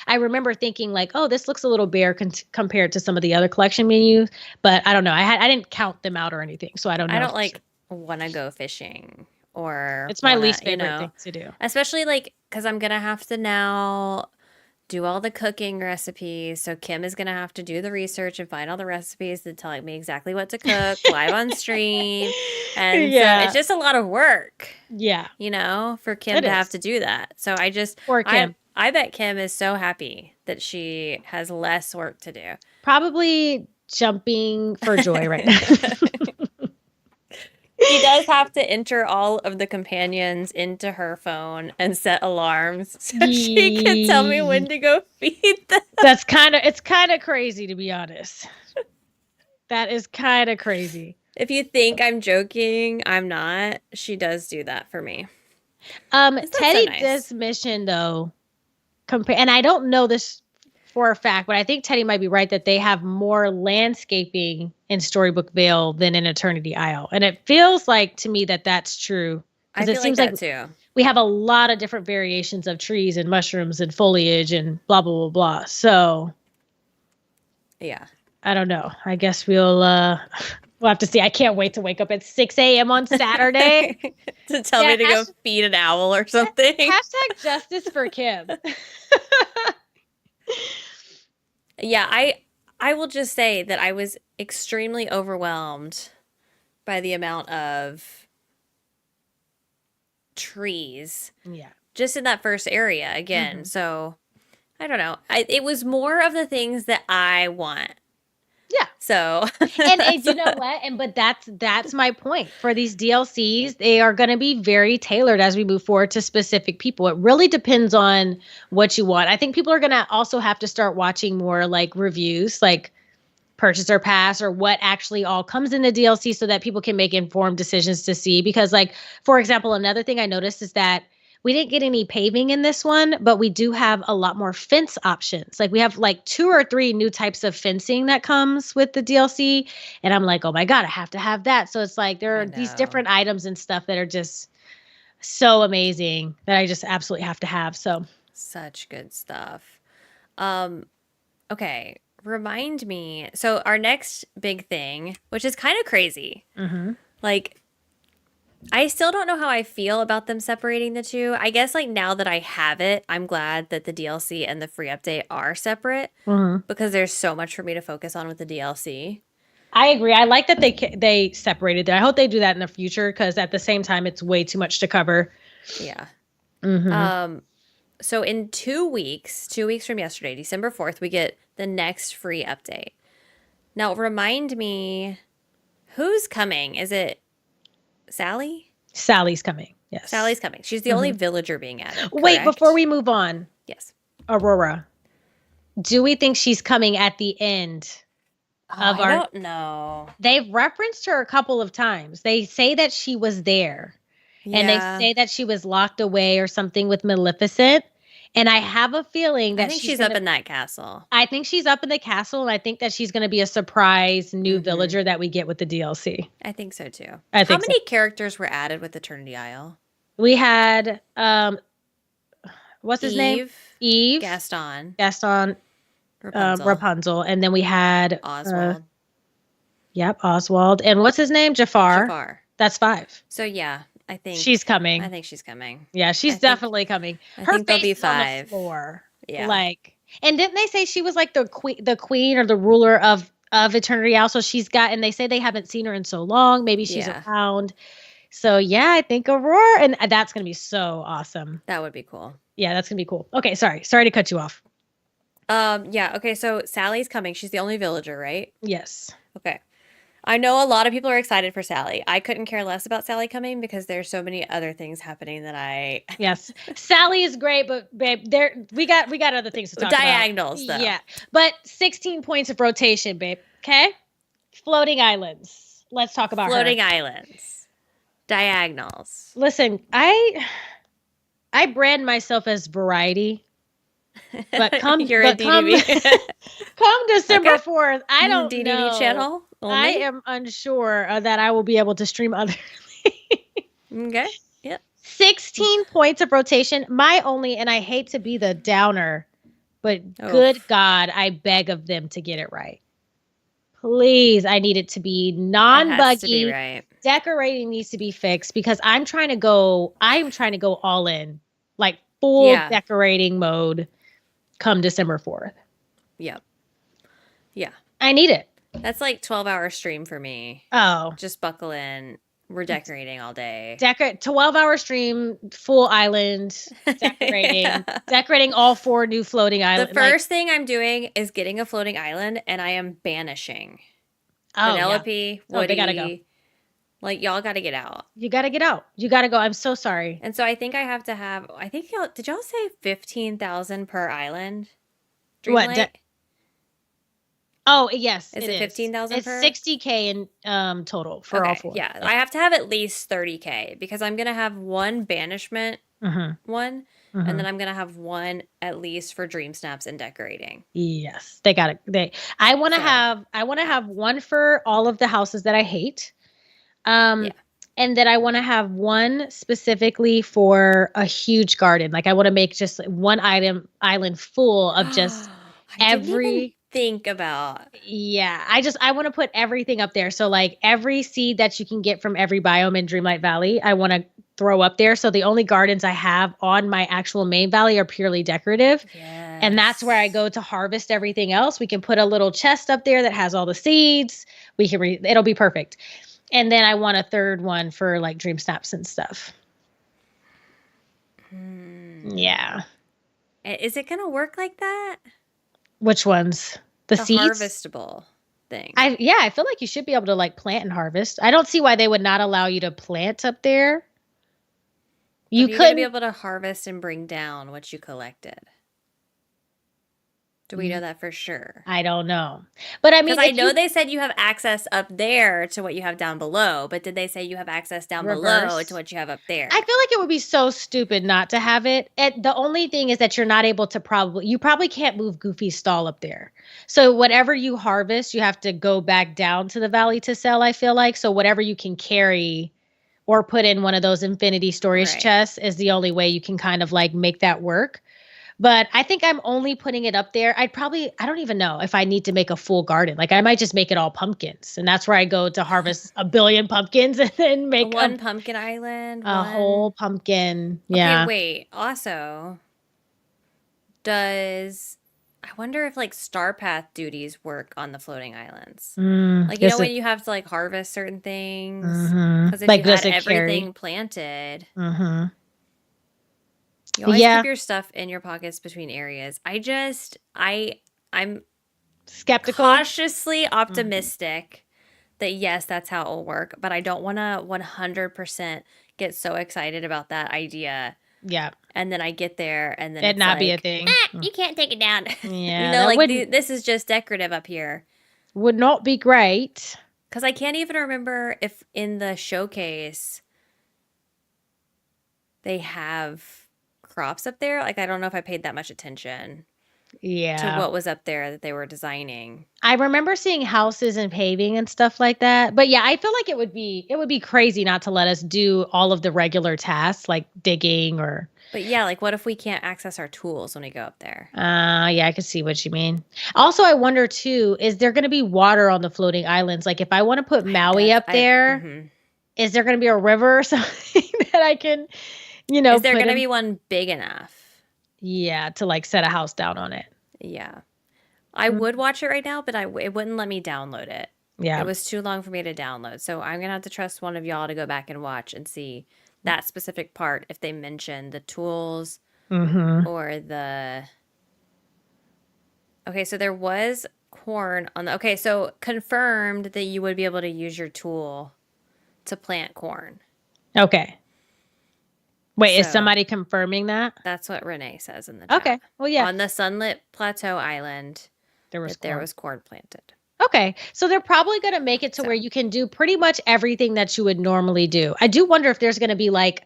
I remember thinking like, oh, this looks a little bare compared to some of the other collection menus. But I don't know. I didn't count them out or anything, so I don't know. I don't want to go fishing or it's my least favorite thing to do, especially because I'm gonna have to now do all the cooking recipes. So Kim is going to have to do the research and find all the recipes to tell me exactly what to cook live on stream. And so it's just a lot of work. Yeah. For Kim to have to do that. So Poor Kim. I bet Kim is so happy that she has less work to do. Probably jumping for joy right now. She does have to enter all of the companions into her phone and set alarms so she can tell me when to go feed them. It's kind of crazy, to be honest. That is kind of crazy. If you think I'm joking, I'm not. She does do that for me. Teddy this mission though, and I don't know this for a fact, but I think Teddy might be right that they have more landscaping in Storybook Vale than in Eternity Isle. And it feels like to me that that's true. I feel like that too. We have a lot of different variations of trees and mushrooms and foliage and blah, blah, blah, blah. So, yeah. I don't know. I guess we'll have to see. I can't wait to wake up at 6 a.m. on Saturday. to tell me to go feed an owl or something. Hashtag justice for Kim. Yeah, I will just say that I was extremely overwhelmed by the amount of trees. Yeah. Just in that first area again. Mm-hmm. So, I don't know. It was more of the things that I want. Yeah. So, and you know what? But that's my point. For these DLCs, they are going to be very tailored as we move forward to specific people. It really depends on what you want. I think people are going to also have to start watching more like reviews, like purchase or pass, or what actually all comes in the DLC so that people can make informed decisions to see. Because like, for example, another thing I noticed is that we didn't get any paving in this one, but we do have a lot more fence options. Like we have like 2 or 3 new types of fencing that comes with the DLC. And I'm like, oh my God, I have to have that. So it's like there are these different items and stuff that are just so amazing that I just absolutely have to have. So such good stuff. Okay. Remind me. So our next big thing, which is kind of crazy. Mm-hmm. Like, I still don't know how I feel about them separating the two. I guess like now that I have it, I'm glad that the DLC and the free update are separate because there's so much for me to focus on with the DLC. I agree. I like that they separated that. I hope they do that in the future because at the same time, it's way too much to cover. Yeah. Mm-hmm. So in 2 weeks from yesterday, December 4th, we get the next free update. Now remind me, who's coming? Is it Sally? Sally's coming. Yes. Sally's coming. She's the only villager being added. Correct? Wait, before we move on. Yes. Aurora. Do we think she's coming at the end of I don't know. They've referenced her a couple of times. They say that she was there. Yeah. And they say that she was locked away or something with Maleficent. And I have a feeling that I think she's up in that castle. I think she's up in the castle, and I think that she's going to be a surprise new villager that we get with the DLC. I think so too. How many characters were added with Eternity Isle? We had what's his name? Eve, Gaston, Rapunzel, and then we had Oswald. Oswald, and what's his name? Jafar. That's 5. So yeah. I think she's coming. I think she's coming. Yeah, she's definitely coming. Her think there'll be 5. On the floor. Yeah. And didn't they say she was like the queen or the ruler of Eternity Isle? So she's got, and they say they haven't seen her in so long. Maybe she's around. So yeah, I think Aurora, and that's gonna be so awesome. That would be cool. Yeah, that's gonna be cool. Okay, sorry to cut you off. Yeah, okay, so Sally's coming. She's the only villager, right? Yes. Okay. I know a lot of people are excited for Sally. I couldn't care less about Sally coming because there's so many other things happening that I Yes. Sally is great, but babe, we got other things to talk about. Diagonals though. Yeah. But 16 points of rotation, babe. Okay? Floating islands. Let's talk about floating islands. Diagonals. Listen, I brand myself as variety. But come DDV. Come December 4th, I don't DDV know. channel only? I am unsure that I will be able to stream other. Okay. Yep. 16 points of rotation. My only, and I hate to be the downer, but good God, I beg of them to get it right. Please, I need it to be non-buggy. Right. Decorating needs to be fixed because I'm trying to go all in, like full decorating mode come December 4th. Yep. Yeah. I need it. That's like 12-hour stream for me. Oh. Just buckle in. We're decorating all day. 12-hour stream, full island, decorating. Decorating all 4 new floating islands. The first thing I'm doing is getting a floating island, and I am banishing. Penelope, Woody. They gotta go. Like, y'all gotta get out. You gotta get out. You gotta go. I'm so sorry. And so I think I have to have, did y'all say 15,000 per island? Dreamlight? What? Oh, yes. Is it 15,000 per? It's 60K in total for all 4. Yeah. I have to have at least 30K because I'm going to have one banishment one, and then I'm going to have one at least for dream snaps and decorating. Yes. I want to have one for all of the houses that I hate. And then I want to have one specifically for a huge garden. Like I want to make just one island full of just think about. Yeah. I want to put everything up there. So like every seed that you can get from every biome in Dreamlight Valley, I want to throw up there. So the only gardens I have on my actual main valley are purely decorative. Yes. And that's where I go to harvest everything else. We can put a little chest up there that has all the seeds. It'll be perfect. And then I want a third one for like dream snaps and stuff. Yeah. Is it going to work like that? Which ones? The seeds? Harvestable thing. I feel like you should be able to like plant and harvest. I don't see why they would not allow you to plant up there. You couldn't be able to harvest and bring down what you collected. Do we know that for sure? I don't know. But I mean, I know they said you have access up there to what you have down below, but did they say you have access down below to what you have up there? I feel like it would be so stupid not to have it. And the only thing is that you're not able to you probably can't move Goofy's stall up there. So whatever you harvest, you have to go back down to the valley to sell, I feel like. So whatever you can carry or put in one of those infinity storage chests is the only way you can kind of like make that work. But I think I'm only putting it up there. I don't even know if I need to make a full garden. Like I might just make it all pumpkins. And that's where I go to harvest 1 billion pumpkins and then make one pumpkin island. Whole pumpkin. Yeah. Okay, wait. Also, I wonder if like star path duties work on the floating islands? Like, you know, when you have to like harvest certain things? Because if like you had everything planted. You always keep your stuff in your pockets between areas. I'm skeptical, cautiously optimistic that yes, that's how it will work. But I don't want to 100% get so excited about that idea. Yeah. And then I get there and then it'd not be a thing. You can't take it down. Yeah. You know, like this is just decorative up here. Would not be great. Because I can't even remember if in the showcase they have crops up there. Like I don't know if I paid that much attention to what was up there that they were designing. I remember seeing houses and paving and stuff like that. But yeah, I feel like it would be crazy not to let us do all of the regular tasks like digging or. But yeah, like what if we can't access our tools when we go up there? Yeah, I can see what you mean. Also, I wonder too, is there going to be water on the floating islands? Like if I want to put Maui up there, is there going to be a river or something that I can, you know, is there going to be one big enough? Yeah, to like set a house down on it. Yeah. I would watch it right now, but it wouldn't let me download it. Yeah. It was too long for me to download. So I'm going to have to trust one of y'all to go back and watch and see that specific part if they mention the tools or the... Okay, so there was corn on the... Okay, so confirmed that you would be able to use your tool to plant corn. Okay. Wait, So is somebody confirming that? that's what Renee says in the chat. Okay. Well, yeah. On the Sunlit Plateau Island, there was corn planted. Okay. So they're probably going to make it to where you can do pretty much everything that you would normally do. I do wonder if there's going to be like,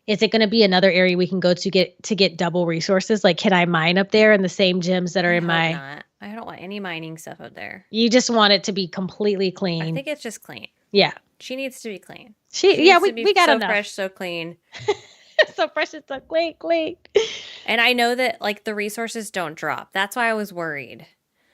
is it going to be another area we can go to get double resources? Like, can I mine up there in the same gems that are in my... Not. I don't want any mining stuff up there. You just want it to be completely clean. I think it's just clean. Yeah. She needs to be clean. We got so enough. Fresh, so clean. So fresh and so clean. And I know that like the resources don't drop. That's why I was worried.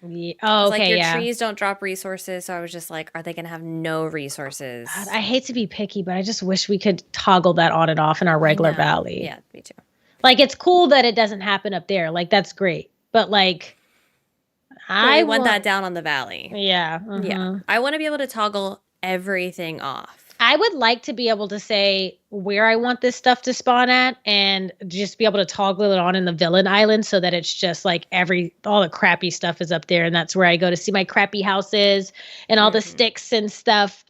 Yeah. Oh, okay, like your trees don't drop resources, so I was just like, are they gonna have no resources? God, I hate to be picky, but I just wish we could toggle that on and off in our regular valley. Yeah, me too. Like, it's cool that it doesn't happen up there. Like, that's great. But like, I want that down on the valley. Yeah. Yeah. I want to be able to toggle everything off. I would like to be able to say where I want this stuff to spawn at and just be able to toggle it on in the villain island so that it's just like all the crappy stuff is up there. And that's where I go to see my crappy houses and all the sticks and stuff.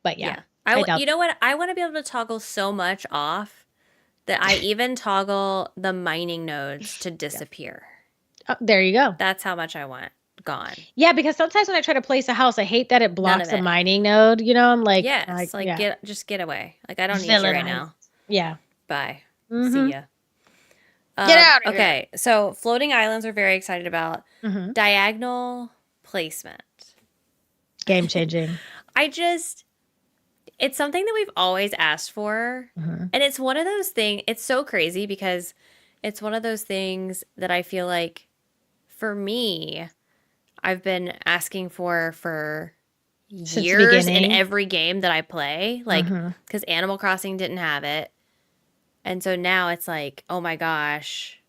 But yeah. You know what? I want to be able to toggle so much off that I even toggle the mining nodes to disappear. Oh, there you go. That's how much I want gone. Yeah, because sometimes when I try to place a house, I hate that it blocks a mining node. You know, I'm like, just get away. Like, I don't need you right now. Yeah. Bye. See ya. Get out of here. Okay, so floating islands we're very excited about. Diagonal placement. Game changing. It's something that we've always asked for. And it's one of those things, it's so crazy because it's one of those things that I feel like for me, I've been asking for years in every game that I play. Like, because Animal Crossing didn't have it. And so now it's like, oh my gosh,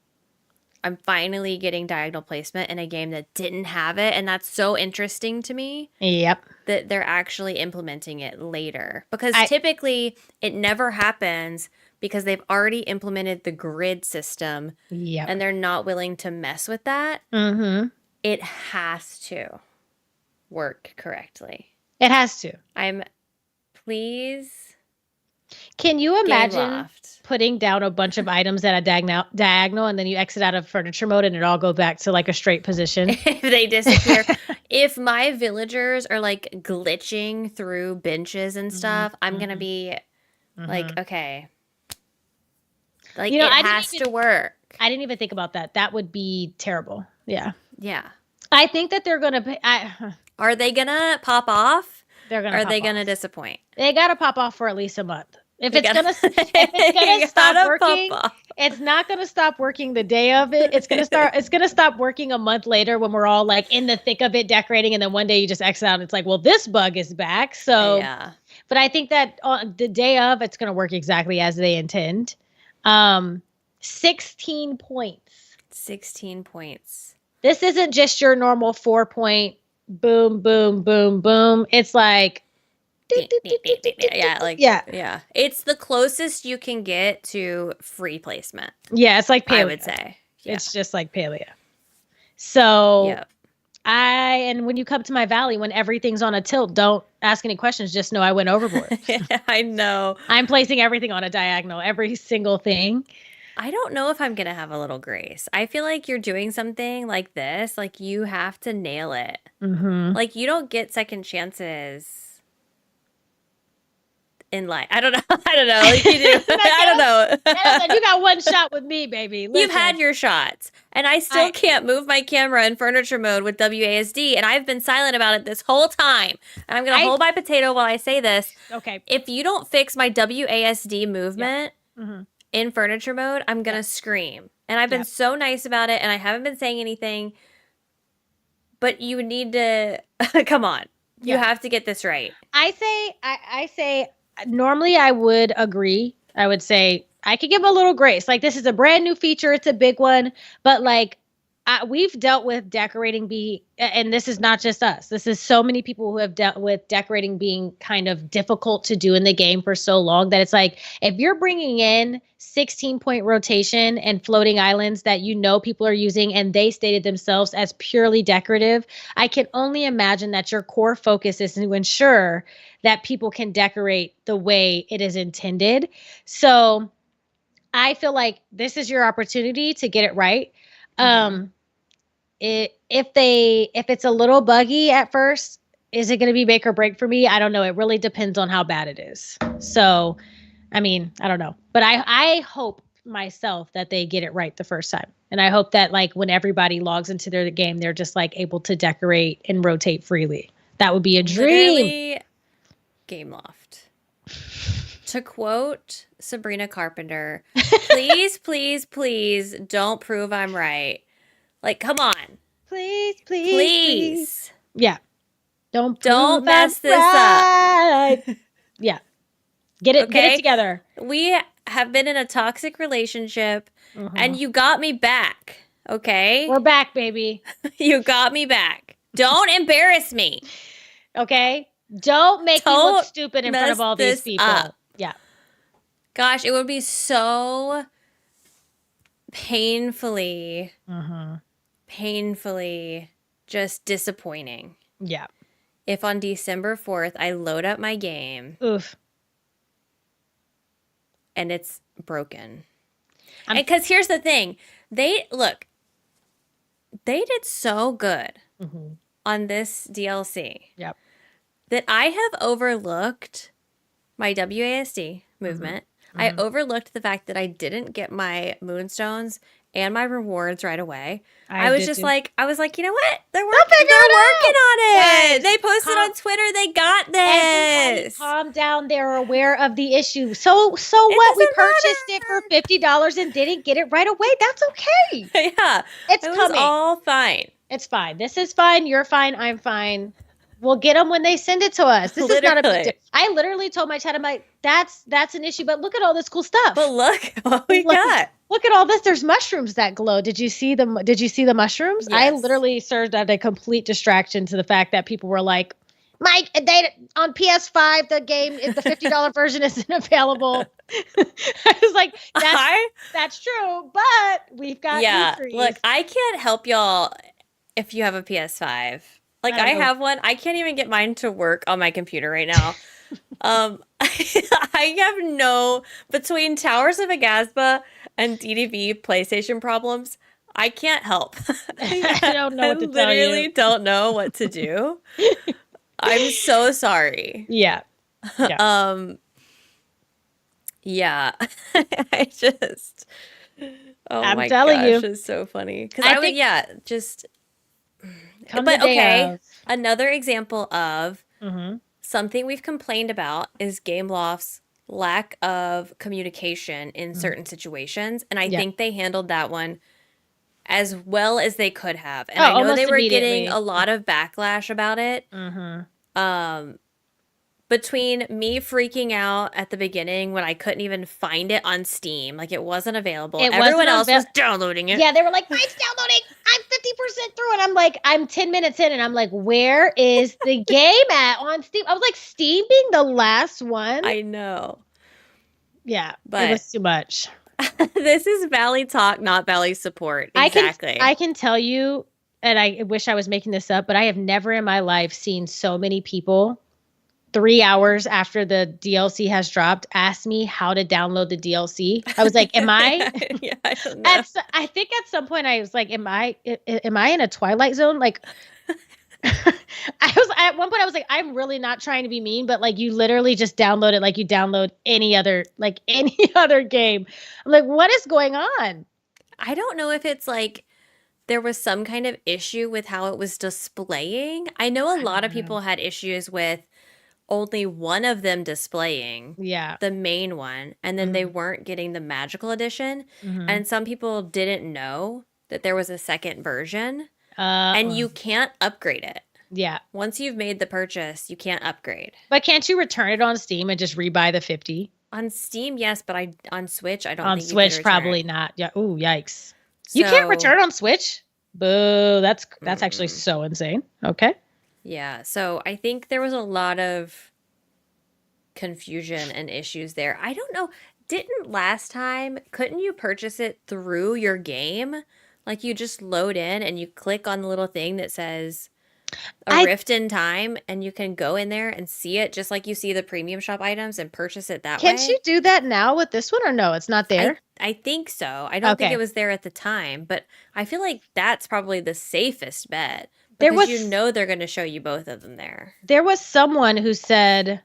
I'm finally getting diagonal placement in a game that didn't have it. And that's so interesting to me. Yep. That they're actually implementing it later. Because typically it never happens because they've already implemented the grid system. Yep. And they're not willing to mess with that. It has to work correctly. It has to. Please. Can you imagine putting down a bunch of items at a diagonal and then you exit out of furniture mode and it all go back to like a straight position? If they disappear. If my villagers are like glitching through benches and stuff, I'm going to be like, okay. Like, it has to work. I didn't even think about that. That would be terrible. Yeah. Yeah. I think that they're going to... Are they going to pop off? They're going to. Are they going to disappoint? They got to pop off for at least a month. If it's going to stop working, it's not going to stop working the day of it. It's going to stop working a month later when we're all like in the thick of it decorating. And then one day you just exit out and it's like, well, this bug is back. So, yeah. But I think that on the day of, it's going to work exactly as they intend. 16 points. 16 points. This isn't just your normal 4-point boom, boom, boom, boom. It's like, yeah. It's the closest you can get to free placement. Yeah, it's like Paleo. I would say. Yeah. It's just like Paleo. So and when you come to my valley, when everything's on a tilt, don't ask any questions. Just know I went overboard. I know. I'm placing everything on a diagonal, every single thing. I don't know if I'm going to have a little grace. I feel like you're doing something like this. Like, you have to nail it. Like, you don't get second chances in life. I don't know. Like, you do. I don't know. You got one shot with me, baby. Listen. You've had your shots. And I still can't move my camera in furniture mode with WASD. And I've been silent about it this whole time. And I'm going to hold my potato while I say this. Okay. If you don't fix my WASD movement... in furniture mode, I'm going to scream. And I've been so nice about it, and I haven't been saying anything. But you need to... Come on. You have to get this right. I say, normally I would agree. I would say, I could give a little grace. Like, this is a brand new feature. It's a big one. But, like, we've dealt with decorating and this is not just us. This is so many people who have dealt with decorating being kind of difficult to do in the game for so long that it's like, if you're bringing in 16-point rotation and floating islands that people are using and they stated themselves as purely decorative, I can only imagine that your core focus is to ensure that people can decorate the way it is intended. So I feel like this is your opportunity to get it right. If it's a little buggy at first, is it going to be make or break for me? I don't know. It really depends on how bad it is. So, I mean, I don't know, but I hope myself that they get it right the first time. And I hope that like when everybody logs into their game, they're just like able to decorate and rotate freely. That would be a dream. Literally, Game Loft. To quote Sabrina Carpenter, please, please, please don't prove I'm right. Like, come on. Please. Yeah. Don't mess this up. Yeah. Get it together. We have been in a toxic relationship and you got me back. Okay? We're back, baby. You got me back. Don't embarrass me. Okay? Don't make me look stupid in front of all these people. Up. Yeah. Gosh, it would be so painfully just disappointing. Yeah. If on December 4th, I load up my game. Oof. And it's broken. Because here's the thing. They did so good on this DLC. Yep. That I have overlooked my WASD movement. I overlooked the fact that I didn't get my moonstones and my rewards right away. I was like, you know what? They're working on it. Yes. They posted on Twitter. They got this. Calm down. They're aware of the issue. So what? We purchased it for $50 and didn't get it right away. That's okay. Yeah. It was coming. all fine. It's fine. This is fine. You're fine. I'm fine. We'll get them when they send it to us. This is not a big deal. I literally told my chat, I'm like, that's an issue, but look at all this cool stuff. But look what we got. Look at all this. There's mushrooms that glow. Did you see them? Did you see the mushrooms? Yes. I literally served as a complete distraction to the fact that people were like, Mike, on PS5, the game, the $50 version isn't available. I was like, that's true, but we've got entries. Look, I can't help y'all if you have a PS5. Like, I have one. I can't even get mine to work on my computer right now. I have between Towers of Agasba and DDV PlayStation problems, I can't help. I don't know what to tell you. I literally don't know what to do. I'm so sorry. Yeah. Yeah. I just... Oh I'm my telling gosh, you. It's so funny. Because another example of something we've complained about is Gameloft's lack of communication in certain situations. And I think they handled that one as well as they could have. And I know they were getting a lot of backlash about it. Between me freaking out at the beginning when I couldn't even find it on Steam, like it wasn't available. Everyone else was downloading it. Yeah, they were like, mine's downloading. I'm 50% through. And I'm like, I'm 10 minutes in and I'm like, where is the game at on Steam? I was like, Steam being the last one? I know. Yeah, but it was too much. This is Valley talk, not Valley support. Exactly. I can tell you, and I wish I was making this up, but I have never in my life seen so many people 3 hours after the DLC has dropped, asked me how to download the DLC. I was like, am I? Yeah, I don't know. I think at some point I was like, am I in a Twilight Zone? Like, at one point I was like, I'm really not trying to be mean, but like you literally just download it like you download any other game. I'm like, what is going on? I don't know if it's like there was some kind of issue with how it was displaying. I know a lot of people had issues with only one of them displaying, the main one, and then they weren't getting the magical edition. And some people didn't know that there was a second version, and you can't upgrade it. Yeah. Once you've made the purchase, you can't upgrade. But can't you return it on Steam and just rebuy the 50? On Steam, yes, but on Switch, I don't think you can return. Probably not. Yeah. Ooh, yikes. You can't return on Switch? Boo. That's actually so insane. Okay. Yeah. So I think there was a lot of confusion and issues there. I don't know. Didn't last time, couldn't you purchase it through your game? Like you just load in and you click on the little thing that says a rift in time and you can go in there and see it just like you see the premium shop items and purchase it that way. Can't you do that now with this one or no? It's not there? I think so. I don't think it was there at the time, but I feel like that's probably the safest bet because you know they're going to show you both of them there. There was someone who said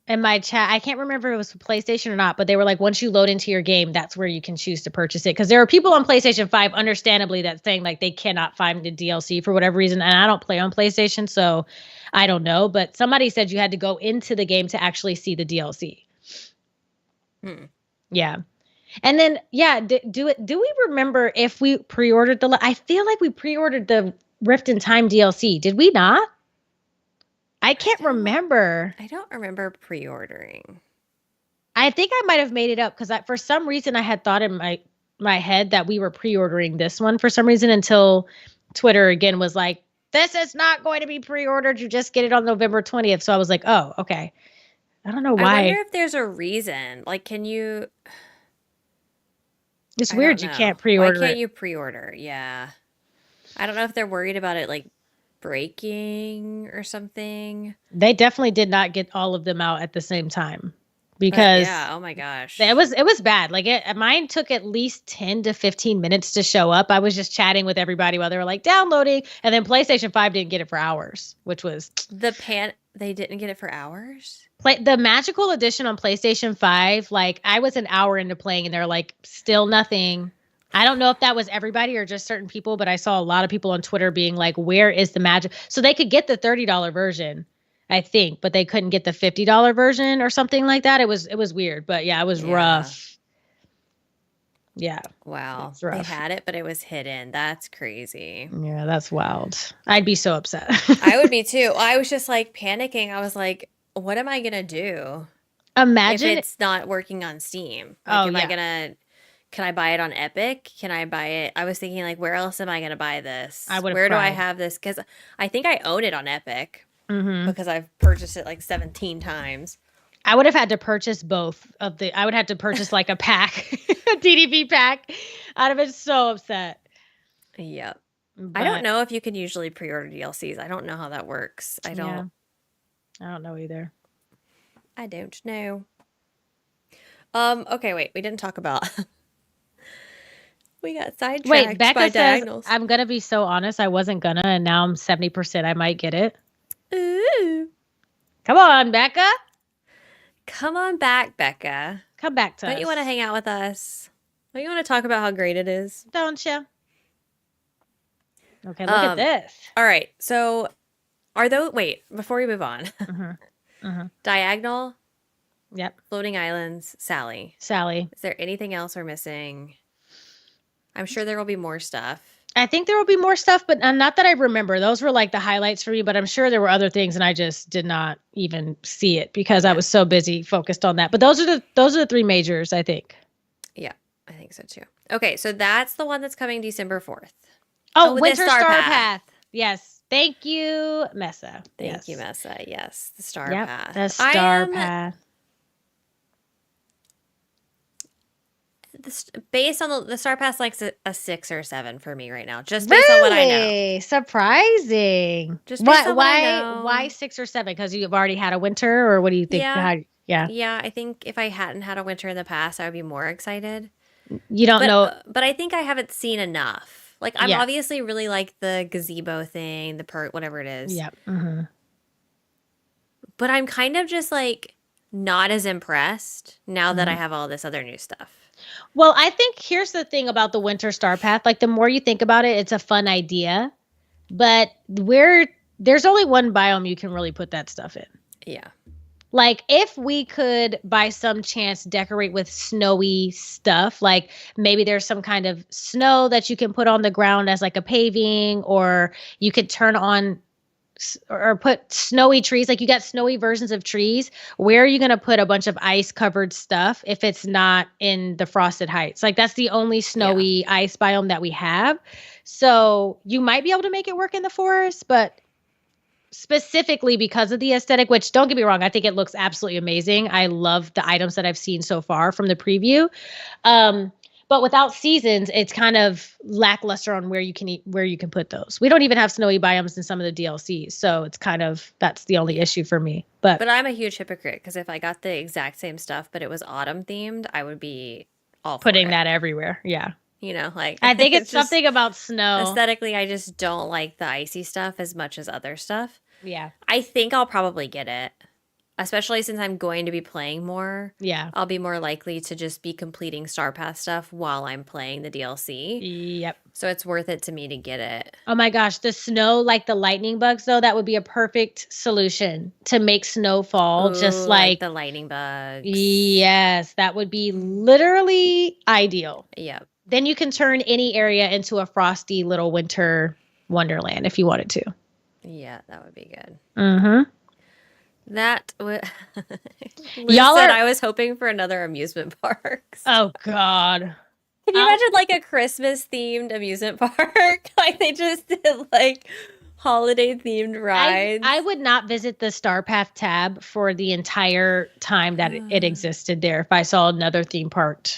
in my chat, I can't remember if it was PlayStation or not, but they were like, once you load into your game, that's where you can choose to purchase it. Because there are people on PlayStation 5, understandably, that's saying like they cannot find the DLC for whatever reason. And I don't play on PlayStation, so I don't know. But somebody said you had to go into the game to actually see the DLC. Yeah. And then, do we remember if we pre-ordered I feel like we pre-ordered the Rift in Time DLC. Did we not? I can't remember. I don't remember pre-ordering. I think I might have made it up because for some reason I had thought in my head that we were pre-ordering this one for some reason until Twitter again was like, this is not going to be pre-ordered. You just get it on November 20th. So I was like, oh, okay. I don't know why. I wonder if there's a reason. Like, can you... It's weird you can't pre-order. Why can't you pre-order? Yeah. I don't know if they're worried about it, like, breaking or something. They definitely did not get all of them out at the same time because oh my gosh, it was bad. Like mine took at least 10 to 15 minutes to show up. I was just chatting with everybody while they were like downloading, and then PlayStation 5 didn't get it for hours, which was they didn't get it for hours. The magical edition on PlayStation 5, like I was an hour into playing and they're like still nothing. I don't know if that was everybody or just certain people, but I saw a lot of people on Twitter being like, where is the magic? So they could get the $30 version, I think, but they couldn't get the $50 version or something like that. It was weird, but yeah, it was rough. Yeah. Wow. They had it, but it was hidden. That's crazy. Yeah, that's wild. I'd be so upset. I would be too. I was just like panicking. I was like, what am I going to do? Imagine if it's not working on Steam. Like, can I buy it on Epic? Can I buy it? I was thinking, like, where else am I going to buy this? Where do I have this? Because I think I own it on Epic because I've purchased it like 17 times. I would have had to purchase both of I would have to purchase like a pack, a DDV pack. I'd have been so upset. Yep. But I don't know if you can usually pre-order DLCs. I don't know how that works. I don't know either. I don't know. Okay, wait. We didn't talk about... We got sidetracked. Wait, Becca says, I'm going to be so honest. I wasn't going to, and now I'm 70%. I might get it. Ooh. Come on, Becca. Come on back, Becca. Come back to us. Don't you want to hang out with us? Don't you want to talk about how great it is? Don't you? Okay, look at this. All right. So wait, before we move on. Diagonal. Yep. Floating Islands. Sally. Is there anything else we're missing? I'm sure there will be more stuff. I think there will be more stuff, but not that I remember. Those were like the highlights for me, but I'm sure there were other things and I just did not even see it because I was so busy focused on that. But those are the three majors, I think. Yeah, I think so too. Okay, so that's the one that's coming December 4th. Oh, Winter Star Path. Yes. Thank you, Mesa. Thank you, Mesa. Yes, the Star Path. The Star Path. Based on the Star Pass, like a 6 or 7 for me right now. Just based on what I know. Surprising. Just based on what I know. Why 6 or 7? Because you've already had a winter, or what do you think? Yeah. I think if I hadn't had a winter in the past, I would be more excited. You don't know, but I think I haven't seen enough. Like I'm obviously really like the gazebo thing, the perk, whatever it is. Yeah. But I'm kind of just like not as impressed now that I have all this other new stuff. Well, I think here's the thing about the Winter Star Path. Like the more you think about it, it's a fun idea, but there's only one biome you can really put that stuff in. Yeah. Like if we could by some chance decorate with snowy stuff, like maybe there's some kind of snow that you can put on the ground as like a paving, or you could turn on or put snowy trees, like you got snowy versions of trees, where are you going to put a bunch of ice covered stuff if it's not in the Frosted Heights? Like that's the only snowy ice biome that we have. So you might be able to make it work in the forest, but specifically because of the aesthetic, which don't get me wrong, I think it looks absolutely amazing. I love the items that I've seen so far from the preview. But without seasons, it's kind of lackluster on where you can put those. We don't even have snowy biomes in some of the DLCs, so it's kind of that's the only issue for me. But I'm a huge hypocrite because if I got the exact same stuff but it was autumn themed, I would be all for putting it. that everywhere. Yeah. You know, like I think it's something about snow. Aesthetically, I just don't like the icy stuff as much as other stuff. Yeah. I think I'll probably get it. Especially since I'm going to be playing more. Yeah. I'll be more likely to just be completing Star Path stuff while I'm playing the DLC. Yep. So it's worth it to me to get it. Oh my gosh, the snow, like the lightning bugs, though, that would be a perfect solution to make snowfall. Just like the lightning bugs. Yes, that would be literally ideal. Yep. Then you can turn any area into a frosty little winter wonderland if you wanted to. Yeah, that would be good. Mm-hmm. That would. Y'all I was hoping for another amusement park. Oh God! Can you imagine like a Christmas themed amusement park? Like they just did like holiday themed rides. I would not visit the Star Path tab for the entire time that it existed there if I saw another theme park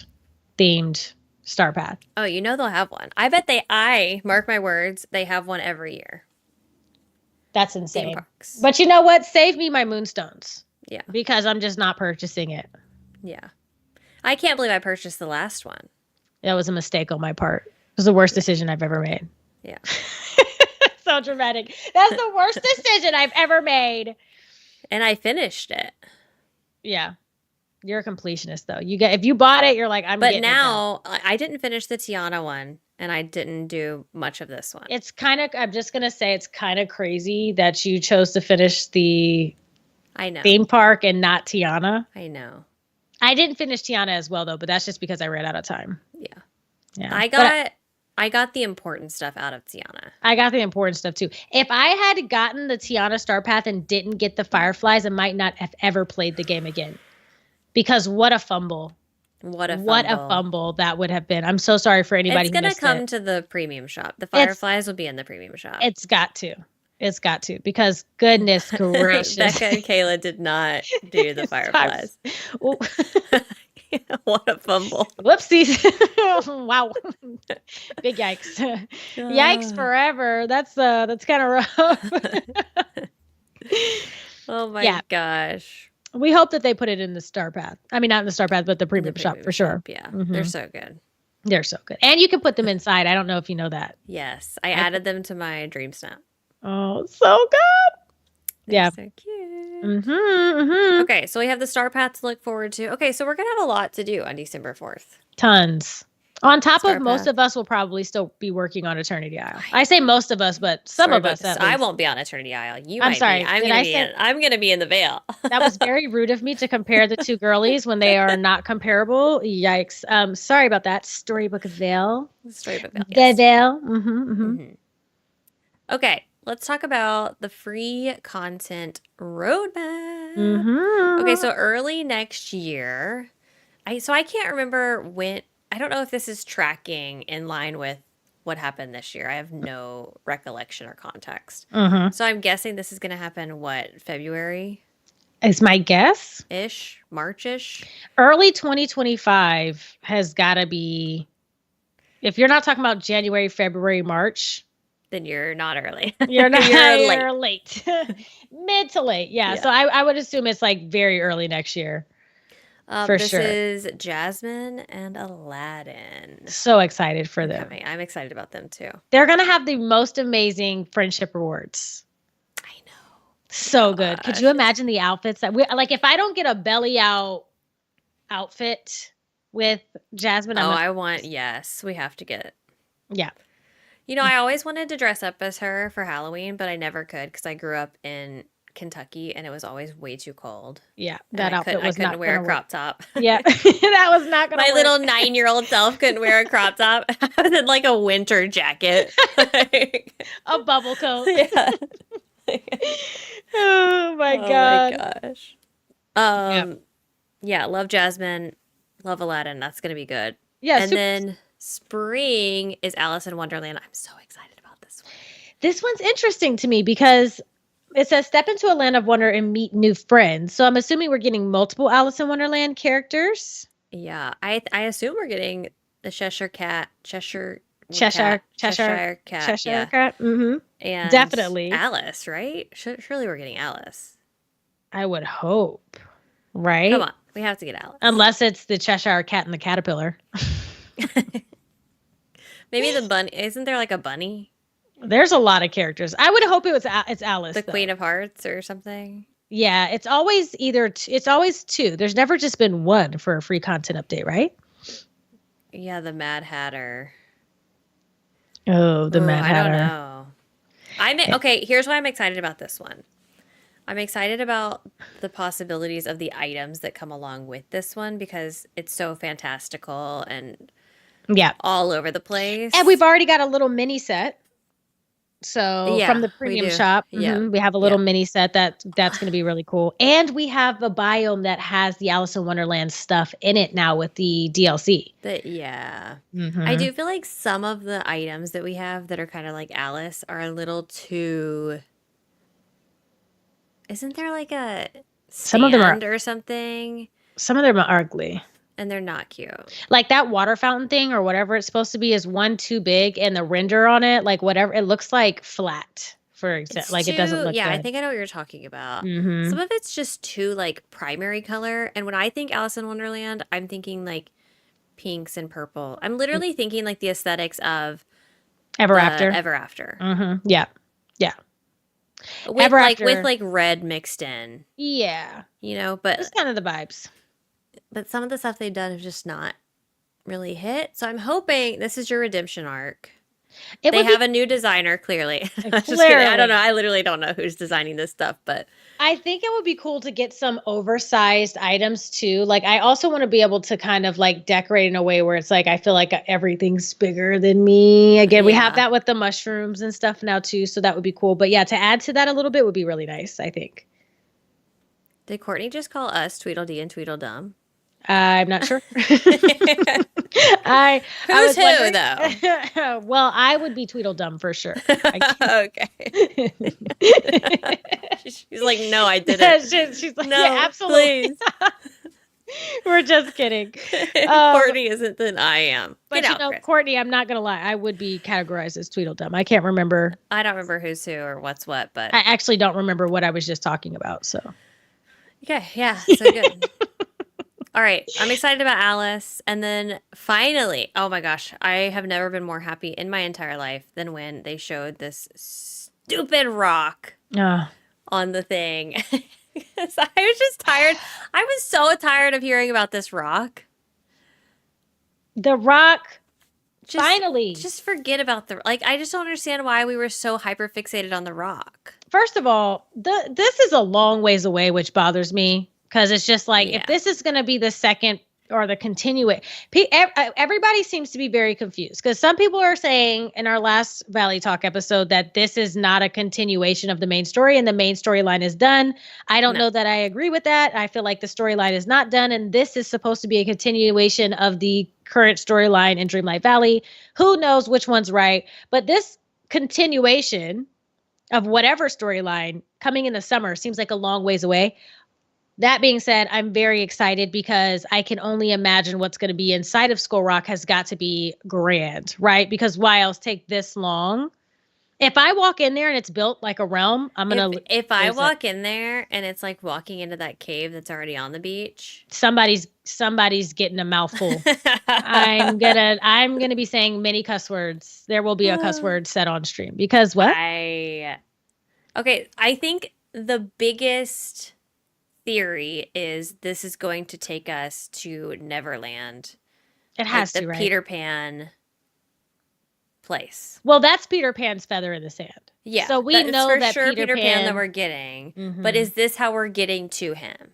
themed Star Path. Oh, you know they'll have one. I bet I mark my words, they have one every year. That's insane. But you know what? Save me my moonstones. Yeah. Because I'm just not purchasing it. Yeah. I can't believe I purchased the last one. That was a mistake on my part. It was the worst decision I've ever made. Yeah. So dramatic. That's the worst decision I've ever made. And I finished it. Yeah. You're a completionist though. If you bought it, you're like, I'm getting it. But now I didn't finish the Tiana one. And I didn't do much of this one. It's kind of, I'm just going to say it's kind of crazy that you chose to finish the theme park and not Tiana. I know. I didn't finish Tiana as well, though, but that's just because I ran out of time. Yeah. Yeah. I got the important stuff out of Tiana. I got the important stuff, too. If I had gotten the Tiana Star Path and didn't get the Fireflies, I might not have ever played the game again. Because what a fumble. What a fumble that would have been. I'm so sorry for anybody who missed it. It's going to come to the premium shop. The Fireflies will be in the premium shop. It's got to. It's got to. Because goodness gracious. Becca and Kayla did not do the Fireflies. What a fumble. Whoopsies. Wow. Big yikes. Yikes forever. That's kind of rough. Oh my gosh. We hope that they put it in the Star Path. I mean, not in the Star Path, but the premium shop for sure. Yeah, mm-hmm. They're so good. They're so good. And you can put them inside. I don't know if you know that. Yes, I added them to my Dream Snap. Oh, so good. They're so cute. Mm-hmm, mm-hmm. Okay, so we have the Star Path to look forward to. Okay, so we're going to have a lot to do on December 4th. Tons. On top of most of us will probably still be working on Eternity Isle. I say most of us, but some of us at least. I won't be on Eternity Isle. I'm sorry. I'm going to be in the Vale. That was very rude of me to compare the two girlies when they are not comparable. Yikes. Sorry about that. Storybook Vale. Storybook Vale. The Vale. Mm-hmm, mm-hmm. Mm-hmm. Okay, let's talk about the free content roadmap. Mm-hmm. Okay, so early next year, I can't remember when. I don't know if this is tracking in line with what happened this year. I have no recollection or context. Mm-hmm. So I'm guessing this is going to happen, February? Is my guess. Ish? March-ish? Early 2025 has got to be, if you're not talking about January, February, March. Then you're not early. You're not you're late. Mid to late. Yeah. So I would assume it's like very early next year. For sure. This is Jasmine and Aladdin. So excited for them. I'm excited about them too. They're going to have the most amazing friendship rewards. I know. So good. Could you imagine the outfits that if I don't get a belly out outfit with Jasmine. Yes, we have to get it. Yeah. You know, I always wanted to dress up as her for Halloween, but I never could because I grew up in Kentucky and it was always way too cold. Yeah, that outfit was I couldn't wear a crop top. Yeah, that was not gonna My work. little 9-year-old self couldn't wear a crop top. I was in like a winter jacket. A bubble coat. Yeah. Oh my Oh my God. gosh. Yep. Yeah, love Jasmine, love Aladdin. That's gonna be good. Yeah, And super. then spring is Alice in Wonderland. I'm so excited about this one. This one's interesting to me because it says step into a land of wonder and meet new friends. So I'm assuming we're getting multiple Alice in Wonderland characters. Yeah, I assume we're getting the Cheshire Cat, Cheshire Cheshire, Cat, Cheshire, Cheshire Cat, Cheshire yeah, Cat. and Definitely. Alice, right? Surely we're getting Alice. I would hope, Come right? on, we have to get Alice. Unless it's the Cheshire Cat and the Caterpillar. Maybe the bunny. Isn't there like a bunny? There's a lot of characters. I would hope it's Alice, The though. Queen of Hearts or something. Yeah, it's always it's always two. There's never just been one for a free content update, right? Yeah, the Mad Hatter. Oh, the Mad Hatter. I don't know. Okay, here's why I'm excited about this one. I'm excited about the possibilities of the items that come along with this one because it's so fantastical and Yeah, all over the place. and we've already got a little mini set. So Yeah, from the we premium do. shop, Yeah. we have a little mini set that's going to be really cool. And we have a biome that has the Alice in Wonderland stuff in it now with the DLC. I do feel like some of the items that we have that are kind of like Alice are a little too. Isn't there like a Some of them are- stand or something? Some of them are ugly. And they're not cute. Like that water fountain thing or whatever it's supposed to be is one too big, and the render on it, like whatever, it looks like flat. For example, like it doesn't look. Yeah, good. I think I know what you're talking about. Mhm. Some of it's just too like primary color, and when I think Alice in Wonderland, I'm thinking like pinks and purple. I'm literally thinking like the aesthetics of Ever After. Ever After. Yeah, yeah. With Ever like After. with like red mixed in. Yeah, You know, but it's kind of the vibes. some of the stuff they've done have just not really hit. So I'm hoping this is your redemption arc. They have a new designer, clearly. I'm just kidding. I don't know. I literally don't know who's designing this stuff, but I think it would be cool to get some oversized items too. Like I also want to be able to kind of like decorate in a way where it's like I feel like everything's bigger than me. Again, we have that with the mushrooms and stuff now too, so that would be cool. But yeah, to add to that a little bit would be really nice, I think. Did Courtney just call us Tweedledee and Tweedledum? I'm not sure. Who's was who, though? Well, I would be Tweedledum for sure. Okay. She's like, no, I didn't. She's like, no, yeah, absolutely. Please. We're just kidding. Courtney isn't, then I am. But Get out, Chris. Courtney, I'm not gonna lie, I would be categorized as Tweedledum. I can't remember. I don't remember who's who or what's what, but I actually don't remember what I was just talking about. So okay, yeah, so good. All right, I'm excited about Alice. And then finally, oh my gosh, I have never been more happy in my entire life than when they showed this stupid rock on the thing. I was just tired. I was so tired of hearing about this rock. The rock, finally. Just forget about I just don't understand why we were so hyper fixated on the rock. First of all, this is a long ways away, which bothers me. Because it's just like, if this is going to be the second or the continuation, everybody seems to be very confused. Because some people are saying in our last Valley Talk episode that this is not a continuation of the main story and the main storyline is done. I don't know that I agree with that. I feel like the storyline is not done. And this is supposed to be a continuation of the current storyline in Dreamlight Valley. Who knows which one's right? But this continuation of whatever storyline coming in the summer seems like a long ways away. That being said, I'm very excited because I can only imagine what's going to be inside of Skull Rock has got to be grand, right? Because why else take this long? If I walk in there and it's built like a realm, I'm going to... If I walk in there and it's like walking into that cave that's already on the beach. Somebody's getting a mouthful. I'm gonna be saying many cuss words. There will be a cuss word set on stream because what? I think the biggest theory is this is going to take us to Neverland. It has like to, the right? Peter Pan place. Well, that's Peter Pan's feather in the sand. Yeah. So we know for that sure Peter Pan that we're getting. But is this how we're getting to him?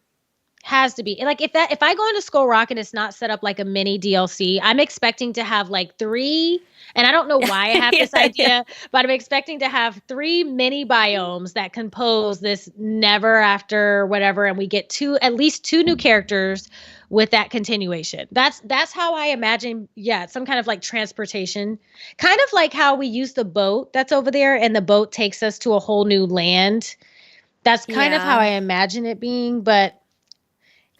Has to be. Like if I go into Skull Rock and it's not set up like a mini DLC, I'm expecting to have like 3, and I don't know why I have this idea, but I'm expecting to have 3 mini biomes that compose this never after whatever, and we get at least 2 new characters with that continuation. That's how I imagine, some kind of like transportation. Kind of like how we use the boat that's over there and the boat takes us to a whole new land. That's kind of how I imagine it being, but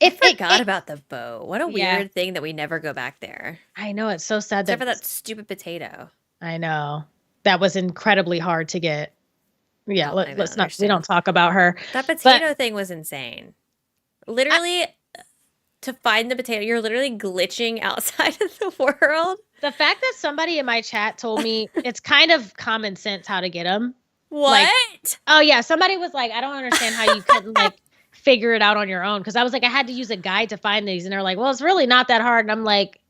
I forgot about the boat. What a weird thing that we never go back there. I know, it's so sad. Except for that stupid potato. I know. That was incredibly hard to get. Yeah, let's not. We don't talk about her. That potato thing was insane. Literally, to find the potato, you're literally glitching outside of the world. The fact that somebody in my chat told me it's kind of common sense how to get them. What? Like, oh yeah, somebody was like, I don't understand how you couldn't like figure it out on your own, because I was like, I had to use a guide to find these, and they're like, well, it's really not that hard, and I'm like,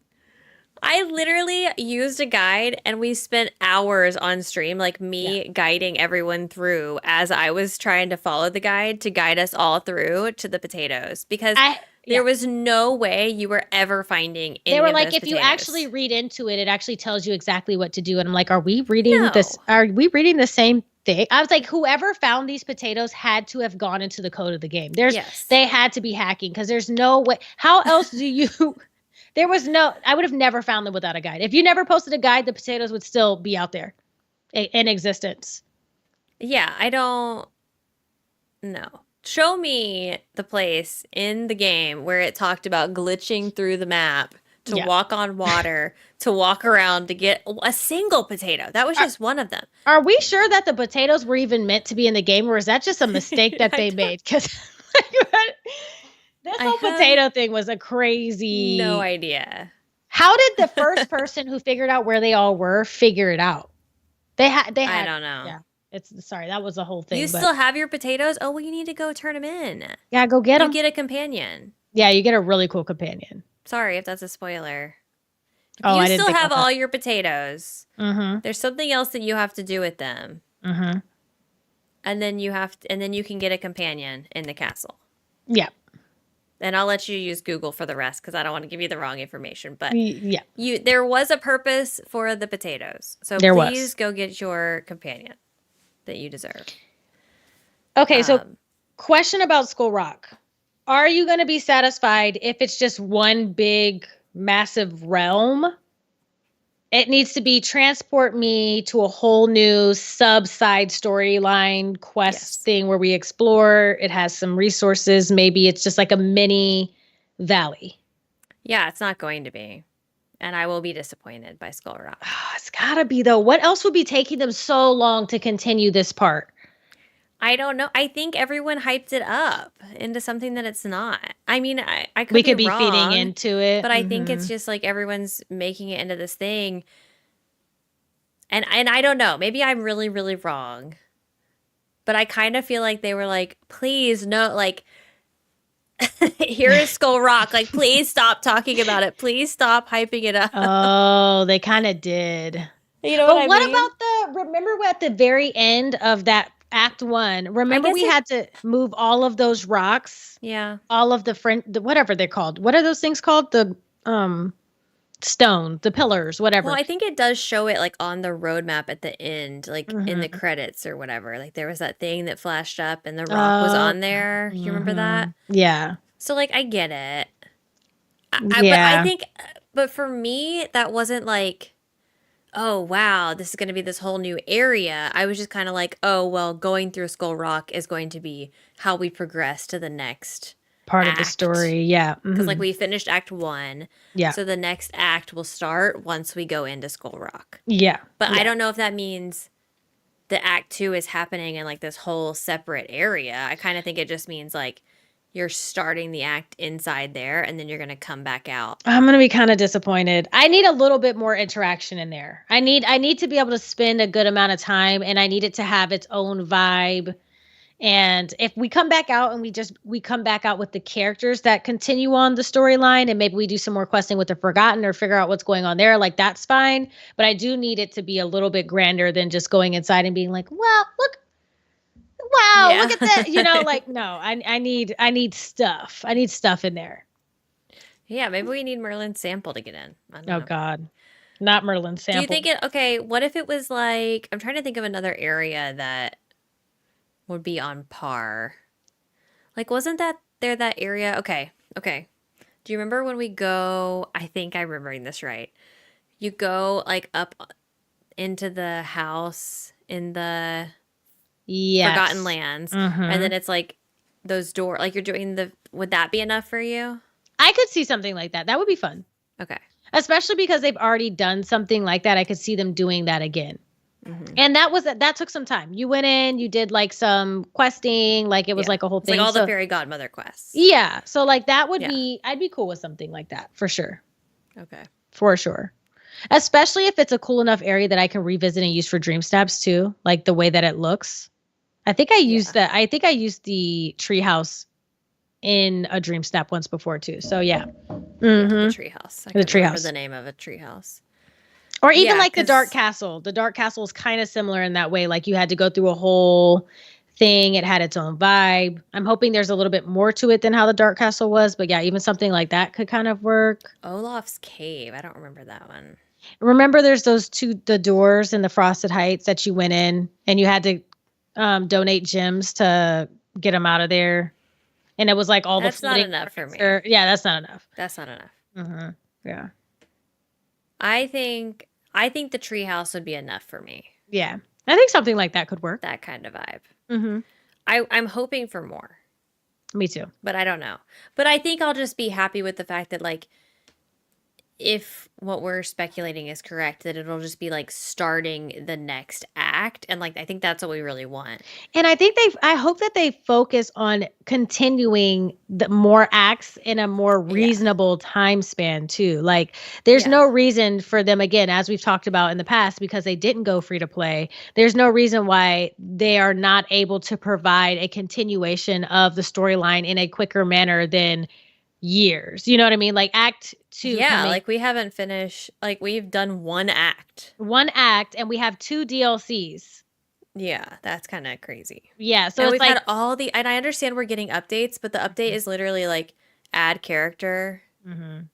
I literally used a guide, and we spent hours on stream, like me guiding everyone through as I was trying to follow the guide to guide us all through to the potatoes, because there was no way you were ever finding any. They were of like, those if potatoes. you actually read into it, it actually tells you exactly what to do, and I'm like, are we reading this? Are we reading the same thing? I was like, whoever found these potatoes had to have gone into the code of the game. They had to be hacking, because there's no way. How else do you? There was no. I would have never found them without a guide. If you never posted a guide, the potatoes would still be out there, in existence. Yeah, I don't know. Show me the place in the game where it talked about glitching through the map to walk on water, to walk around to get a single potato. That was just one of them. Are we sure that the potatoes were even meant to be in the game, or is that just a mistake that they made? Because this whole potato thing was a crazy... No idea. How did the first person who figured out where they all were figure it out? They had. I don't know. Yeah. Sorry, that was the whole thing. You still have your potatoes? Oh, well, you need to go turn them in. Yeah, go get them. You get a companion. Yeah, you get a really cool companion. Sorry if that's a spoiler. If I you didn't still think have about all that. your potatoes, there's something else that you have to do with them. Mm-hmm. And then you can get a companion in the castle. Yeah. And I'll let you use Google for the rest, because I don't want to give you the wrong information. But yeah, there was a purpose for the potatoes. So please go get your companion that you deserve. Okay, so question about Skull Rock. Are you going to be satisfied if it's just one big, massive realm? It needs to be transport me to a whole new side storyline quest thing where we explore. It has some resources. Maybe it's just like a mini valley. Yeah, it's not going to be. And I will be disappointed by Skull Rock. Oh, it's gotta be, though. What else would be taking them so long to continue this part? I don't know. I think everyone hyped it up into something that it's not. I mean, I could we could be wrong, feeding into it, but I think it's just like everyone's making it into this thing. And I don't know. Maybe I'm really, really wrong. But I kind of feel like they were like, please, no, like, here is Skull Rock. Like, please stop talking about it. Please stop hyping it up. Oh, they kind of did. You know but what I mean? About remember at the very end of that Act 1, remember we had to move all of those rocks? Yeah. All of whatever they're called. What are those things called? The stone, the pillars, whatever. Well, I think it does show it like on the roadmap at the end, like in the credits or whatever. Like there was that thing that flashed up and the rock was on there. You remember that? Yeah. So like I get it. But for me, that wasn't like, oh, wow, this is going to be this whole new area. I was just kind of like, oh, well, going through Skull Rock is going to be how we progress to the next part act. Of the story. Yeah. Because like we finished Act 1. Yeah. So the next act will start once we go into Skull Rock. Yeah. But I don't know if that means the Act 2 is happening in like this whole separate area. I kind of think it just means like you're starting the act inside there and then you're going to come back out. I'm going to be kind of disappointed. I need a little bit more interaction in there. I need to be able to spend a good amount of time, and I need it to have its own vibe. And if we come back out and we come back out with the characters that continue on the storyline, and maybe we do some more questing with the Forgotten or figure out what's going on there, like that's fine. But I do need it to be a little bit grander than just going inside and being like, well, look, Wow, Yeah. look at that. You know, like, no, I need stuff. I need stuff in there. Yeah, maybe we need Merlin's sample to get in. I don't Oh know. God. Not Merlin Do you sample. think okay, what if it was like, I'm trying to think of another area that would be on par. Like, wasn't that there that area? Okay, okay. Do you remember when we go, I think I'm remembering this right. You go like up into the house in the Forgotten Yes. Lands, and Mm-hmm. then it's like those door, like you're doing the, would that be enough for you? I could see something like that. That would be fun. Okay. Especially because they've already done something like that. I could see them doing that again. Mm-hmm. And that took some time. You went in, you did like some questing, like it was Yeah. like a whole It's like thing. all the So fairy godmother quests. yeah. So like that would Yeah. be, I'd be cool with something like that for sure. Okay. For sure. Especially if it's a cool enough area that I can revisit and use for dream snaps too. Like the way that it looks. I think I used that. I think I used the treehouse in a dream snap once before too. So yeah. Yeah, the Mm-hmm. treehouse. I The can't remember treehouse. the name of a treehouse. Or even Yeah, like the Dark 'cause- Castle. The Dark Castle is kind of similar in that way. Like you had to go through a whole thing. It had its own vibe. I'm hoping there's a little bit more to it than how the Dark Castle was. But yeah, even something like that could kind of work. Olaf's Cave. I don't remember that one. Remember there's the doors in the Frosted Heights that you went in and you had to donate gems to get them out of there. And it was like all That's the not floating enough for me. Yeah, that's not enough. That's not enough. Mm-hmm. Yeah. I think the treehouse would be enough for me. Yeah. I think something like that could work. That kind of vibe. Mm-hmm. I'm hoping for more, Me too. but I don't know. But I think I'll just be happy with the fact that like, if what we're speculating is correct, that it'll just be like starting the next act. And like, I think that's what we really want. And I hope that they focus on continuing the more acts in a more reasonable time span too. Like there's no reason for them, again, as we've talked about in the past, because they didn't go free to play. There's no reason why they are not able to provide a continuation of the storyline in a quicker manner than years. You know what I mean? Like act 2. Yeah, like we haven't finished, like we've done one act. One act and we have 2 DLCs. Yeah, that's kind of crazy. Yeah, so and it's we've like had all the, and I understand we're getting updates, but the update is literally like add character.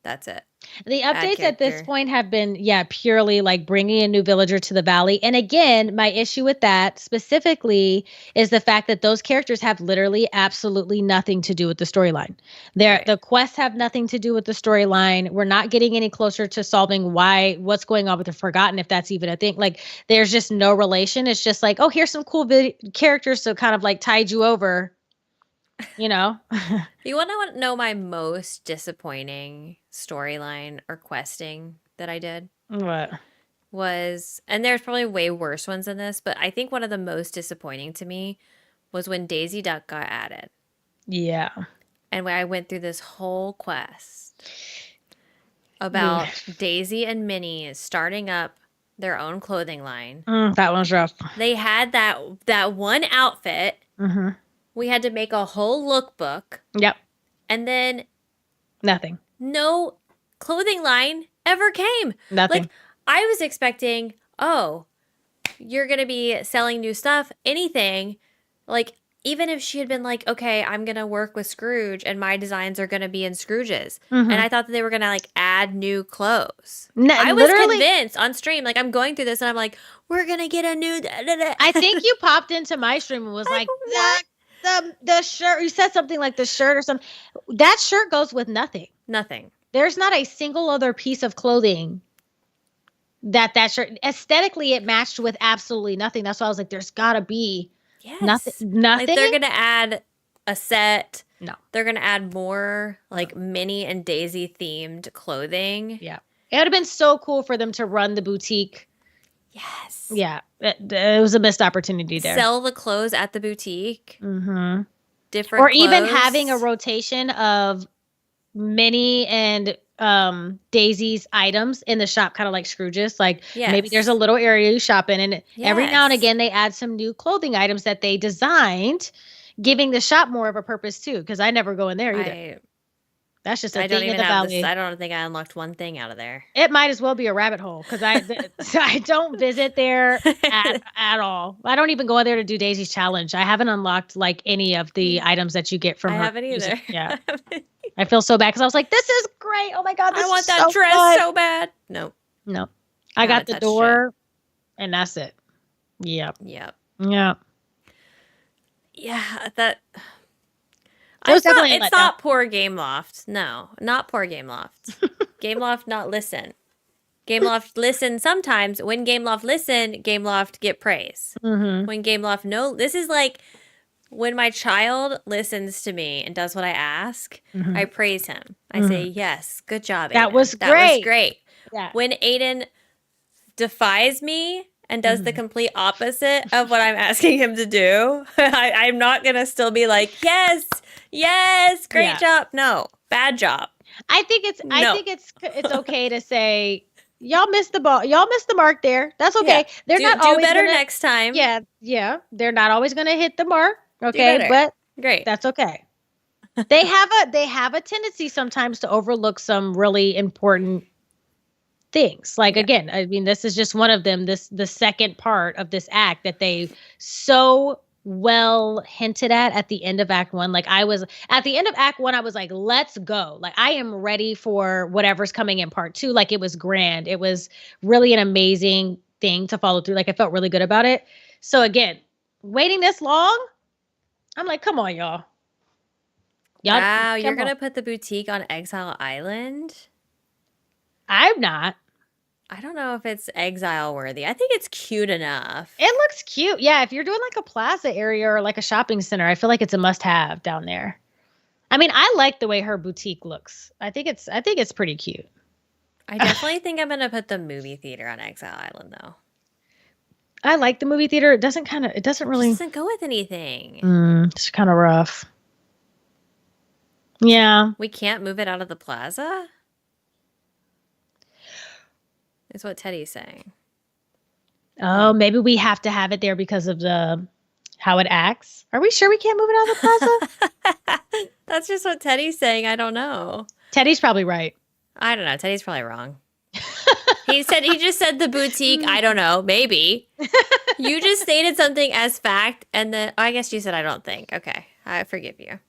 That's it. The updates at this point have been, purely like bringing a new villager to the valley. And again, my issue with that specifically is the fact that those characters have literally absolutely nothing to do with the storyline. The quests have nothing to do with the storyline. We're not getting any closer to solving what's going on with the Forgotten, if that's even a thing. Like, there's just no relation. It's just like, oh, here's some cool characters to kind of like tide you over. You know? You want to know my most disappointing storyline or questing that I did? What? Was, and there's probably way worse ones than this, but I think one of the most disappointing to me was when Daisy Duck got added. Yeah. And when I went through this whole quest about Daisy and Minnie starting up their own clothing line. That one's rough. They had that one outfit. Mm-hmm. We had to make a whole lookbook. Yep. And then nothing. No clothing line ever came. Nothing. Like, I was expecting, oh, you're going to be selling new stuff, anything. Like, even if she had been like, okay, I'm going to work with Scrooge and my designs are going to be in Scrooge's. And I thought that they were going to like add new clothes. I was convinced on stream, like I'm going through this and I'm like, we're going to get a new. I think you popped into my stream and was like, the shirt. You said something like the shirt or something. That shirt goes with nothing. Nothing. There's not a single other piece of clothing that shirt. Aesthetically, it matched with absolutely nothing. That's why I was like, there's got to be nothing. Like they're going to add a set. No. They're going to add more like Minnie and Daisy themed clothing. Yeah. It would have been so cool for them to run the boutique. Yes. Yeah. It was a missed opportunity there. Sell the clothes at the boutique. Mm-hmm. Different or clothes. Even having a rotation of Minnie and Daisy's items in the shop, kind of like Scrooge's. Like maybe there's a little area you shop in, and every now and again they add some new clothing items that they designed, giving the shop more of a purpose too. Because I never go in there either. That's just a I don't thing in even the have this. valley. I don't think I unlocked one thing out of there. It might as well be a rabbit hole because I don't visit there at all. I don't even go there to do Daisy's challenge. I haven't unlocked like any of the items that you get from I her. haven't either. Yeah. I feel so bad because I was like, this is great. Oh my God, this I want is that so dress fun. so bad. Nope. No. I got the door and that's it. Yep. Yep. Yeah. Yeah, that... It's not poor Gameloft. No, not poor Gameloft. Gameloft not listen. Gameloft listen sometimes. When Gameloft listen, Gameloft get praise. Mm-hmm. When Gameloft no, this is like when my child listens to me and does what I ask, Mm-hmm. I praise him. I say, yes, good job, Aiden. That was great. That was great. Yeah. When Aiden defies me and does the complete opposite of what I'm asking him to do, I'm not going to still be like, yes, great job. No, bad job. I think it's okay to say, y'all missed the ball. Y'all missed the mark there. That's okay. Yeah. They're not always better next time. Yeah. They're not always going to hit the mark. Okay. But great. That's okay. They have a tendency sometimes to overlook some really important things. Like, again, I mean, this is just one of them, the second part of this act that they so well hinted at the end of Act 1. Like, I was at the end of Act 1, I was like, let's go. Like, I am ready for whatever's coming in Part 2. Like, it was grand. It was really an amazing thing to follow through. Like, I felt really good about it. So again, waiting this long, I'm like, come on, y'all. Wow, you're going to put the boutique on Exile Island? I'm not. I don't know if it's exile worthy. I think it's cute enough. It looks cute. Yeah, if you're doing like a plaza area or like a shopping center, I feel like it's a must-have down there. I mean, I like the way her boutique looks. I think it's pretty cute. I definitely think I'm going to put the movie theater on Exile Island though. I like the movie theater. It doesn't really go with anything. It's kind of rough. Yeah. We can't move it out of the plaza? Is what Teddy's saying. Oh, maybe we have to have it there because of how it acts. Are we sure we can't move it out of the plaza? That's just what Teddy's saying. I don't know. Teddy's probably right. I don't know. Teddy's probably wrong. He just said the boutique. I don't know. Maybe. You just stated something as fact, and then I guess you said I don't think. Okay. I forgive you.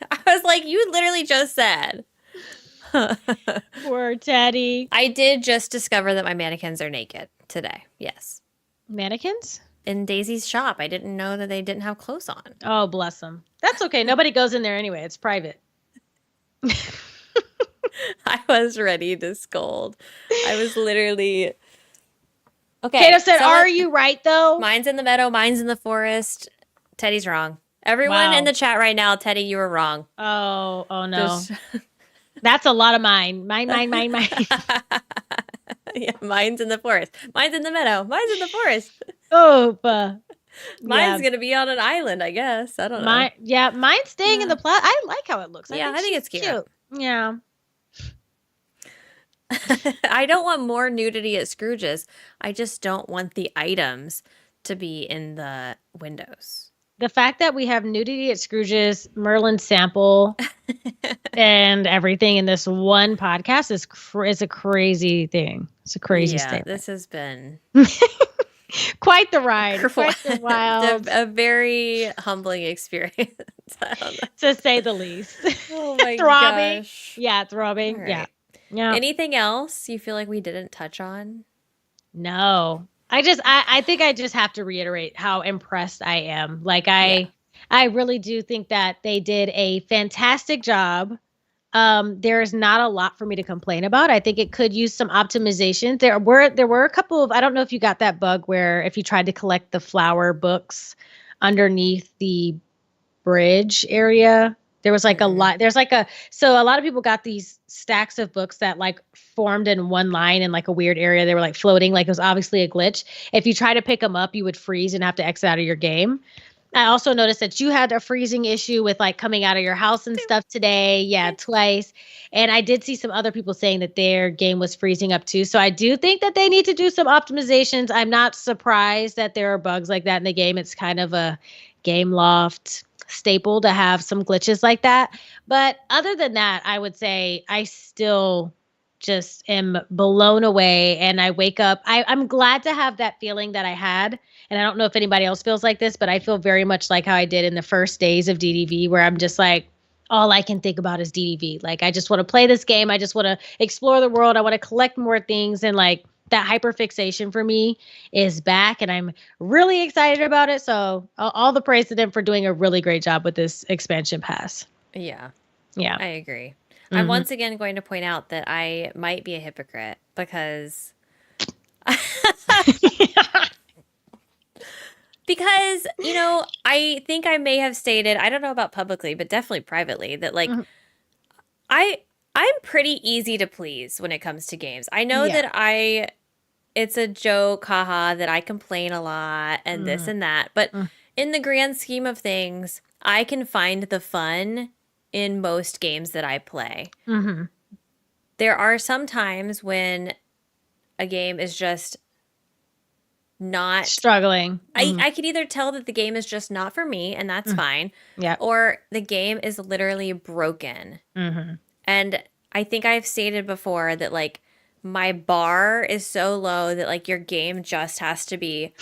I was like, you literally just said. Poor Teddy. I did just discover that my mannequins are naked today. Yes. Mannequins? In Daisy's shop. I didn't know that they didn't have clothes on. Oh, bless them. That's okay. Nobody goes in there anyway. It's private. I was ready to scold. I was literally... Okay. Kato said, are you right, though? Mine's in the meadow. Mine's in the forest. Teddy's wrong. Everyone in the chat right now, Teddy, you were wrong. Oh no. That's a lot of mine. Mine. Yeah, mine's in the forest. Mine's in the meadow. Mine's in the forest. Oh, mine's going to be on an island, I guess. I don't know. Mine's staying in the plaza. I like how it looks. I think it's cute. Yeah. I don't want more nudity at Scrooge's. I just don't want the items to be in the windows. The fact that we have nudity at Scrooge's, Merlin sample, and everything in this one podcast is a crazy thing. It's a crazy statement. This has been quite the ride. Quite the wild. a very humbling experience. To say the least. Oh my throbbing. Gosh. Yeah, throbbing. Right. Yeah. Anything else you feel like we didn't touch on? No. I think I just have to reiterate how impressed I am. Like I really do think that they did a fantastic job. There's not a lot for me to complain about. I think it could use some optimization. There were a couple of, I don't know if you got that bug where if you tried to collect the flower books underneath the bridge area, there was like a lot. So a lot of people got these stacks of books that like formed in one line in like a weird area. They were like floating, like it was obviously a glitch. If you try to pick them up, you would freeze and have to exit out of your game. I also noticed that you had a freezing issue with like coming out of your house and stuff today. Yeah, twice. And I did see some other people saying that their game was freezing up too. So I do think that they need to do some optimizations. I'm not surprised that there are bugs like that in the game. It's kind of a Gameloft staple to have some glitches like that. But other than that, I would say I still just am blown away, and I wake up. I'm glad to have that feeling that I had. And I don't know if anybody else feels like this, but I feel very much like how I did in the first days of DDV, where I'm just like, all I can think about is DDV. Like, I just want to play this game. I just want to explore the world. I want to collect more things. And like that hyperfixation for me is back, and I'm really excited about it. So all the praise to them for doing a really great job with this expansion pass. Yeah. Yeah. I agree. I'm once again going to point out that I might be a hypocrite because I think I may have stated, I don't know about publicly, but definitely privately, that like I'm pretty easy to please when it comes to games. I know that it's a joke, haha, that I complain a lot and this and that, but in the grand scheme of things, I can find the fun in most games that I play. There are some times when a game is just not struggling. I could either tell that the game is just not for me, and that's fine. Yeah. Or the game is literally broken. And I think I've stated before that like my bar is so low that like your game just has to be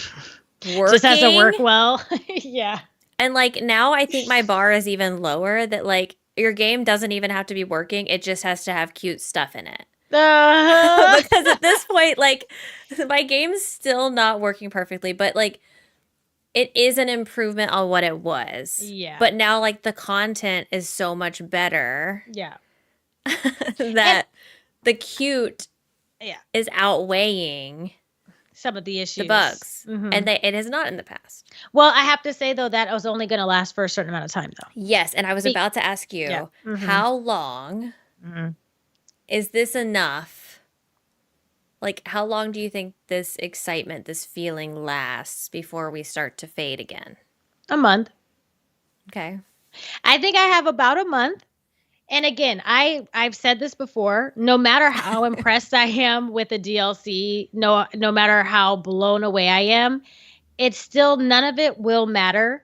working. Just has to work well. Yeah. And like now I think my bar is even lower, that like your game doesn't even have to be working. It just has to have cute stuff in it. Because at this point, like my game's still not working perfectly, but like it is an improvement on what it was. Yeah. But now like the content is so much better. Yeah. that the cute is outweighing some of the issues, the bugs, and it is not in the past. Well, I have to say though that was only going to last for a certain amount of time, though. Yes, and I was about to ask you, how long is this enough? Like, how long do you think this excitement, this feeling lasts before we start to fade again? A month. Okay. I think I have about a month. And again, I've said this before, no matter how impressed I am with the DLC, no matter how blown away I am, it's still, none of it will matter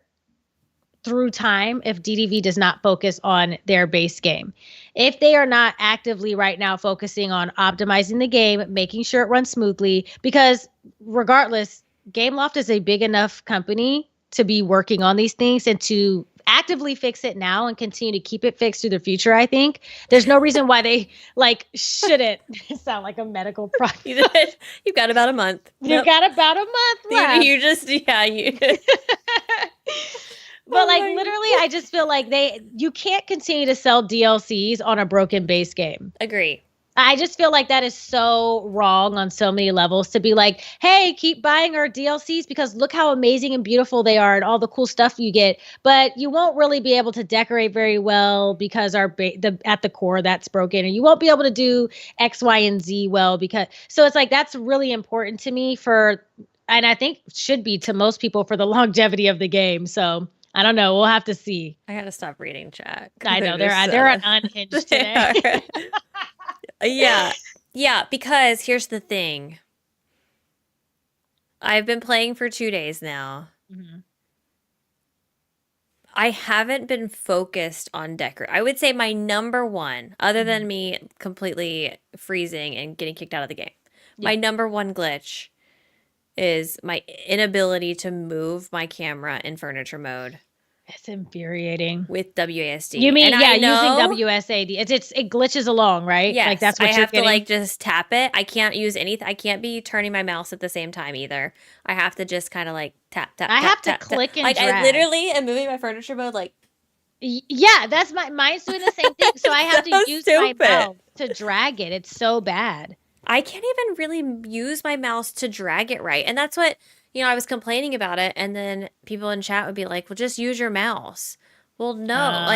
through time if DDV does not focus on their base game. If they are not actively right now focusing on optimizing the game, making sure it runs smoothly, because regardless, Gameloft is a big enough company to be working on these things and to actively fix it now and continue to keep it fixed through the future. I think there's no reason why they like shouldn't sound like a medical product. You've got about a month. You've got about a month left. You just But like literally, I just feel like you can't continue to sell DLCs on a broken base game. Agree. I just feel like that is so wrong on so many levels, to be like, hey, keep buying our DLCs because look how amazing and beautiful they are and all the cool stuff you get. But you won't really be able to decorate very well because at the core that's broken, and you won't be able to do X, Y, and Z well so it's like that's really important to me and I think should be to most people for the longevity of the game. So I don't know. We'll have to see. I got to stop reading chat. I know they're unhinged today. Yeah, because here's the thing. I've been playing for 2 days now. I haven't been focused on decorate. I would say my number one, other than me completely freezing and getting kicked out of the game, my number one glitch is my inability to move my camera in furniture mode. It's infuriating. With WASD. You mean, using WSAD. It glitches along, right? Yes. Like that's what I you're have getting? to like just tap it. I can't use anything. I can't be turning my mouse at the same time either. I have to just kind of like tap. I have to click and like drag. I literally am moving my furniture mode like. Yeah, that's mine's doing the same thing. So I have to use my mouse to drag it. It's so bad. I can't even really use my mouse to drag it right. And that's what, I was complaining about it. And then people in chat would be like, well, just use your mouse. Well, no.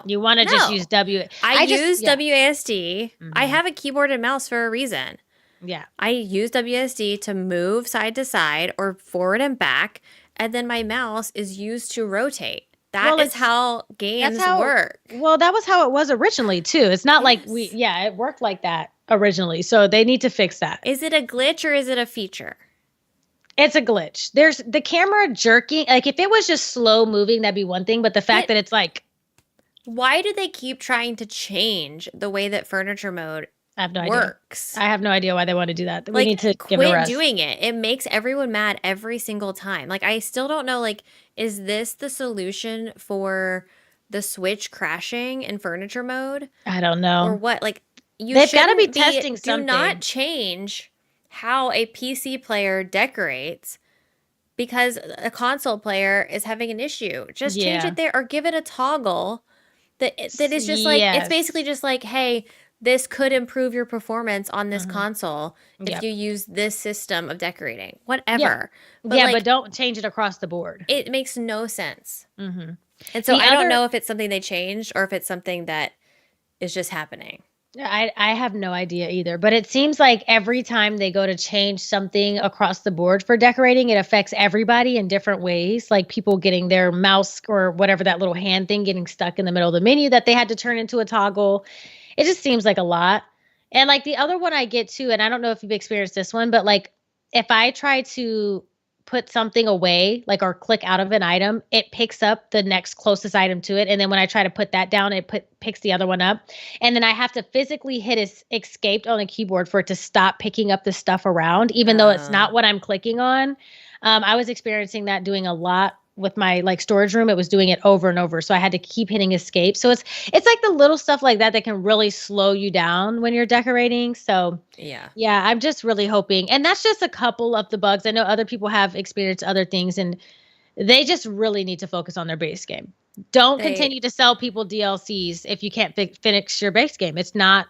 You want to just use I use WASD. I have a keyboard and mouse for a reason. Yeah. I use WASD to move side to side or forward and back. And then my mouse is used to rotate. That is how games work. Well, that was how it was originally, too. It's not like it worked like that originally. So they need to fix that. Is it a glitch or is it a feature? It's a glitch. There's the camera jerking. Like if it was just slow moving, that'd be one thing. But the fact that it's like, why do they keep trying to change the way that furniture mode I have no works? idea. I have no idea why they want to do that. We like, need to give it a rest. Quit doing it. It makes everyone mad every single time. Like, I still don't know. Like, is this the solution for the Switch crashing in furniture mode? I don't know. Or what? Like, they've got to be testing something. Do not change how a PC player decorates because a console player is having an issue. Just change it there or give it a toggle that is just like, it's basically just like, hey, this could improve your performance on this console if you use this system of decorating. Whatever. But don't change it across the board. It makes no sense. And so I don't know if it's something they changed or if it's something that is just happening. I have no idea either, but it seems like every time they go to change something across the board for decorating, it affects everybody in different ways. Like people getting their mouse or whatever, that little hand thing getting stuck in the middle of the menu that they had to turn into a toggle. It just seems like a lot. And like the other one I get too, and I don't know if you've experienced this one, but like if I try to put something away, like or click out of an item, it picks up the next closest item to it. And then when I try to put that down, it picks the other one up. And then I have to physically hit escape on a keyboard for it to stop picking up the stuff around, even though it's not what I'm clicking on. I was experiencing that doing a lot with my like storage room. It was doing it over and over. So I had to keep hitting escape. So it's like the little stuff like that can really slow you down when you're decorating. So yeah, I'm just really hoping. And that's just a couple of the bugs. I know other people have experienced other things and they just really need to focus on their base game. Don't continue to sell people DLCs if you can't finish your base game. It's not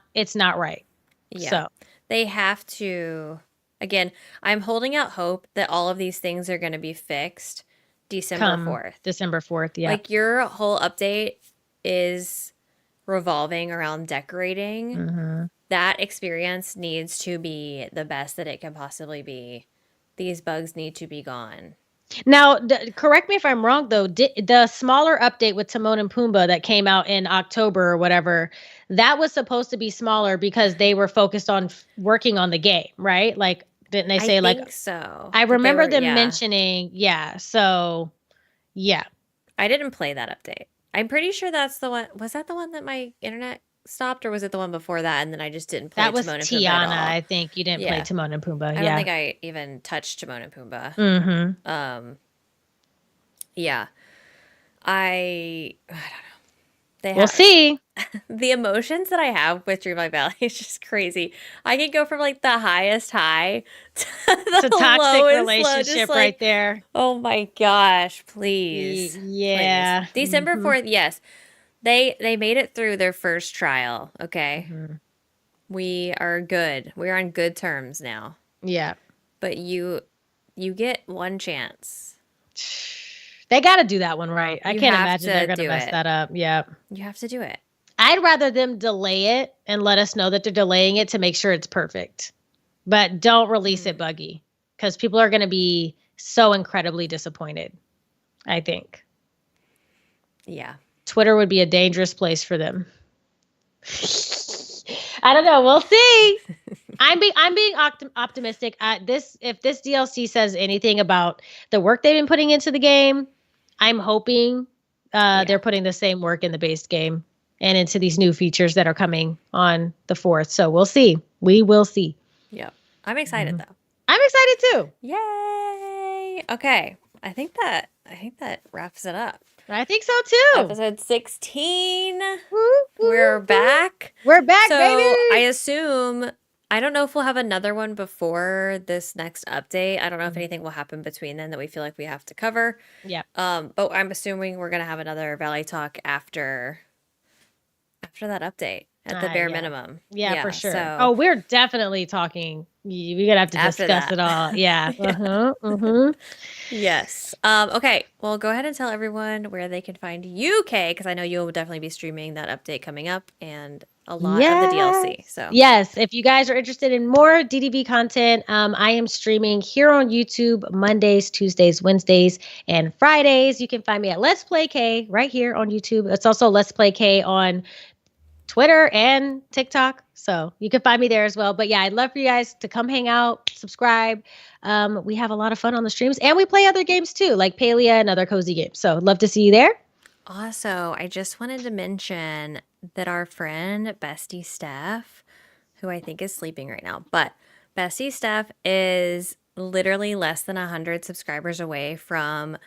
right. Yeah. So they have to, again, I'm holding out hope that all of these things are going to be fixed December 4th. December 4th, yeah. Like your whole update is revolving around decorating. That experience needs to be the best that it can possibly be. These bugs need to be gone. Now, correct me if I'm wrong, though. The smaller update with Timon and Pumbaa that came out in October or whatever, that was supposed to be smaller because they were focused on working on the game, right? Like, didn't they say I think so. I remember them mentioning, so, yeah. I didn't play that update. I'm pretty sure that's the one. Was that the one that my internet stopped or was it the one before that and then I just didn't play Timon and Pumbaa? That was Tiana, I think. You didn't play Timon and Pumbaa. I don't think I even touched Timon and Pumbaa. Yeah. I don't know. We'll see. The emotions that I have with Dreamlight Valley is just crazy. I can go from like the highest high to the toxic low, relationship right there. Oh my gosh, please. Yeah. Please. December 4th, yes. They made it through their first trial, okay? We are good. We're on good terms now. Yeah. But you get one chance. They got to do that one right. I can't imagine they're going to mess that up. Yeah. You have to do it. I'd rather them delay it and let us know that they're delaying it to make sure it's perfect. But don't release it buggy because people are going to be so incredibly disappointed, I think. Yeah. Twitter would be a dangerous place for them. I don't know. We'll see. I'm being optimistic. If this DLC says anything about the work they've been putting into the game, I'm hoping they're putting the same work in the base game and into these new features that are coming on the 4th. So we'll see. We will see. Yep. I'm excited though. I'm excited too. Yay. Okay. I think that wraps it up. I think so too. Episode 16. We're back. We're back, baby. I assume, I don't know if we'll have another one before this next update. I don't know if anything will happen between then that we feel like we have to cover. Yeah. But I'm assuming we're going to have another Valley Talk after that update at the bare minimum. Yeah, for sure. So, we're definitely talking. We're going to have to discuss it all. Yeah. Yes. Okay. Well, go ahead and tell everyone where they can find you, Kay, because I know you'll definitely be streaming that update coming up and a lot of the DLC. So yes, if you guys are interested in more DDV content, I am streaming here on YouTube Mondays, Tuesdays, Wednesdays, and Fridays. You can find me at Let's Play K right here on YouTube. It's also Let's Play K on Twitter and TikTok. So you can find me there as well. But yeah, I'd love for you guys to come hang out, subscribe. We have a lot of fun on the streams and we play other games too, like Palia and other cozy games. So love to see you there. Also, I just wanted to mention that our friend Bestie Steph, who I think is sleeping right now, but Bestie Steph is literally less than 100 subscribers away from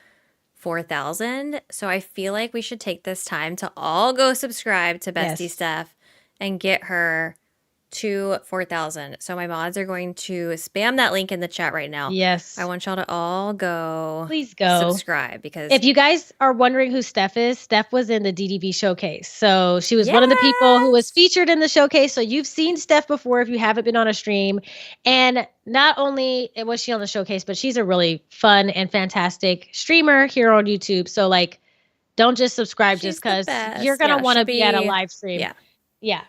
4,000. So I feel like we should take this time to all go subscribe to Bestie Steph and get her to 4,000. So my mods are going to spam that link in the chat right now. Yes. I want y'all to all go. Please go subscribe, because if you guys are wondering who Steph is, Steph was in the DDV showcase. So she was one of the people who was featured in the showcase. So you've seen Steph before if you haven't been on a stream. And not only was she on the showcase, but she's a really fun and fantastic streamer here on YouTube. So like, don't just subscribe just because you're going to want to be at a live stream. Yeah. Yeah.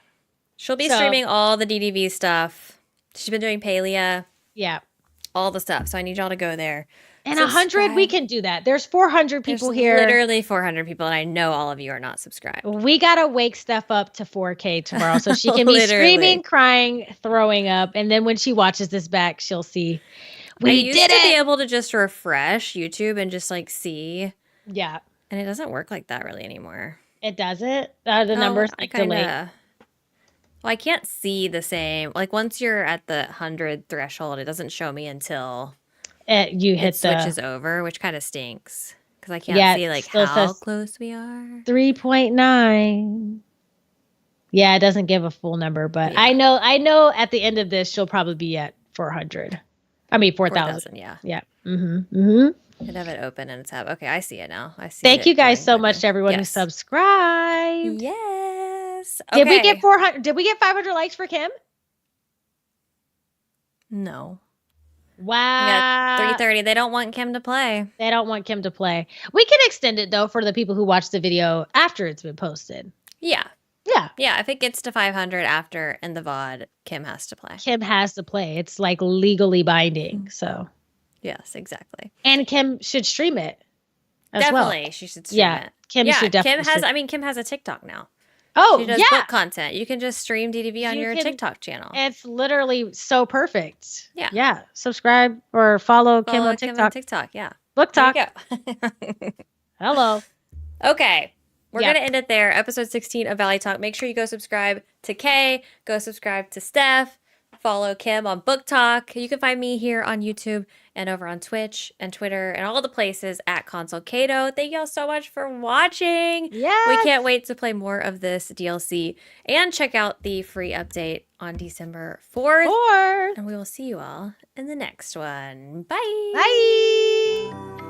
She'll be streaming all the DDV stuff. She's been doing Palia. Yeah. All the stuff. So I need y'all to go there. And 100, we can do that. There's 400 people here. Literally 400 people, and I know all of you are not subscribed. We got to wake Steph up to 4K tomorrow so she can be screaming, crying, throwing up. And then when she watches this back, she'll see I used to be able to just refresh YouTube and just like see. Yeah. And it doesn't work like that really anymore. It doesn't? The numbers like delayed. Well, I can't see the same. Like once you're at the 100 threshold, it doesn't show me until it switches over, which kind of stinks because I can't see like how close we are. 3.9. Yeah, it doesn't give a full number, but I know at the end of this she'll probably be at 400. I mean 4,000. Yeah. Yeah. Mm-hmm. I'd have it open in a tab. Okay, I see it now. I see. Thank you guys so much to everyone who subscribed. Yes. Okay. Did we get 400? Did we get 500 likes for Kim? No. Wow. 330. They don't want Kim to play. They don't want Kim to play. We can extend it though for the people who watch the video after it's been posted. Yeah. Yeah. Yeah. If it gets to 500 after in the VOD, Kim has to play. Kim has to play. It's like legally binding. So. Yes, exactly. And Kim should stream it. Definitely, she should stream it. Kim should definitely. Kim has a TikTok now. Oh, she does book content. You can just stream DDV on your TikTok channel. It's literally so perfect. Yeah. Yeah. Subscribe or follow Kim on TikTok. Yeah. Book talk. Go. Hello. Okay. We're going to end it there. Episode 16 of Valley Talk. Make sure you go subscribe to Kay. Go subscribe to Steph. Follow Kim on Book Talk. You can find me here on YouTube and over on Twitch and Twitter and all the places at Console Cato. Thank y'all so much for watching. Yes. We can't wait to play more of this DLC and check out the free update on December 4th. And we will see you all in the next one. Bye. Bye.